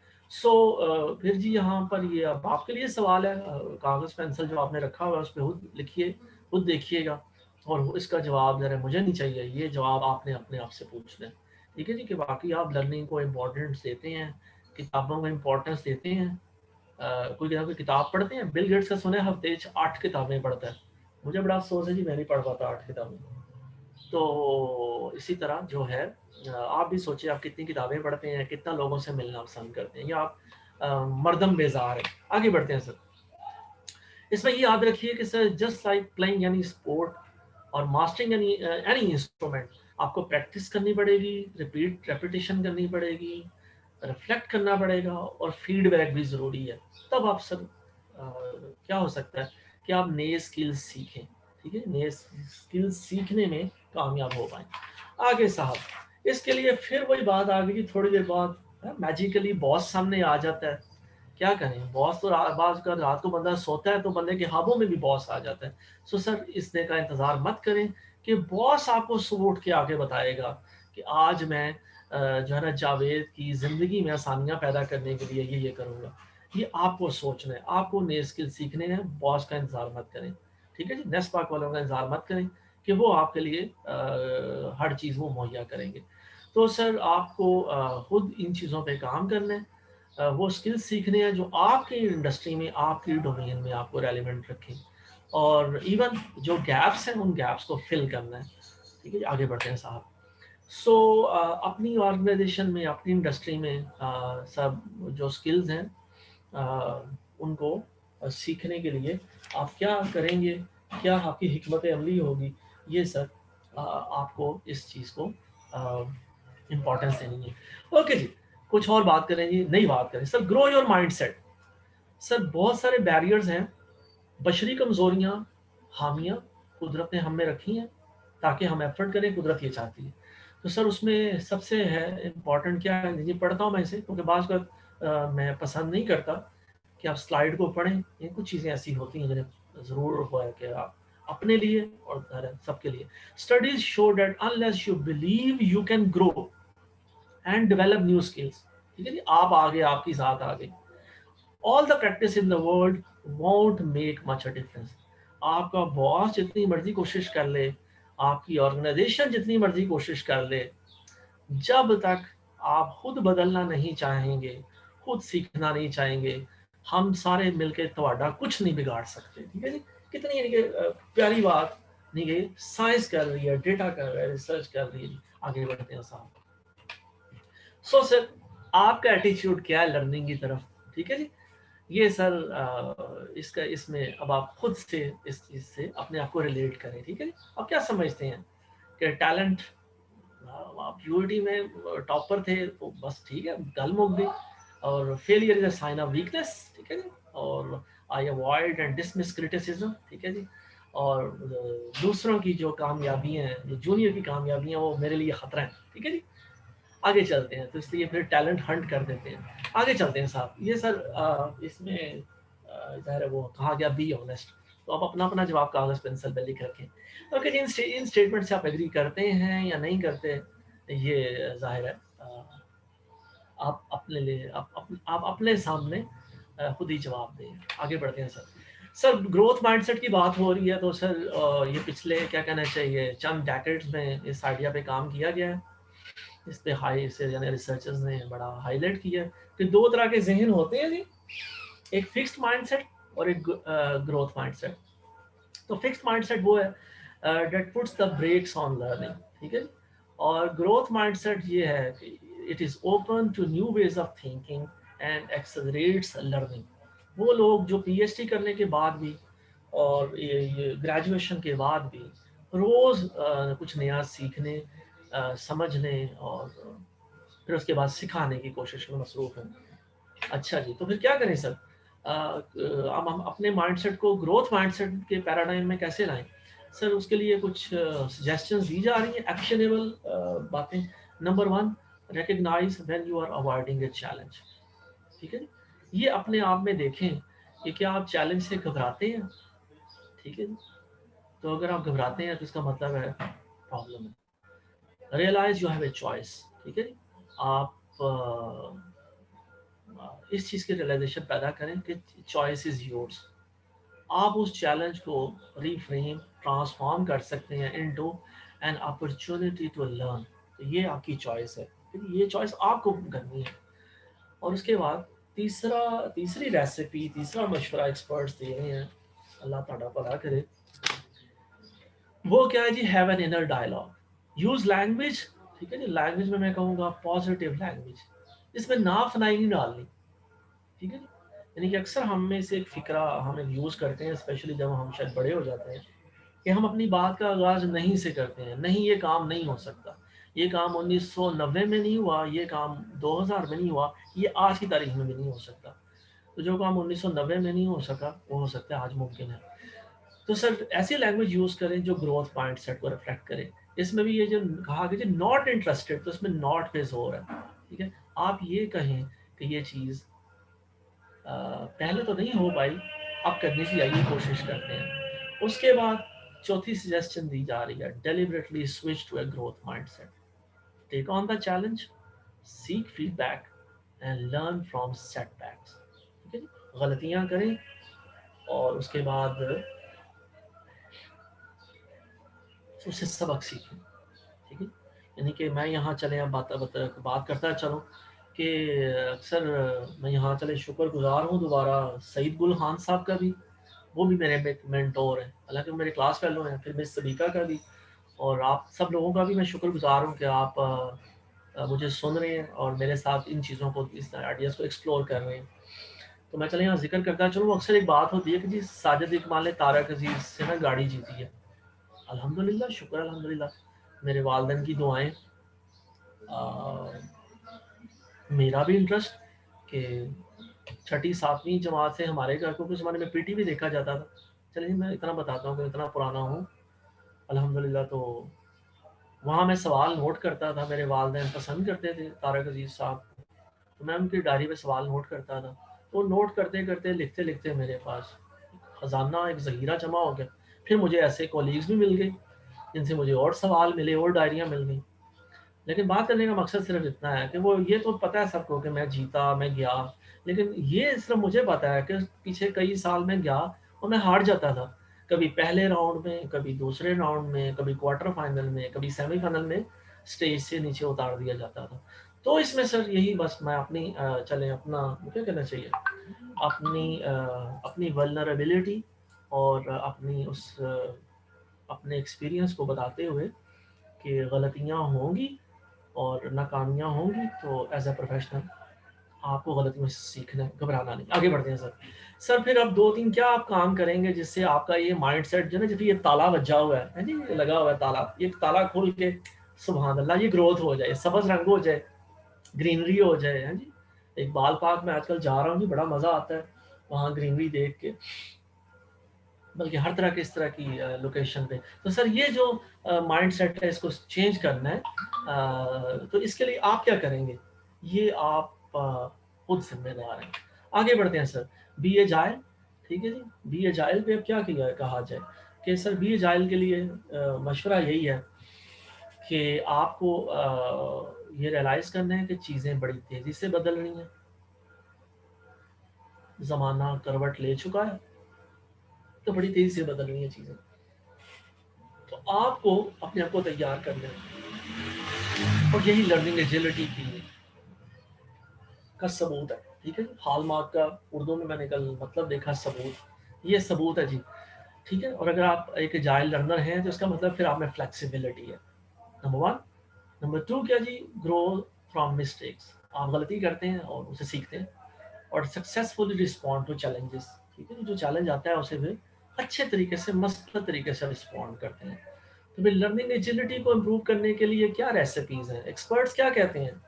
A: फिर जी यहाँ पर ये अब आपके लिए सवाल है, कागज़ पेंसिल जो आपने रखा हुआ है उस पे खुद लिखिए, खुद देखिएगा, और इसका जवाब ज़रा मुझे नहीं चाहिए, ये जवाब आपने अपने आप से पूछना है, ठीक है जी? कि बाकी आप लर्निंग को इम्पोर्टेंस देते हैं, किताबों को इम्पोर्टेंस देते हैं, कोई किताब पढ़ते हैं। बिल गेट्स का सुना है हफ्ते 8 किताबें पढ़ता है। मुझे बड़ा अफसोस है जी, मैं नहीं पढ़ पाता 8 किताबें। तो इसी तरह जो है आप भी सोचिए आप कितनी किताबें पढ़ते हैं, कितना लोगों से मिलना पसंद करते हैं, या आप मर्दम बेजार है। आगे बढ़ते हैं सर। इसमें ये याद रखिए कि सर जस्ट लाइक प्लेइंग यानी स्पोर्ट और मास्टरिंग एनी इंस्ट्रूमेंट, आपको प्रैक्टिस करनी पड़ेगी, रेपिटेशन करनी पड़ेगी, रिफ्लेक्ट करना पड़ेगा, और फीडबैक भी ज़रूरी है। तब आप सब क्या हो सकता है कि आप नए स्किल्स सीखें, ठीक है? नए स्किल्स सीखने में कामयाब हो पाएँ। आगे साहब, इसके लिए फिर वही बात आ गई कि थोड़ी देर बाद मैजिकली बॉस सामने आ जाता है। क्या करें, बॉस तो बाज कर रात को बंदा सोता है तो बंदे के ख्वाबों में भी बॉस आ जाता है। सो सर इस डे का इंतज़ार मत करें कि बॉस आपको सुबह उठ के आके बताएगा कि आज मैं जो है ना जावेद की ज़िंदगी में आसानियाँ पैदा करने के लिए ये करूँगा। ये आपको सोचना है, आपको नए स्किल सीखने हैं, बॉस का इंतज़ार मत करें, ठीक है जी? नेस्पाक वालों का इंतज़ार मत करें कि वो आपके लिए हर चीज़ वो मुहैया करेंगे। तो सर आपको खुद इन चीज़ों पे काम करना है, वो स्किल्स सीखने हैं जो आपकी इंडस्ट्री में, आपकी डोमेन में आपको रेलिवेंट रखें, और इवन जो गैप्स हैं उन गैप्स को फिल करना है, ठीक है? आगे बढ़ते हैं साहब। अपनी ऑर्गेनाइजेशन में, अपनी इंडस्ट्री में सब जो स्किल्स हैं उनको सीखने के लिए आप क्या करेंगे, क्या आपकी हिकमत अमली होगी, ये सर आपको इस चीज़ को इम्पोर्टेंस देनी है। ओके जी, कुछ और बात करें जी, नई बात करें sir, grow your mindset. Sir बहुत सारे बैरियर्स हैं, बशरी कमजोरियां, हामियां कुदरत ने हम में रखी हैं ताकि हम एफर्ट करें, कुदरत ये चाहती है। तो सर उसमें सबसे है इम्पॉर्टेंट क्या है, ये पढ़ता हूँ मैं इसे क्योंकि बाज़ बार मैं पसंद नहीं करता कि आप स्लाइड को पढ़ें। ये कुछ चीज़ें ऐसी होती हैं जिन्हें ज़रूर हुआ है कि आप अपने लिए और सबके लिए। Studies show that unless you believe you can grow and develop new skills, ठीक है जी, आप आगे, आपकी साथ आगे, all the practice in the world won't make much a difference. आपका बॉस जितनी मर्जी कोशिश कर ले, आपकी ऑर्गेनाइजेशन जितनी मर्जी कोशिश कर ले, जब तक आप खुद बदलना नहीं चाहेंगे, खुद सीखना नहीं चाहेंगे, हम सारे मिलकर ਤੁਹਾਡਾ कुछ नहीं बिगाड़ सकते, ठीक है जी? कितनी यानी कि प्यारी बात नहीं गई, साइंस कर रही है, डेटा कर रहा है, रिसर्च कर रही है। आगे बढ़ते हैं साहब। सर आपका एटीट्यूड क्या है लर्निंग की तरफ, ठीक है जी? ये सर इसका इसमें अब आप खुद से इस चीज़ से अपने आप को रिलेट करें, ठीक है जी? आप क्या समझते हैं कि टैलेंट, आप यूनिटी में टॉपर थे तो बस ठीक है, गल मुक गई, और failure is a sign of weakness, ठीक है जी? और I avoid and dismiss criticism, ठीक है जी? और दूसरों की जो कामयाबी हैं, जो जूनियर की कामयाबी हैं, वो मेरे लिए खतरा है, ठीक है जी? आगे चलते हैं, तो इसलिए फिर टैलेंट हंट कर देते हैं। आगे चलते हैं साहब। ये सर इसमें ज़ाहिर है वो कहा गया बी ऑनेस्ट, तो आप अपना अपना जवाब कागज़ पेंसिल पे लिख रखें। ओके जी, इन स्टेटमेंट से आप एग्री करते हैं या नहीं करते, ये ज़ाहिर है आप अपने लिए आप अपने सामने खुद ही जवाब दें। आगे बढ़ते हैं सर। सर ग्रोथ माइंडसेट की बात हो रही है, तो सर ये पिछले क्या कहना चाहिए चंद डेकेड्स में इस आइडिया पे काम किया गया है। इस पे हाई से यानी रिसर्चर्स ने बड़ा हाईलाइट किया कि दो तरह के जहन होते हैं जी, एक फिक्स्ड माइंडसेट और एक ग्रोथ माइंडसेट। तो फिक्स्ड माइंडसेट वो है that puts the brakes on learning, ठीक है? और ग्रोथ माइंडसेट ये है कि it is open to new ways of thinking and accelerates learning. वो लोग जो पीएचडी करने के बाद भी और ये ग्रेजुएशन के बाद भी रोज कुछ नया सीखने, समझने और फिर उसके बाद सिखाने की कोशिश में मसरूफ हैं। अच्छा जी, तो फिर क्या करें सर? हम अपने माइंडसेट को ग्रोथ माइंडसेट के पैराडाइम में कैसे लाएं? सर उसके लिए कुछ सजेशंस दी जा रही हैं, एक्शनेबल बातें। Number 1, recognize when you are avoiding a challenge, ठीक है? ये अपने आप में देखें कि क्या आप चैलेंज से घबराते हैं? ठीक है जी। तो अगर आप घबराते हैं तो इसका मतलब है प्रॉब्लम है। Realize you have a choice. ठीक है जी। आप इस चीज़ की रियलाइजेशन पैदा करें कि चॉइस इज़ योर्स। आप उस चैलेंज को रिफ्रेम ट्रांसफॉर्म कर सकते हैं into an opportunity to learn. तो ये आपकी चॉइस है, ये चॉइस आपको करनी है। और उसके बाद तीसरी रेसिपी, तीसरा मशवरा एक्सपर्ट्स दे रहे हैं, अल्लाह ताला भला करे, वो क्या है जी? Have an inner dialogue, use language. ठीक है जी। लैंग्वेज में मैं कहूँगा पॉजिटिव लैंग्वेज, इसमें नाफनाई नहीं डालनी। ठीक है जी। यानी कि अक्सर हम में से एक फिक्रा हम एक यूज़ करते हैं, स्पेशली जब हम शायद बड़े हो जाते हैं, कि हम अपनी बात का आगाज़ नहीं से करते हैं। नहीं, ये काम नहीं हो सकता, ये काम 1990 में नहीं हुआ, ये काम 2000 में नहीं हुआ, ये आज की तारीख में भी नहीं हो सकता। तो जो काम 1990 में नहीं हो सका वो हो सकता है आज मुमकिन है। तो सर ऐसी लैंग्वेज यूज़ करें जो ग्रोथ माइंड सेट को रिफ्लेक्ट करे। इसमें भी ये जो कहा कि नॉट इंटरेस्टेड, तो इसमें नॉट पे जोर है। ठीक है। आप ये कहें कि ये चीज़ पहले तो नहीं हो पाई, आप करने की आइए कोशिश करते हैं। उसके बाद चौथी सजेशन दी जा रही है, deliberately switch to a growth mindset, take on the challenge, seek feedback and learn from setbacks. ठीक है जी। गलतियां करें और उसके बाद उससे सबक सीखें। ठीक है। यानी कि मैं यहाँ चले अब बात करता चलूँ कि अक्सर मैं यहाँ चले शुक्रगुजार हूँ दोबारा सईद गुल खान साहब का भी, वो भी मेरे मेंटोर हैं, हालांकि वो मेरे क्लास फेलो हैं, फिर मिस सदीका का भी, और आप सब लोगों का भी मैं शुक्रगुजार हूँ कि आप मुझे सुन रहे हैं और मेरे साथ इन चीज़ों को, इस आइडियाज़ को एक्सप्लोर कर रहे हैं। तो मैं चले यहाँ जिक्र करता चलूँ, अक्सर एक बात होती है कि जी साजिद इकबाल ने तारक अजीज से ना गाड़ी जीती है। अल्हम्दुलिल्लाह, शुक्र अल्हम्दुलिल्लाह। मेरे वालिदैन की दुआएं, मेरा भी इंटरेस्ट कि छठी सातवीं जमात से हमारे घर को कुछ ज़माने में पीटी भी देखा जाता था। चलिए मैं इतना बताता हूँ कि इतना पुराना हूँ अल्हम्दुलिल्लाह। तो वहाँ मैं सवाल नोट करता था, मेरे वालिदैन पसंद करते थे तारक अजीज़ साहब, तो मैं उनकी डायरी पे सवाल नोट करता था। तो नोट करते करते लिखते लिखते मेरे पास खजाना, एक ज़हीरा जमा हो गया। फिर मुझे ऐसे कॉलीग्स भी मिल गए जिनसे मुझे और सवाल मिले और डायरियाँ मिल गई। लेकिन बात करने का मकसद सिर्फ इतना है कि वो ये तो पता है सबको कि मैं जीता, मैं गया, लेकिन ये सिर्फ मुझे पता है कि पीछे कई साल में गया और मैं हार जाता था। कभी पहले राउंड में, कभी दूसरे राउंड में, कभी क्वार्टर फाइनल में, कभी सेमीफाइनल में स्टेज से नीचे उतार दिया जाता था। तो इसमें सर यही बस मैं अपनी चले अपना क्या कहना चाहिए, अपनी वल्नरेबिलिटी और अपनी अपने एक्सपीरियंस को बताते हुए कि गलतियाँ होंगी और नाकामियाँ होंगी, तो एज अ प्रोफेशनल आपको गलतियों से सीखना है, घबराना नहीं। आगे बढ़ते हैं सर। सर फिर अब 2-3 क्या आप काम करेंगे जिससे आपका ये माइंडसेट जो है ना, जैसे ये ताला बजा हुआ है जी, ये लगा हुआ है ताला, ये ताला खोल के सुभान अल्लाह ये ग्रोथ हो जाए, सब्ज रंग हो जाए, ग्रीनरी हो जाए, है जी। इकबाल पार्क में आजकल जा रहा हूँ जी, बड़ा मज़ा आता है वहाँ ग्रीनरी देख के, बल्कि हर तरह के इस तरह की लोकेशन पे। तो सर ये जो माइंड सेट है इसको चेंज करना है, तो इसके लिए आप क्या करेंगे? ये आप खुद जिम्मेदार हैं। आगे बढ़ते हैं सर। B agile. ठीक है जी। बी एजाइल पे अब क्या किया कहा जाए कि सर बी एजाइल के लिए मशवरा यही है कि आपको ये रियलाइज़ करना है कि चीज़ें बड़ी तेज़ी से बदल रही हैं, ज़माना करवट ले चुका है, तो बड़ी तेज़ी से बदल रही हैं चीज़ें। तो आपको अपने आप को तैयार करना है, और यही लर्निंग एजिलिटी की का सबूत है। ठीक है। हॉलमार्क का उर्दू में मैंने कल मतलब देखा, सबूत, ये सबूत है जी। ठीक है। और अगर आप एक जाइल लर्नर हैं तो इसका मतलब फिर आप में फ्लेक्सिबिलिटी है, नंबर वन। नंबर टू क्या जी, ग्रो फ्रॉम मिस्टेक्स, आप गलती करते हैं और उसे सीखते हैं, और सक्सेसफुली रिस्पॉन्ड टू चैलेंजेस। ठीक है। जो चैलेंज आता है उसे भी अच्छे तरीके से, मस्त तरीके से रिस्पॉन्ड करते हैं। तो फिर लर्निंग एजिलिटी को इम्प्रूव करने के लिए क्या रेसिपीज हैं, एक्सपर्ट्स क्या कहते हैं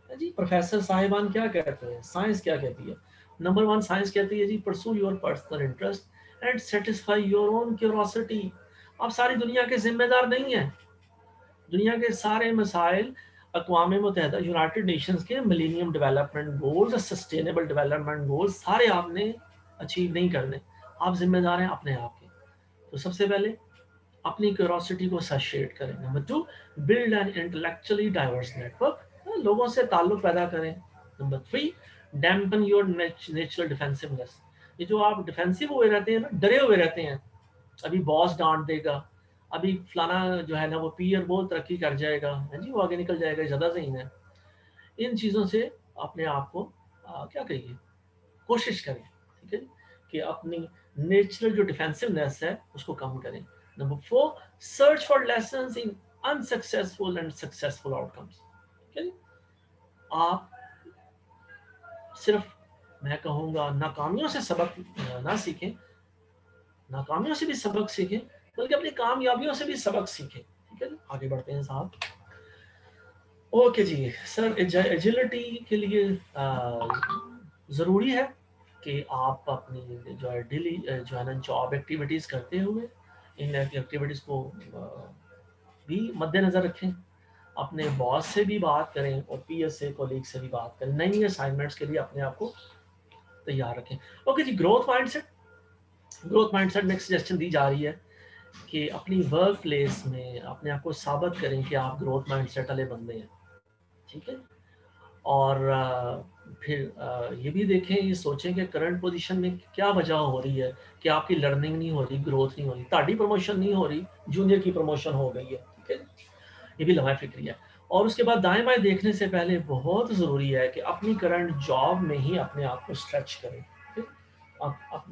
A: जी, प्रोफेसर साहिबान क्या कहते हैं, साइंस क्या कहती है? नंबर वन साइंस कहती है जी, pursue your personal interest and satisfy your own curiosity. आप सारी दुनिया के जिम्मेदार नहीं हैं। दुनिया के सारे मसाइल अक़वाम मुत्तहिदा, यूनाइटेड नेशंस के millennium development goals, sustainable development goals, सारे आपने अचीव नहीं करने, आप जिम्मेदार हैं अपने आप के। तो सबसे पहले अपनी क्यूरोसिटी को सशेट करें। Number 2, build an intellectually diverse network, लोगों से ताल्लुक पैदा करें। Number 3, dampen your natural defensiveness, ये जो आप डिफेंसिव हुए रहते हैं ना, डरे हुए रहते हैं, अभी बॉस डांट देगा, अभी फलाना जो है ना वो पीयर वो तरक्की कर जाएगा, है जी, वो आगे निकल जाएगा, ज़्यादा सही है, इन चीज़ों से अपने आप को क्या कहिए, कोशिश करें, ठीक है, कि अपनी नेचुरल जो डिफेंसिवनेस है उसको कम करें। Number 4, search for lessons in unsuccessful and successful outcomes, ठीक है, आप सिर्फ, मैं कहूँगा, नाकामियों से सबक ना सीखें, नाकामियों से भी सबक सीखें, बल्कि अपनी कामयाबियों से भी सबक सीखें, ठीक है। आगे बढ़ते हैं साहब। ओके जी सर, एजिलिटी के लिए ज़रूरी है कि आप अपनी जो है डेली जो है ना जॉब एक्टिविटीज़ करते हुए इन एक्टिविटीज़ को भी मद्देनज़र रखें, अपने बॉस से भी बात करें और पीएस से, कोलीग से भी बात करें, नई असाइनमेंट्स के लिए अपने आप को तैयार रखें। ओके जी, ग्रोथ माइंडसेट में एक सजेशन दी जा रही है कि अपनी वर्क प्लेस में अपने आप को साबित करें कि आप ग्रोथ माइंडसेट वाले बंदे हैं, ठीक है। और फिर ये भी देखें, ये सोचें कि करंट पोजीशन में क्या वजह हो रही है कि आपकी लर्निंग नहीं हो रही, ग्रोथ नहीं हो रही, ताड़ी प्रमोशन नहीं हो रही, जूनियर की प्रमोशन हो गई है, ठीक है। ये भी लम्हा फिक्री है। और उसके बाद दाएं बाएं देखने से पहले बहुत ज़रूरी है कि अपनी करंट जॉब में ही अपने आप को स्ट्रेच करें, ठीक? आप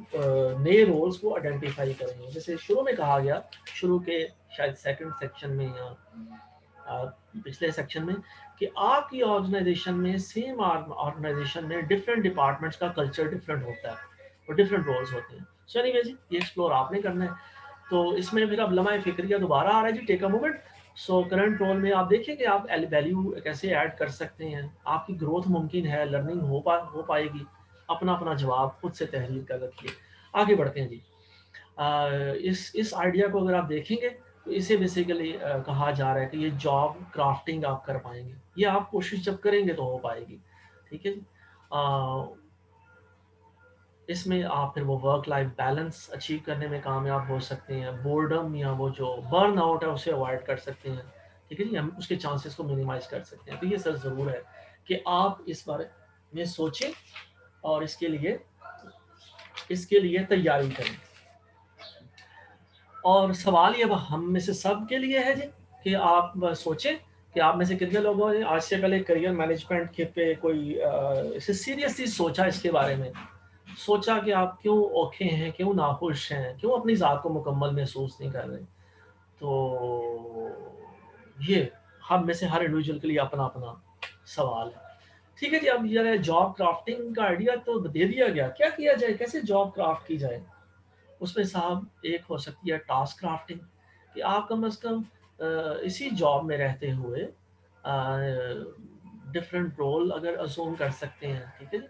A: नए रोल्स को आइडेंटिफाई करेंगे, जैसे शुरू में कहा गया, शुरू के शायद सेकंड सेक्शन में या पिछले सेक्शन में, कि आपकी ऑर्गेनाइजेशन में, सेम ऑर्गेनाइजेशन में डिफरेंट डिपार्टमेंट्स का कल्चर डिफरेंट होता है और डिफरेंट रोल्स होते हैं। सो एनीवेज, ये एक्सप्लोर आपने करना है। तो इसमें फिर अब लम्हा फिक्रिया दोबारा आ रहा है जी, take a moment. So current role में आप देखिए कि आप वैल्यू कैसे ऐड कर सकते हैं, आपकी ग्रोथ मुमकिन है, लर्निंग हो पाएगी। अपना अपना जवाब खुद से तहरीर कर रखिए। आगे बढ़ते हैं जी। इस आइडिया को अगर आप देखेंगे तो इसे बेसिकली कहा जा रहा है कि ये जॉब क्राफ्टिंग आप कर पाएंगे, ये आप कोशिश जब करेंगे तो हो पाएगी, ठीक है। इसमें आप फिर वो वर्क लाइफ बैलेंस अचीव करने में कामयाब हो सकते हैं, बोर्डम या वो जो बर्न आउट है उसे अवॉइड कर सकते हैं, ठीक है जी, हम उसके चांसेस को मिनिमाइज कर सकते हैं। तो ये सर ज़रूर है कि आप इस बारे में सोचें और इसके लिए तैयारी करें। और सवाल ये हम में से सब के लिए है जी कि आप सोचें कि आप में से कितने लोगों ने आज से पहले करियर मैनेजमेंट के पे कोई इसे सीरियसली सोचा, इसके बारे में सोचा कि आप क्यों औखे हैं, क्यों नाखुश हैं, क्यों अपनी ज़ात को मुकम्मल महसूस नहीं कर रहे। तो ये हम में से हर इंडिविजुअल के लिए अपना अपना सवाल है, ठीक है जी। अब यार जॉब क्राफ्टिंग का आइडिया तो दे दिया गया, क्या किया जाए, कैसे जॉब क्राफ्ट की जाए। उसमें साहब एक हो सकती है टास्क क्राफ्टिंग, कि आप कम से कम इसी जॉब में रहते हुए डिफरेंट रोल अगर असूम कर सकते हैं, ठीक है,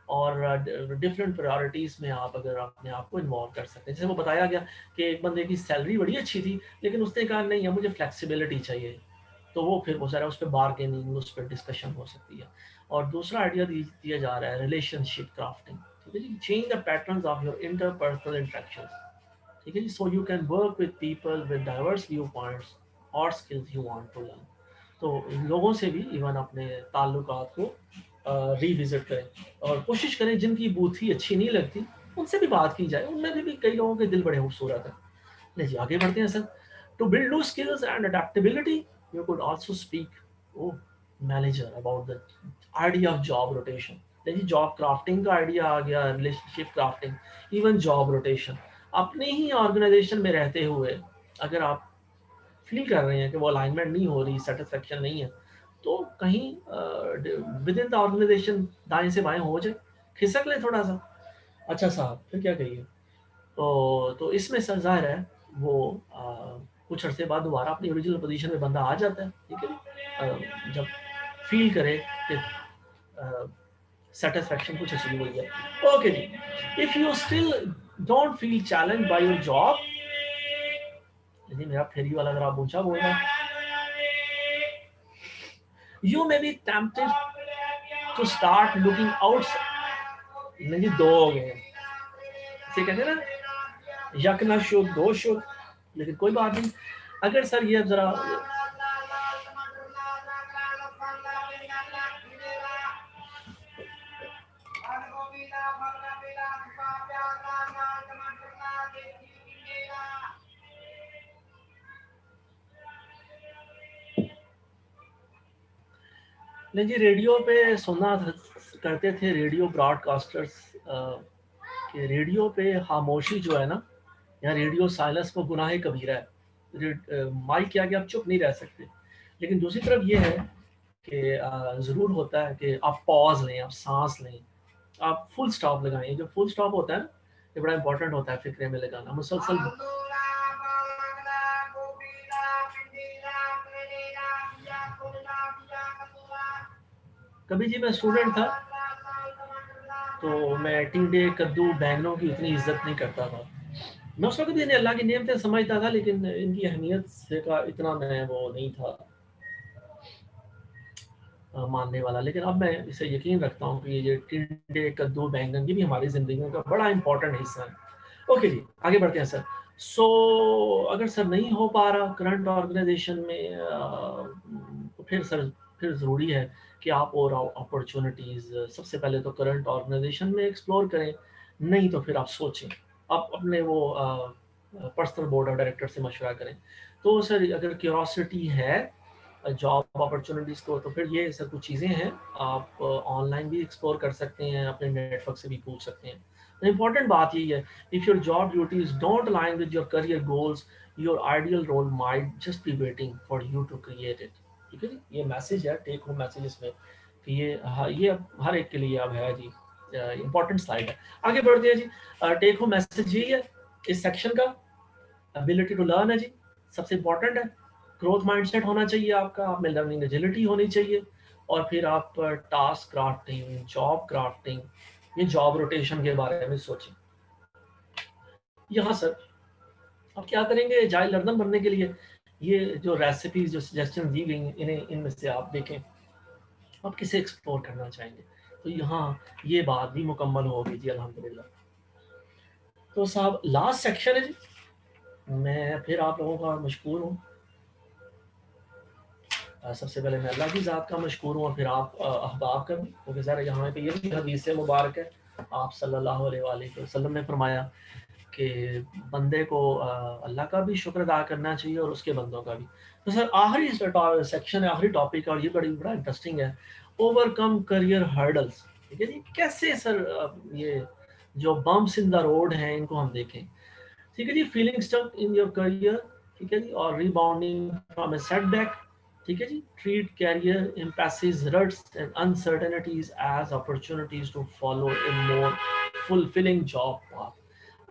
A: और डिफरेंट प्रायोरिटीज़ में आप अगर अपने आप को इन्वॉल्व कर सकते हैं। जैसे वो बताया गया कि एक बंदे की सैलरी बड़ी अच्छी थी लेकिन उसने कहा नहीं है, मुझे फ्लेक्सिबिलिटी चाहिए, तो वो फिर वो सारा उस पर बार्गेनिंग, उस पर डिस्कशन हो सकती है। और दूसरा आइडिया दिया जा रहा है रिलेशनशिप क्राफ्टिंग, ठीक है जी, change the patterns of your interpersonal interactions, ठीक है जी, so you can work with people with diverse view points और skills you want to learn. तो लोगों से भी इवन अपने ताल्लुकात को रिविजिट करें और कोशिश करें, जिनकी बूथी अच्छी नहीं लगती उनसे भी बात की जाए, उनमें भी कई लोगों के दिल बड़े खूबसूरत हैं। नहीं जी, आगे बढ़ते हैं sir. To build new skills and adaptability, you could also speak ओ manager about the idea of job rotation. देखिए, जॉब क्राफ्टिंग का आइडिया आ गया, relationship crafting, even job rotation. अपने ही ऑर्गेनाइजेशन में रहते हुए अगर आप फील कर रहे हैं कि वो अलाइनमेंट नहीं हो रही, सेटिस्फेक्शन नहीं है, तो कहीं विद इन द ऑर्गेनाइजेशन दाएं से बाएं हो जाए, खिसक ले थोड़ा सा। अच्छा साहब, फिर क्या कहिए। तो इसमें सर जाहिर है वो कुछ अरसे बाद दोबारा अपनी ओरिजिनल पोजीशन में बंदा आ जाता है, ठीक है, जब फील करे कि सेटिस्फेक्शन कुछ अचीव हुई है। ओके जी, if you still don't feel challenge by your job, यदि मेरा फेरी वाला अगर आप ऊंचा बोल रहे हैं, you may be tempted to start looking outside। नहीं जी, दो हो गए। से कहते हैं ना यक ना शुद्ध दो शुद्ध, लेकिन कोई बात नहीं। अगर सर ये जरा नहीं जी, रेडियो पे सुनना करते थे रेडियो ब्रॉडकास्टर्स कि रेडियो पे खामोशी जो है ना, या रेडियो साइलेंस वो गुनाह कबीरा है। माइक के आगे आप चुप नहीं रह सकते। लेकिन दूसरी तरफ ये है कि ज़रूर होता है कि आप पॉज लें, आप सांस लें, आप फुल स्टॉप लगाएं। जो फुल स्टॉप होता है ना, ये बड़ा इंपॉर्टेंट होता है फिक्रे में लगाना। मुसलसल कभी जी मैं स्टूडेंट था तो मैं टिंडे कद्दू बैंगनों की उतनी इज्जत नहीं करता था। मैं उस वक्त भी इन्हें अल्लाह की नेमतें समझता था, लेकिन इनकी अहमियत से का इतना मैं वो नहीं था मानने वाला। लेकिन अब मैं इसे यकीन रखता हूँ कि ये टिंडे कद्दू बैंगन ये भी हमारी ज़िंदगी का बड़ा इंपॉर्टेंट हिस्सा है। ओके जी, आगे बढ़ते हैं सर। सो अगर सर नहीं हो पा रहा करंट ऑर्गेनाइजेशन में तो फिर सर फिर ज़रूरी है कि आप और अपॉर्चुनिटीज़ सबसे पहले तो करंट ऑर्गेनाइजेशन में एक्सप्लोर करें। नहीं तो फिर आप सोचें, आप अपने वो पर्सनल बोर्ड ऑफ डायरेक्टर से मशवरा करें। तो सर अगर क्यूरोसिटी है जॉब अपॉर्चुनिटीज़ को, तो फिर ये सब कुछ चीज़ें हैं। आप ऑनलाइन भी एक्सप्लोर कर सकते हैं, अपने नेटवर्क से भी पूछ सकते हैं। इम्पॉर्टेंट बात यही है, if your job duties don't align with your career goals, your ideal role might just be waiting for you to create it. ठीक है जी, ये मैसेज है, टेक होम मैसेज इसमें कि ये अब हर एक के लिए अब है जी। इंपॉर्टेंट स्लाइड है। आगे बढ़ते हैं जी। टेक होम मैसेज यही है इस सेक्शन का, एबिलिटी टू लर्न है जी, सबसे इंपॉर्टेंट है। ग्रोथ माइंडसेट होना चाहिए आपका, आप में लर्निंग एजिलिटी होनी चाहिए। और फिर आप टास्क क्राफ्टिंग, जॉब क्राफ्टिंग, ये जॉब रोटेशन के बारे में सोचें। यहाँ सर आप क्या करेंगे एजाइल लर्नर बनने के लिए, ये जो रेसिपीज जो सजेशन दी गई हैं, इन्हें इनमें से आप देखें आप किसे एक्सप्लोर करना चाहेंगे। तो यहाँ ये बात भी मुकम्मल होगी जी अल्हम्दुलिल्लाह। तो साहब लास्ट सेक्शन है जी, मैं फिर आप लोगों का मशकूर हूँ। सबसे पहले मैं अल्लाह की ज़ात का मशकूर हूँ और फिर आप अहबाब का भी, क्योंकि सर यहाँ पे ये भी हदीस मुबारक है। आप सल्लल्लाहु अलैहि वसल्लम ने फरमाया कि बंदे को अल्लाह का भी शुक्र अदा करना चाहिए और उसके बंदों का भी। तो सर आखिरी सेक्शन है, आखिरी टॉपिक, और ये बड़ा इंटरेस्टिंग है, ओवरकम करियर हर्डल्स। ठीक है जी, कैसे सर ये जो बम्प्स इन द रोड हैं इनको हम देखें। ठीक है जी, feeling stuck in your career, ठीक है जी, और रीबाउंडिंग फ्रॉम ए सेटबैक। ठीक है जी, treat career impasses ruts and uncertainties as opportunities to follow a more fulfilling job path.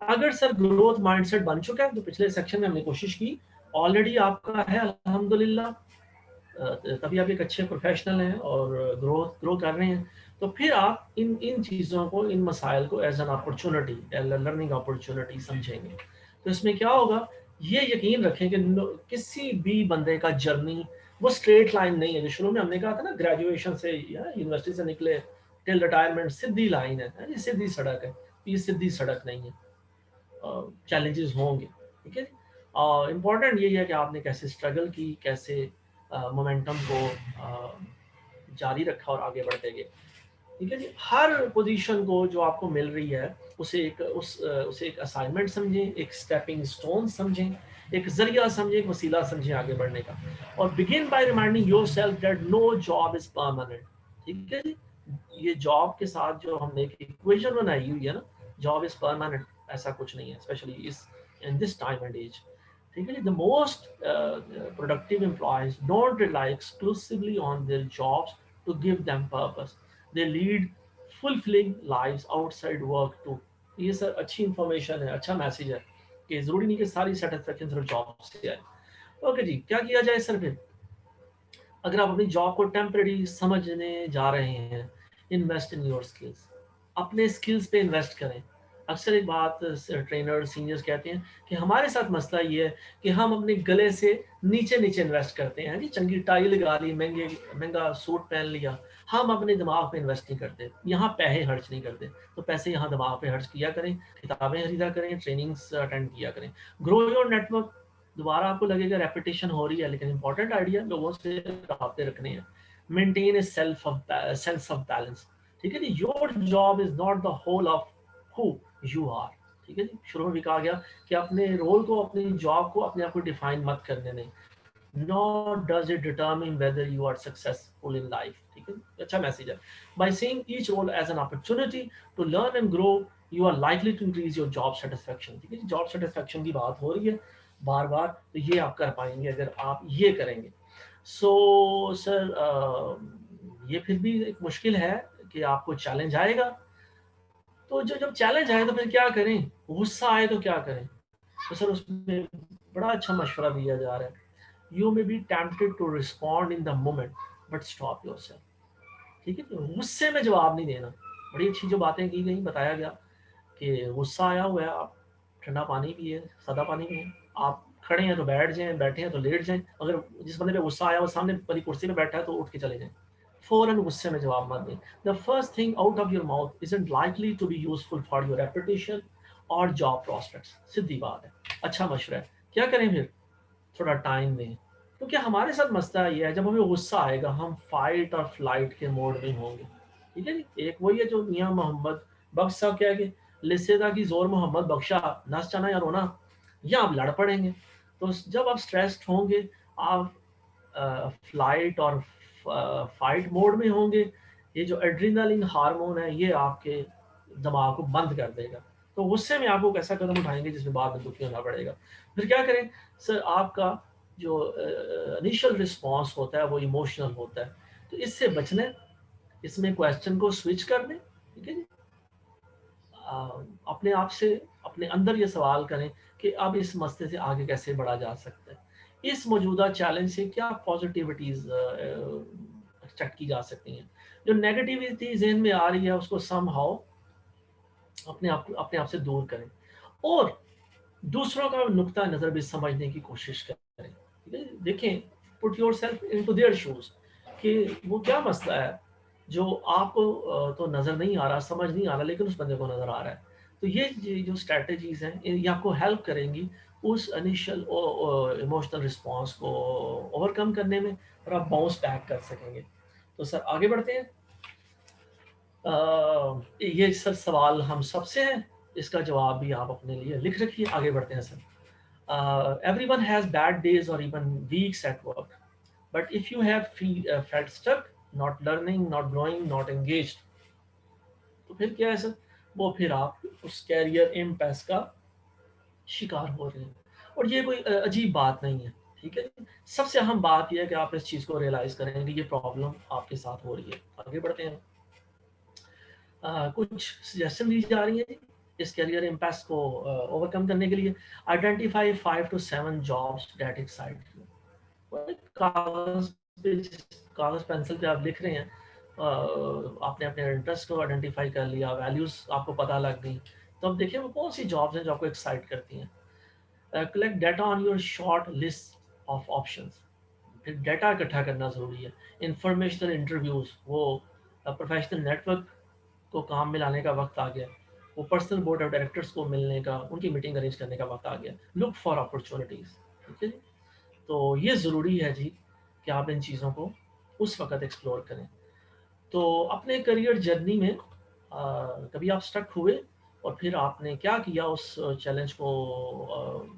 A: अगर सर ग्रोथ माइंडसेट बन चुका है, तो पिछले सेक्शन में हमने कोशिश की, ऑलरेडी आपका है अल्हम्दुलिल्लाह, तभी आप एक अच्छे प्रोफेशनल हैं और ग्रो कर रहे हैं। तो फिर आप इन इन चीज़ों को, इन मसाइल को as an opportunity, learning opportunity समझेंगे। तो इसमें क्या होगा, ये यकीन रखें कि किसी भी बंदे का जर्नी वो स्ट्रेट लाइन नहीं है। जो शुरू में हमने कहा था ना, ग्रेजुएशन से या यूनिवर्सिटी से निकले टिल रिटायरमेंट सीधी लाइन है, ये सीधी सड़क है। ये सीधी सड़क नहीं है, चैलेंजेस होंगे। ठीक है, इम्पॉर्टेंट यही है कि आपने कैसे स्ट्रगल की, कैसे मोमेंटम को जारी रखा और आगे बढ़ते गए। ठीक है जी, हर पोजीशन को जो आपको मिल रही है उसे एक असाइनमेंट समझें, एक स्टेपिंग स्टोन समझें, एक जरिया समझें, एक वसीला समझें आगे बढ़ने का। और begin by reminding yourself that no job is permanent. ठीक है जी, ये जॉब के साथ जो हमने एक इक्वेशन बनाई हुई है ना, जॉब इज परमानेंट, ऐसा कुछ नहीं है, स्पेशली इस in this time and age. ठीक है जी, the most productive employees don't rely exclusively on their jobs to give them purpose, they lead fulfilling lives outside work too. ये सर अच्छी इंफॉर्मेशन है, अच्छा मैसेज है कि जरूरी नहीं कि सारी सेटिस्फेक्शन सिर्फ जॉब से आए। ओके जी, क्या किया जाए सर फिर, अगर आप अपनी जॉब को टेम्परेरी समझने जा रहे हैं, इन्वेस्ट इन योर स्किल्स, अपने स्किल्स पे इन्वेस्ट करें। अक्सर एक बात ट्रेनर सीनियर्स कहते हैं कि हमारे साथ मसला ये है कि हम अपने गले से नीचे नीचे इन्वेस्ट करते हैं जी, चंगी टाई लगा ली, महंगा सूट पहन लिया, हम अपने दिमाग पे इन्वेस्ट नहीं करते, यहाँ पैसे खर्च नहीं करते। तो पैसे यहाँ दिमाग पे खर्च किया करें, किताबें खरीदा करें, ट्रेनिंग्स अटेंड किया करें, ग्रो योर नेटवर्क। दोबारा आपको लगेगा रेपिटेशन हो रही है, लेकिन इंपॉर्टेंट आइडिया, लोगों से राब्ते रखने हैं। Maintain a sense of balance. ठीक है जी, your job is not the whole of who you are. ठीक है जी, शुरू में भी कहा गया कि अपने रोल को, अपनी जॉब को अपने आप को डिफाइन मत करने दें, nor does it determine whether you are successful in life। ठीक है, अच्छा मैसेज है। By seeing each role as an opportunity to learn and grow, you are likely to increase your job satisfaction। ठीक है, job satisfaction की बात हो रही है बार बार, तो ये आप कर पाएंगे अगर आप ये करेंगे। सो सर, ये फिर भी एक मुश्किल है कि आपको चैलेंज आएगा, तो जब चैलेंज आए तो फिर क्या करें, गुस्सा आए तो क्या करें। तो सर उसमें बड़ा अच्छा मशवरा दिया जा रहा है। You may be tempted to respond in the moment, but stop yourself। ठीक है, तो गुस्से में जवाब नहीं देना। बड़ी अच्छी जो बातें की गई, बताया गया कि गुस्सा आया हुआ है, आप ठंडा पानी पिए, सादा पानी पिए, आप खड़े हैं तो बैठ जाएं, बैठे हैं तो लेट जाएं, अगर जिस बंदे पे गुस्सा आया वो सामने वाली कुर्सी पे बैठा है तो उठ के चले जाएं, फौरन गुस्से में जवाब मत दें। The first thing out of your mouth isn't likely to be useful for your reputation और जॉब प्रोस्पेक्ट्स। सीधी बात है, अच्छा मशवरा है। क्या करें फिर, थोड़ा टाइम दें, क्योंकि हमारे साथ मसला ये है, जब हमें गुस्सा आएगा हम फाइट और फ्लाइट के मोड में होंगे। ठीक है जी, एक वही है जो मियाँ मोहम्मद बख्श साहब कह के लिस्सेदा की जोर मोहम्मद बख्शा, नस जाना या रोना, या आप लड़ पड़ेंगे। तो जब आप स्ट्रेस्ड होंगे, आप फ्लाइट और फाइट मोड में होंगे, ये जो एड्रेनालिन हार्मोन है ये आपके दिमाग को बंद कर देगा। तो गुस्से में आपको कैसा कदम उठाएंगे जिसमें बाद में दुखी होना पड़ेगा। फिर क्या करें सर, आपका जो इनिशियल रिस्पॉन्स होता है वो इमोशनल होता है, तो इससे बचने, इसमें क्वेश्चन को स्विच कर दें। ठीक है जी, अपने आप से, अपने अंदर ये सवाल करें कि अब इस मसले से आगे कैसे बढ़ा जा सकता है, इस मौजूदा चैलेंज से क्या पॉजिटिविटीज एक्सट्रैक्ट की जा सकती हैं। जो नेगेटिविटी जहन में आ रही है उसको सम हाउ अपने आप से दूर करें, और दूसरों का नुक्ता नज़र भी समझने की कोशिश करें। ठीक है, देखें, put yourself into their shoes, कि वो क्या मसला है जो आपको तो नज़र नहीं आ रहा, समझ नहीं आ रहा, लेकिन उस बंदे को नज़र आ रहा है। तो ये जो स्ट्रैटेजीज हैं ये आपको हेल्प करेंगी उस इनिशियल इमोशनल रिस्पॉन्स को ओवरकम करने में, और आप बाउंस बैक कर सकेंगे। तो सर आगे बढ़ते हैं। ये सर सवाल हम सबसे है, इसका जवाब भी आप अपने लिए लिख रखिए। आगे बढ़ते हैं sir. Everyone has bad days or even weeks at work, but if you have felt stuck, not learning, not growing, not engaged, तो फिर क्या है सर, वो फिर आप उस कैरियर इम्पैस का शिकार हो रहे हैं। और ये कोई अजीब बात नहीं है। ठीक है, सबसे अहम बात यह है कि आप इस चीज़ को रियलाइज़ करें कि ये प्रॉब्लम आपके साथ हो रही है। आगे बढ़ते हैं। कुछ सजेशन दी जा रही है जी इस कैरियर इम्पैस को ओवरकम करने के लिए। Identify 5 to 7 jobs that excite you. कागज पे, कागज पेंसिल पे आप लिख रहे हैं, आपने अपने इंटरेस्ट को आइडेंटिफाई कर लिया, वैल्यूज आपको पता लग गई, तो अब देखिए वो कौन सी जॉब्स हैं जो आपको एक्साइट करती हैं। Collect data on your short list of options. फिर डाटा इकट्ठा करना ज़रूरी है। इंफॉर्मेशनल इंटरव्यूज़, वो प्रोफेशनल नेटवर्क को काम में लाने का वक्त आ गया, वो पर्सनल बोर्ड ऑफ डायरेक्टर्स को मिलने का, उनकी मीटिंग अरेंज करने का वक्त आ गया। Look for opportunities. ठीक है, तो ये ज़रूरी है जी कि आप इन चीज़ों को उस वक्त एक्सप्लोर करें। तो अपने करियर जर्नी में कभी आप स्टक हुए और फिर आपने क्या किया उस चैलेंज को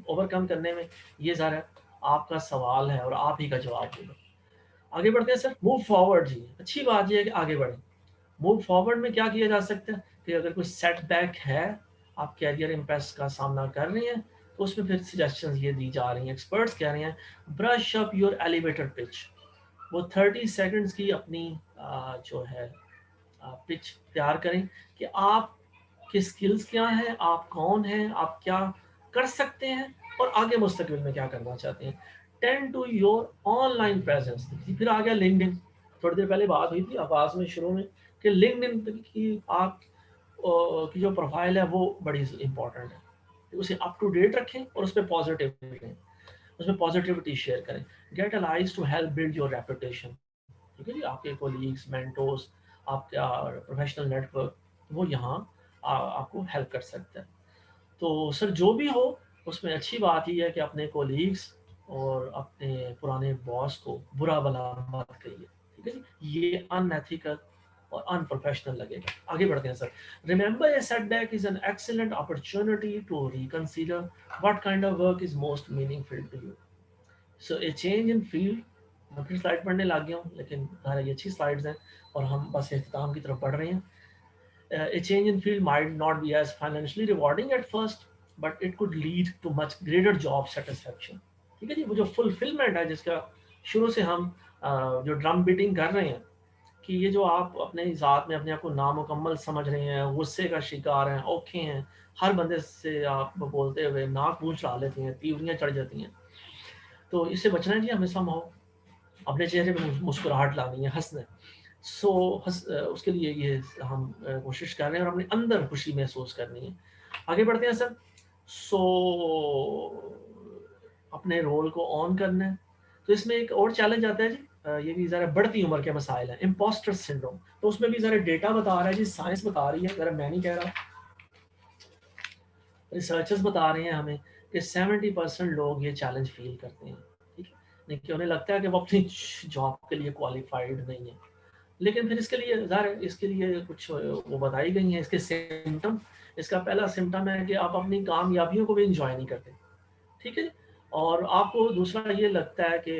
A: ओवरकम करने में, ये ज़रा आपका सवाल है और आप ही का जवाब होगा। आगे बढ़ते हैं सर। मूव फॉरवर्ड जी, अच्छी बात यह है कि आगे बढ़ें। मूव फॉरवर्ड में क्या किया जा सकता है कि अगर कोई सेटबैक है, आप कैरियर इम्पैस का सामना कर रहे हैं, तो उसमें फिर सजेशंस ये दी जा रही हैं, एक्सपर्ट्स कह रहे हैं brush up your elevator pitch. वो 30 सेकंड्स की अपनी जो है पिच तैयार करें कि आप की स्किल्स क्या हैं, आप कौन हैं, आप क्या कर सकते हैं और आगे मुस्तकबिल में क्या करना चाहते हैं। 10 टू योर ऑनलाइन प्रेजेंस। फिर आ गया लिंक्डइन। थोड़ी देर पहले बात हुई थी आवाज में शुरू में कि लिंक्डइन की आप की जो प्रोफाइल है वो बड़ी इंपॉर्टेंट है। उसे अप टू डेट रखें और उस पर पॉजिटिव रहें, उसमें पॉजिटिविटी शेयर करें। Get allies to help build your reputation. ठीक है जी, आपके कोलीग्स, मेंटोर्स, आपका प्रोफेशनल नेटवर्क, वो यहाँ आपको हेल्प कर सकता है। तो सर जो भी हो, उसमें अच्छी बात ही है कि अपने कोलीग्स और अपने पुराने बॉस को बुरा भला मत कहिए। ठीक है जी, ये अनएथिकल और अनप्रोफेशनल लगेगा। आगे बढ़ते हैं sir. Remember a setback is an excellent opportunity to reconsider what kind of work is most meaningful to you. So a change in field, मैं फिर स्लाइड पढ़ने लग गया हूँ, लेकिन ये अच्छी स्लाइड्स हैं और हम बस इख्तिताम की तरफ बढ़ रहे हैं। A change in field might not be as financially rewarding at first, but it could lead to much greater job satisfaction. ठीक है जी, वो जो फुलफिलमेंट है जिसका शुरू से हम जो ड्रम बीटिंग कर रहे हैं कि ये जो आप अपने ज़ात में अपने आप को नामुकम्मल समझ रहे हैं, गुस्से का शिकार हैं, औखे हैं, हर बंदे से आप बोलते हुए नाक पूंछ ला लेती हैं, तीवरियाँ चढ़ जाती हैं, तो इससे बचना है जी हमें समझो। अपने चेहरे पे मुस्कुराहट लानी है, हंसना है। सो उसके लिए ये हम कोशिश कर रहे हैं और अपने अंदर खुशी महसूस करनी है। आगे बढ़ते हैं सर। सो अपने रोल को ऑन करना है। तो इसमें एक और चैलेंज आता है जी, ये भी ज़रा बढ़ती उम्र के मसाइल हैं, इम्पोस्टर सिंड्रोम। तो उसमें भी ज़रा डेटा बता रहा है जी, साइंस बता रही है, ज़रा मैं नहीं कह रहा, रिसर्चर्स बता रहे हैं हमें कि 70% लोग ये चैलेंज फील करते हैं। ठीक है, नहीं कि उन्हें लगता है कि वो अपनी जॉब के लिए क्वालिफाइड नहीं है। लेकिन फिर इसके लिए ज़ाहिर है, इसके लिए कुछ वो बताई गई हैं इसके सिम्टम। इसका पहला सिम्टम है कि आप अपनी कामयाबियों को भी इंजॉय नहीं करते। ठीक है, और आपको दूसरा ये लगता है कि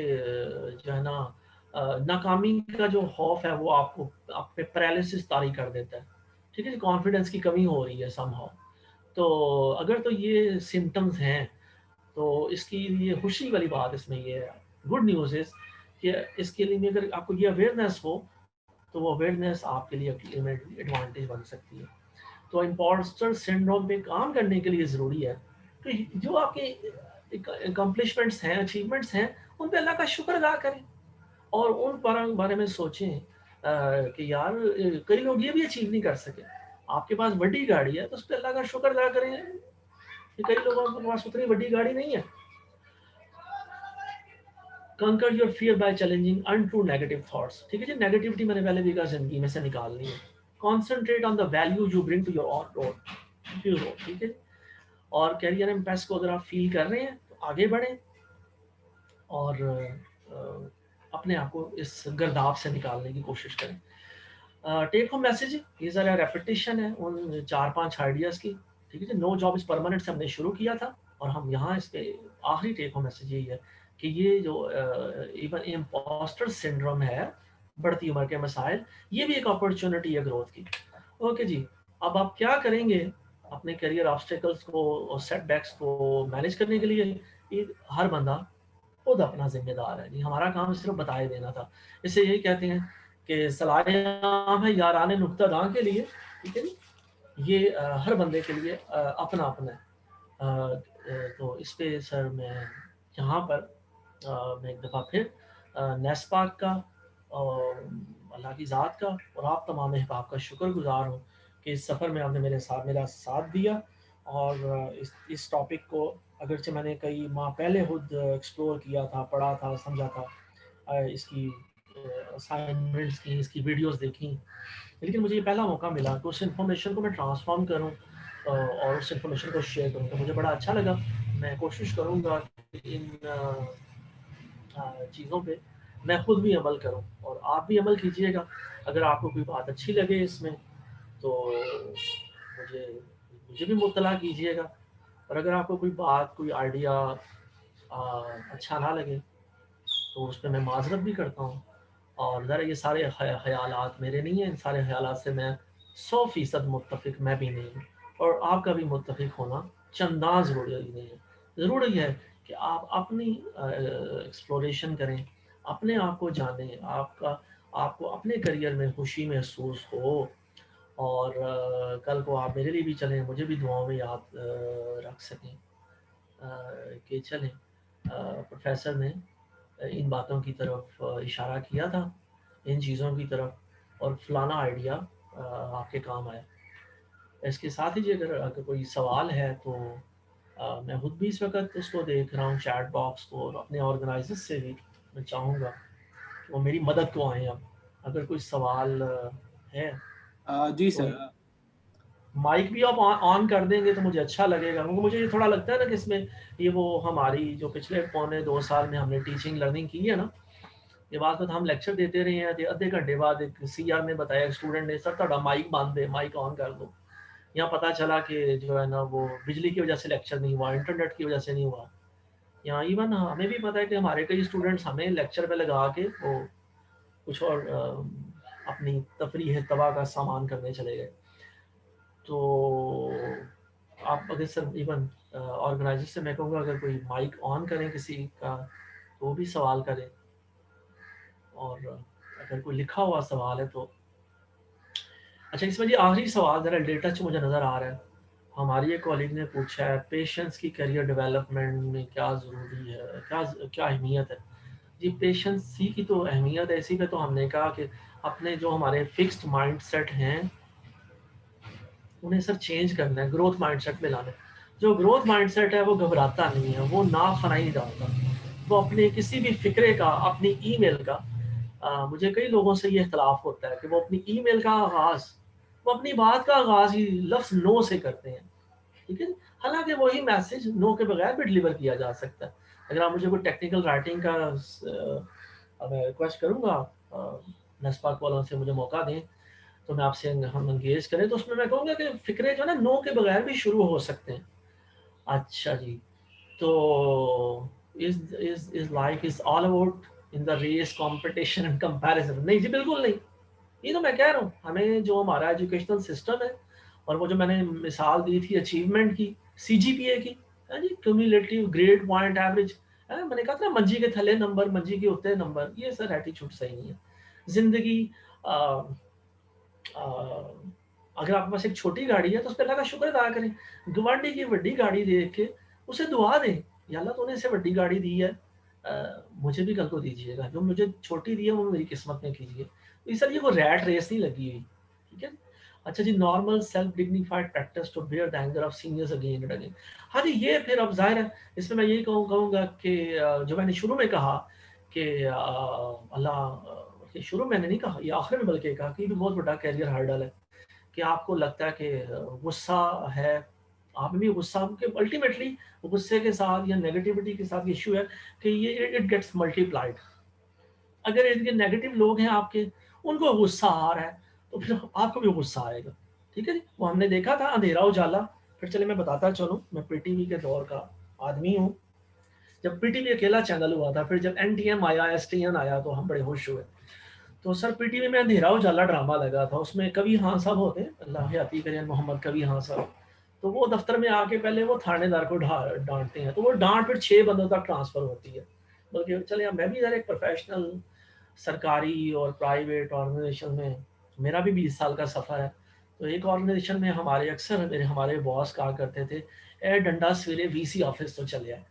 A: जो है ना, नाकामी का जो खौफ है वो आपको आप पे पैरालिसिस तारी कर देता है। ठीक है, कॉन्फिडेंस की कमी हो रही है समहाउ। तो अगर तो ये सिम्टम्स हैं, तो इसकी लिए खुशी वाली बात इसमें ये है, गुड न्यूज़ इज़ कि इसके लिए अगर आपको ये अवेयरनेस हो, तो वो अवेयरनेस आपके लिए अल्टीमेटली एडवांटेज बन सकती है। तो इम्पोस्टर सिंड्रोम पे काम करने के लिए ज़रूरी है कि जो आपके अकम्पलिशमेंट्स हैं, अचीवमेंट्स हैं, उन पे अल्लाह का शुक्र अदा करें और उन पर बारे में सोचें कि यार कई लोग ये भी अचीव नहीं कर सके। आपके पास बड़ी गाड़ी है तो उस पर अल्लाह का शुक्र अदा करें कि कई लोगों के पास उतनी बड़ी गाड़ी नहीं है। Conquer your fear by challenging untrue negative thoughts. ठीक है जी, नेगेटिविटी मैंने पहले भी कहा जिंदगी में से निकालनी है। Concentrate on the value you bring to your on road. ठीक है, और कैरियर इम्पैक्ट को अगर आप फील कर रहे हैं तो आगे बढ़ें और अपने आप को इस गर्दाब से निकालने की कोशिश करें। टेक होम मैसेज, ये ज़रा रेपिटेशन है उन 4-5 आइडियाज़ की। ठीक है जी, नो जॉब इज़ परमानेंट से हमने शुरू किया था और हम यहाँ इस पे आखिरी टेक होम मैसेज यही है कि ये जो इवन इम्पोस्टर सिंड्रोम है, बढ़ती उम्र के मसाइल, ये भी एक अपॉर्चुनिटी है ग्रोथ की। ओके जी, अब आप क्या करेंगे अपने करियर ऑब्स्टेकल्स को और सेटबैक्स को मैनेज करने के लिए? ये हर बंदा खुद अपना जिम्मेदार है जी, हमारा काम सिर्फ बताए देना था। इसे यही कहते हैं कि सलाह आम है यारान नुक्ता दां के लिए। ठीक है जी, ये हर बंदे के लिए अपना अपना है। तो इस पे सर मैं यहाँ पर मैं एक दफ़ा फिर नेस्पाक का और अल्लाह की ज़ात का और आप तमाम अहबाब का शुक्रगुजार हूँ कि इस सफ़र में आपने मेरा साथ दिया और इस टॉपिक को अगरचे मैंने कई माह पहले खुद एक्सप्लोर किया था, पढ़ा था, समझा था, इसकी असाइनमेंट्स की, इसकी वीडियोस देखी, लेकिन मुझे ये पहला मौका मिला कि उस इन्फॉर्मेशन को मैं ट्रांसफॉर्म करूँ और उस इन्फॉर्मेशन को शेयर करूँ, तो मुझे बड़ा अच्छा लगा। मैं कोशिश करूँगा कि इन चीज़ों पे मैं खुद भी अमल करूँ और आप भी अमल कीजिएगा। अगर आपको कोई बात अच्छी लगे इसमें तो मुझे मुझे भी मुत्तला कीजिएगा, और अगर आपको कोई बात, कोई आइडिया अच्छा ना लगे तो उस पे मैं माज़रत भी करता हूँ। और ज़रा ये सारे ख़यालात मेरे नहीं हैं, इन सारे ख़यालात से मैं 100% मुत्तफ़िक मैं भी नहीं हूँ और आपका भी मुत्तफ़िक होना चंदा ज़रूरी नहीं है। ज़रूरी है कि आप अपनी एक्सप्लोरेशन करें, अपने आप को जानें, आपको अपने करियर में खुशी महसूस हो और कल को आप मेरे लिए भी चलें, मुझे भी दुआओं में याद रख सकें कि चलें प्रोफ़ेसर ने इन बातों की तरफ इशारा किया था, इन चीज़ों की तरफ, और फलाना आइडिया आपके काम आया। इसके साथ ही जी अगर अगर कोई सवाल है तो मैं खुद भी इस वक्त उसको देख रहा हूँ चैट बॉक्स को, और अपने ऑर्गेनाइजर्स से भी मैं चाहूँगा कि वो मेरी मदद को आएँ। अब अगर कोई सवाल है
B: जी
A: तो
B: सर।
A: माइक भी आप ऑन कर देंगे तो मुझे अच्छा लगेगा, क्योंकि मुझे ये थोड़ा लगता है ना कि इसमें ये वो हमारी जो पिछले पौने 2 साल में हमने टीचिंग लर्निंग की है ना, ये बात हम लेक्चर देते रहे हैं, आधे घंटे बाद एक सीआर ने बताया, एक स्टूडेंट ने, सर थोड़ा माइक बंद दे, माइक ऑन कर दो। यहाँ पता चला कि जो है ना वो बिजली की वजह से लेक्चर नहीं हुआ, इंटरनेट की वजह से नहीं हुआ। यहाँ इवन हमें भी पता है कि हमारे कई स्टूडेंट्स हमें लेक्चर पे लगा के वो कुछ और अपनी तफरीह तबाह का सामान करने चले गए। तो आप अगर सर इवन ऑर्गेनाइजर से मैं कहूँगा अगर कोई माइक ऑन करें किसी का तो वो भी सवाल करें, और अगर कोई लिखा हुआ सवाल है तो अच्छा। इसमें जी आखिरी सवाल ज़रा डेटा से मुझे नज़र आ रहा है, हमारी एक कॉलीग ने पूछा है पेशेंस की करियर डेवलपमेंट में क्या ज़रूरी है, क्या क्या अहमियत है। जी पेशेंस की तो अहमियत है, इसी पे तो हमने कहा कि अपने जो हमारे फिक्स्ड माइंड सेट हैं उन्हें सर चेंज करना है, ग्रोथ माइंडसेट में लाना है। जो ग्रोथ माइंडसेट है वो घबराता नहीं है, वो ना फनाई नहीं डालता, वो अपने किसी भी फिक्रे का, अपनी ईमेल का, मुझे कई लोगों से ये इख्तलाफ होता है कि वो अपनी ईमेल का आगाज़, वो अपनी बात का आगाज़ ही लफ्ज़ नो से करते हैं, ठीक है। हालांकि वही मैसेज नो के बगैर भी डिलीवर किया जा सकता है। अगर आप मुझे कोई टेक्निकल राइटिंग का मैं रिक्वेस्ट करूँगा, नस्पा वालों से मुझे मौका दें तो मैं आपसे हम एंगेज करें, तो उसमें मैं कहूँगा कि फ़िक्रे जो है ना नो के बगैर भी शुरू हो सकते हैं। अच्छा जी, तो is life is all about in the race competition and comparison? नहीं जी, बिल्कुल नहीं। ये तो मैं कह रहा हूँ, हमें जो हमारा एजुकेशनल सिस्टम है, और वो जो मैंने मिसाल दी थी अचीवमेंट की, सीजीपीए की, है जी, क्यूमुलेटिव ग्रेड पॉइंट एवरेज, है, मैंने कहा था मंजी के थले नंबर, मंजी के उत्ते नंबर, ये सर एटीट्यूड सही नहीं है। ज़िंदगी अगर आपके पास एक छोटी गाड़ी है तो उस पर अल्लाह का शुक्र अदा करें, गुआंढी की बड़ी गाड़ी देख के उसे दुआ दें, या अल्लाह तूने इसे बड़ी गाड़ी दी है, मुझे भी कल को दीजिएगा, जो मुझे छोटी दी है वो मेरी किस्मत में कीजिए। तो सर ये वो रैट रेस नहीं लगी हुई, ठीक है। अच्छा जी, normal self dignified practice to bear the anger of seniors again and again. हाँ जी, ये फिर अब जाहिर है, इसमें मैं यही कहूँगा कि जो मैंने शुरू में कहा कि अल्लाह कि शुरू मैंने नहीं कहा, ये आखिर में बल्कि कहा कि ये भी बहुत बड़ा कैरियर हर्डल है कि आपको लगता है कि गुस्सा है, आप में भी गुस्सा, कि अल्टीमेटली गुस्से के साथ या नेगेटिविटी के साथ इश्यू है कि ये इट गेट्स मल्टीप्लाइड। अगर इनके नेगेटिव लोग हैं आपके, उनको गुस्सा आ रहा है तो फिर आपको भी गुस्सा आएगा, ठीक है जी। वो हमने देखा था अंधेरा उजाला। फिर चले मैं बताता चलूँ, मैं पीटीवी के दौर का आदमी हूँ। जब पीटीवी अकेला चैनल हुआ था, फिर जब एनटीएम आया, एसटीएन आया, तो हम बड़े खुश हुए। तो सर पीटीवी में अंधेरा उजाला ड्रामा लगा था, उसमें कवि हाँ साहब होते, अल्लाह हयाती करें मोहम्मद कवि हाँ साहब। तो वो दफ्तर में आके पहले वो थानेदार को डांटते हैं, तो वो डांट फिर 6 बंदों तक ट्रांसफर होती है। बल्कि चले अब मैं भी यार एक प्रोफेशनल सरकारी और प्राइवेट ऑर्गेनाइजेशन में, मेरा भी 20 साल का सफ़र है। तो एक ऑर्गेनाइजेशन में हमारे अक्सर मेरे हमारे बॉस कहा करते थे, ए डंडा सवेरे वीसी ऑफिस तो चले आए।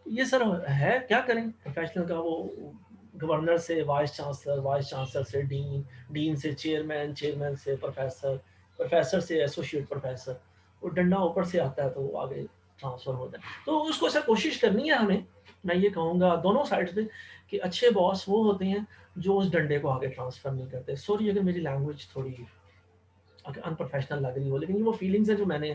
A: तो ये सर है, क्या करें, प्रोफेशनल का वो गवर्नर से वाइस चांसलर, वाइस चांसलर से डीन, डीन से चेयरमैन, चेयरमैन से प्रोफेसर, प्रोफेसर से एसोसिएट प्रोफेसर, वो डंडा ऊपर से आता है तो वो आगे ट्रांसफर होता है। तो उसको सर कोशिश करनी है हमें, मैं ये कहूँगा दोनों साइड से, कि अच्छे बॉस वो होते हैं जो उस डंडे को आगे ट्रांसफर नहीं करते। सॉरी अगर मेरी लैंग्वेज थोड़ी अनप्रोफेशनल लग रही हो, लेकिन वो फीलिंग्स है जो मैंने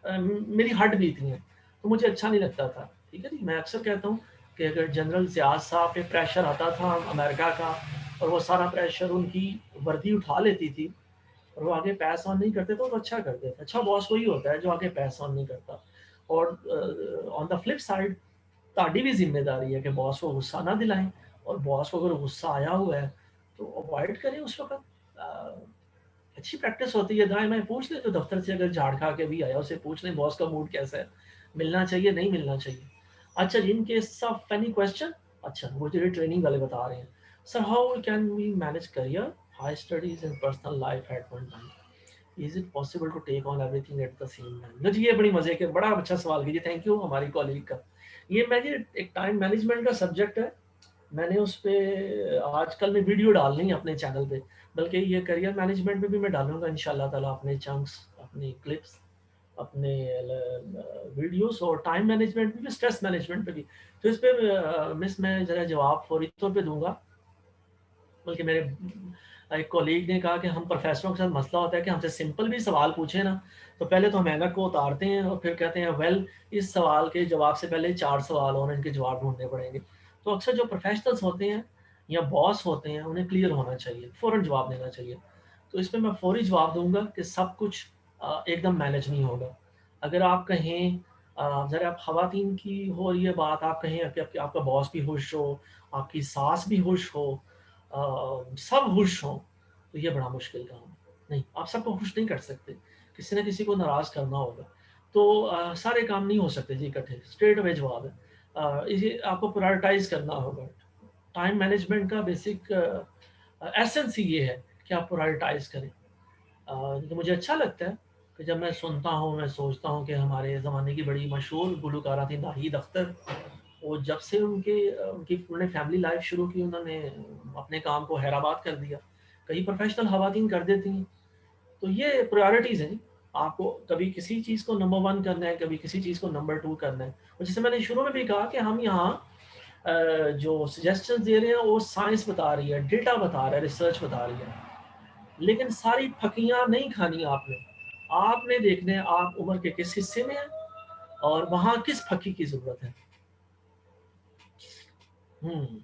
A: मेरी हट बीती हैं, तो मुझे अच्छा नहीं लगता था, ठीक है जी। मैं अक्सर कहता हूँ कि अगर जनरल ज़ियाद साहब पे प्रेशर आता था अमेरिका का, और वो सारा प्रेशर उनकी वर्दी उठा लेती थी, और वो आगे पैस ऑन नहीं करते तो वो अच्छा करते थे। अच्छा बॉस वही होता है जो आगे पैस ऑन नहीं करता। और ऑन द फ्लिप साइड ताड़ी भी जिम्मेदारी है कि बॉस को गुस्सा ना दिलाएं, और बॉस को अगर गुस्सा आया हुआ है तो अवॉइड करें उस वक्त। अच्छी प्रैक्टिस होती है, दाएं मैं पूछ ले, तो दफ्तर से अगर झाड़ खा के भी आया उसे पूछ लें बॉस का मूड कैसा है, मिलना चाहिए नहीं मिलना चाहिए। अच्छा in case of any question, अच्छा मुझे ट्रेनिंग वाले बता रहे हैं, sir how can we manage career high studies and personal life at one time, is it possible to take on everything at the same time? जी ये बड़ी मजे के बड़ा अच्छा सवाल कीजिए, थैंक यू हमारी कॉलीग का। ये मैं जी एक टाइम मैनेजमेंट का सब्जेक्ट है, मैंने उस पे आजकल में वीडियो डालनी है अपने चैनल पे, बल्कि ये करियर मैनेजमेंट में भी मैं डालूंगा इंशाल्लाह ताला अपने चंक्स अपनी क्लिप्स, अपने वीडियोस और टाइम मैनेजमेंट पे भी, स्ट्रेस मैनेजमेंट पे भी। तो इस पे मिस मैं ज़रा जवाब फौरी तौर पे दूंगा। बल्कि मेरे एक कॉलीग ने कहा कि हम प्रोफेसरों के साथ मसला होता है कि हमसे सिंपल भी सवाल पूछे ना, तो पहले तो हम ऐनक को उतारते हैं और फिर कहते हैं वेल, इस सवाल के जवाब से पहले 4 सवाल और इनके जवाब ढूंढने पड़ेंगे। तो अक्सर जो प्रोफेशनल्स होते हैं या बॉस होते हैं, उन्हें क्लियर होना चाहिए, फ़ौरन जवाब देना चाहिए। तो इसमें मैं फौरी जवाब दूंगा कि सब कुछ एकदम मैनेज नहीं होगा। अगर आप कहें ज़रा आप ख़वातीन की हो रही है बात, आप कहें कि आपका बॉस भी खुश हो, आपकी सास भी खुश हो, सब खुश हों, तो ये बड़ा मुश्किल काम है। नहीं, आप सबको खुश नहीं कर सकते, किसी न किसी को नाराज़ करना होगा। तो सारे काम नहीं हो सकते जी इकट्ठे, स्ट्रेट अवे जवाब है। इसे आपको प्रायोरिटाइज़ करना होगा। टाइम मैनेजमेंट का बेसिक एसेंस ही ये है कि आप प्रायोरिटाइज़ करें। तो मुझे अच्छा लगता है कि जब मैं सुनता हूँ, मैं सोचता हूँ कि हमारे ज़माने की बड़ी मशहूर गुलकारा थी नाहिद अख्तर, वो जब से उन्होंने फैमिली लाइफ शुरू की, उन्होंने अपने काम को हैदराबाद कर दिया। कई प्रोफेशनल खवातीन कर देती हैं। तो ये प्रायोरिटीज़ हैं। आपको कभी किसी चीज़ को नंबर 1 करना है, कभी किसी चीज़ को नंबर 2 करना है। और जैसे मैंने शुरू में भी कहा कि हम यहाँ जो सजेशंस दे रहे हैं वो साइंस बता रही है, डेटा बता रहा है, रिसर्च बता रही है। लेकिन सारी फकियाँ नहीं खानी आपने। आपने देखना है आप उम्र के किस हिस्से में हैं और वहाँ किस फकी की ज़रूरत है। हुँ।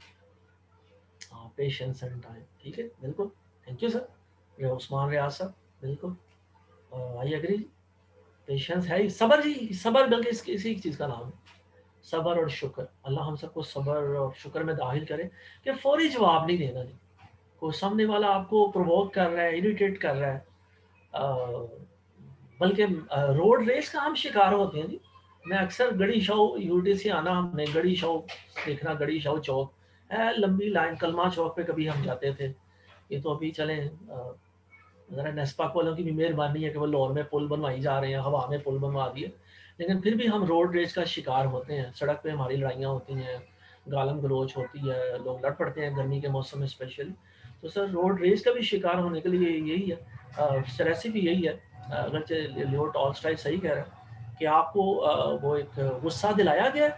A: हाँ, पेशेंस एंड टाइम, ठीक है, बिल्कुल। Thank you sir. ये उस्मान रियाज साहब, बिल्कुल। I agree. पेशेंस है ही, सब्र जी, सब्र बल्कि इसी चीज़ का नाम है, सब्र और शुक्र। अल्लाह हम सबको सब्र और शुक्र में दाखिल करे कि फौरी जवाब नहीं देना जी। कोई सामने वाला आपको प्रोवोक कर रहा है, इरिटेट कर रहा है, बल्कि रोड रेस का हम शिकार होते हैं जी। मैं अक्सर गड़ी शाह यूटी से आना, हमने गड़ी शाह देखना, गड़ी शाह चौक है, लंबी लाइन, कलमा चौक पे कभी हम जाते थे। ये तो अभी चले ज़रा नेस्पाक वालों की भी मेहरबानी है कि वो लाहौर में पुल बनवाई जा रहे हैं, हवा में पुल बनवा दिए। लेकिन फिर भी हम रोड रेज का शिकार होते हैं, सड़क पे हमारी लड़ाइयाँ होती हैं, गालम गलोच होती है, लोग लड़ पड़ते हैं गर्मी के मौसम में स्पेशली। तो सर रोड रेज का भी शिकार होने के लिए यही है, रेसिपी यही है। अगरचे लियो टॉल्स्टॉय सही कह रहा है कि आपको वो एक गुस्सा दिलाया गया है,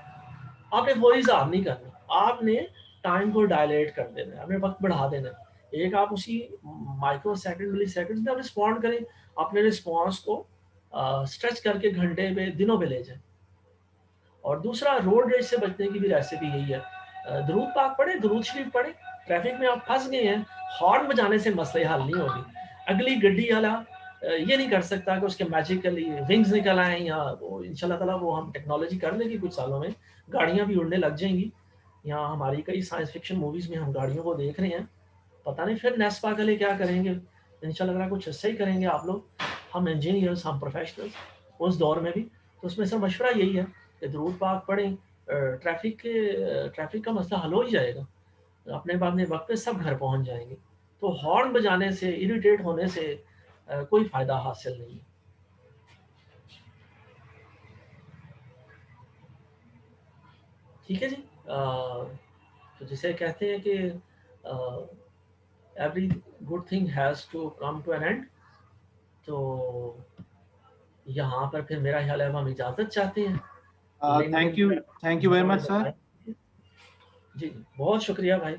A: आपने वही इज़हार नहीं करना, आपने टाइम को डायलेट कर देना है, आपने वक्त बढ़ा देना है। एक आप उसी माइक्रो सेकंड, मिली सेकंड में आप रिस्पॉन्ड करें, अपने रिस्पॉन्स को स्ट्रेच करके घंटे पे, दिनों पे ले जाएं। और दूसरा रोड रेज से बचने की भी रेसिपी यही है, दरूद पाक पढ़े, दरूद शरीफ पढ़े। ट्रैफिक में आप फंस गए हैं, हॉर्न बजाने से मसले हल नहीं होगी। अगली गड्डी वाला ये नहीं कर सकता कि उसके मैजिकली विंग्स निकल आए, या वो इंशाल्लाह ताला वो हम टेक्नोलॉजी कर लेगी कुछ सालों में, गाड़ियाँ भी उड़ने लग जाएंगी। यहाँ हमारी कई साइंस फिक्शन मूवीज़ में हम गाड़ियों को देख रहे हैं। पता नहीं फिर नेस्पा के लिए क्या करेंगे, इंशाल्लाह ताला कुछ ऐसा ही करेंगे आप लोग। हम इंजीनियर्स, हम प्रोफेशनल्स उस दौर में भी। तो उसमें से मशवरा यही है कि दरूद पाक पढ़ें, ट्रैफिक का मसला हल हो ही जाएगा, अपने वक्त पे सब घर पहुंच जाएंगे। तो हॉर्न बजाने से, इरिटेट होने से कोई फ़ायदा हासिल नहीं है। ठीक है जी। तो जिसे कहते हैं कि every good thing has to come to an end. तो यहाँ पर फिर मेरा ख्याल है अब हम इजाज़त चाहते हैं। Link
B: Thank you. Thank you very
A: उन्होंने
B: much, sir.
A: बताया। जी, बहुत शुक्रिया भाई।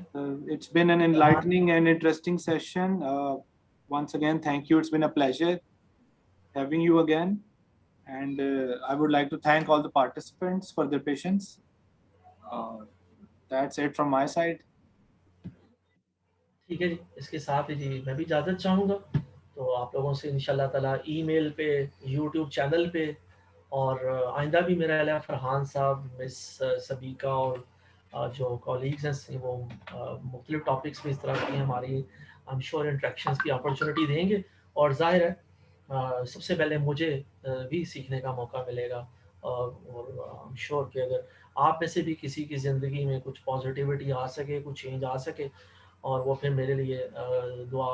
B: It's been an enlightening and interesting session. Once again, thank you. It's been a pleasure having you again. And I would like to thank all the participants for their patience. That's it from my side.
A: ठीक है जी, इसके साथ ही जी मैं भी इजाज़त चाहूँगा। तो आप लोगों से इंशाल्लाह ताला ईमेल पे, यूट्यूब चैनल पे, और आइंदा भी मेरा ख्याल है फरहान साहब, मिस सबीका और जो कॉलीग्स हैं वो मुख्तलिफ टॉपिक्स पे इस तरह की हमारी आई एम श्योर इंटरेक्शंस की अपॉर्चुनिटी देंगे। और ज़ाहिर है सबसे पहले मुझे भी सीखने का मौका मिलेगा। और आई एम श्योर कि अगर आप में से भी किसी की ज़िंदगी में कुछ पॉजिटिविटी आ सके, कुछ चेंज आ सके, और वो फिर मेरे लिए दुआ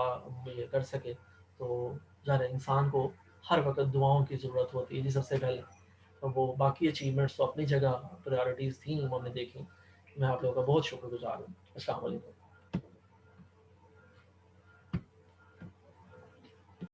A: ये कर सके, तो ज़ाहिर है इंसान को हर वक्त दुआओं की ज़रूरत होती है जी सबसे पहले। तो वो बाकी अचीवमेंट्स तो अपनी जगह प्रायोरिटीज़ थी, वो हमने देखी। मैं आप लोगों का बहुत शुक्रगुजार हूँ। अस्सलाम वालेकुम।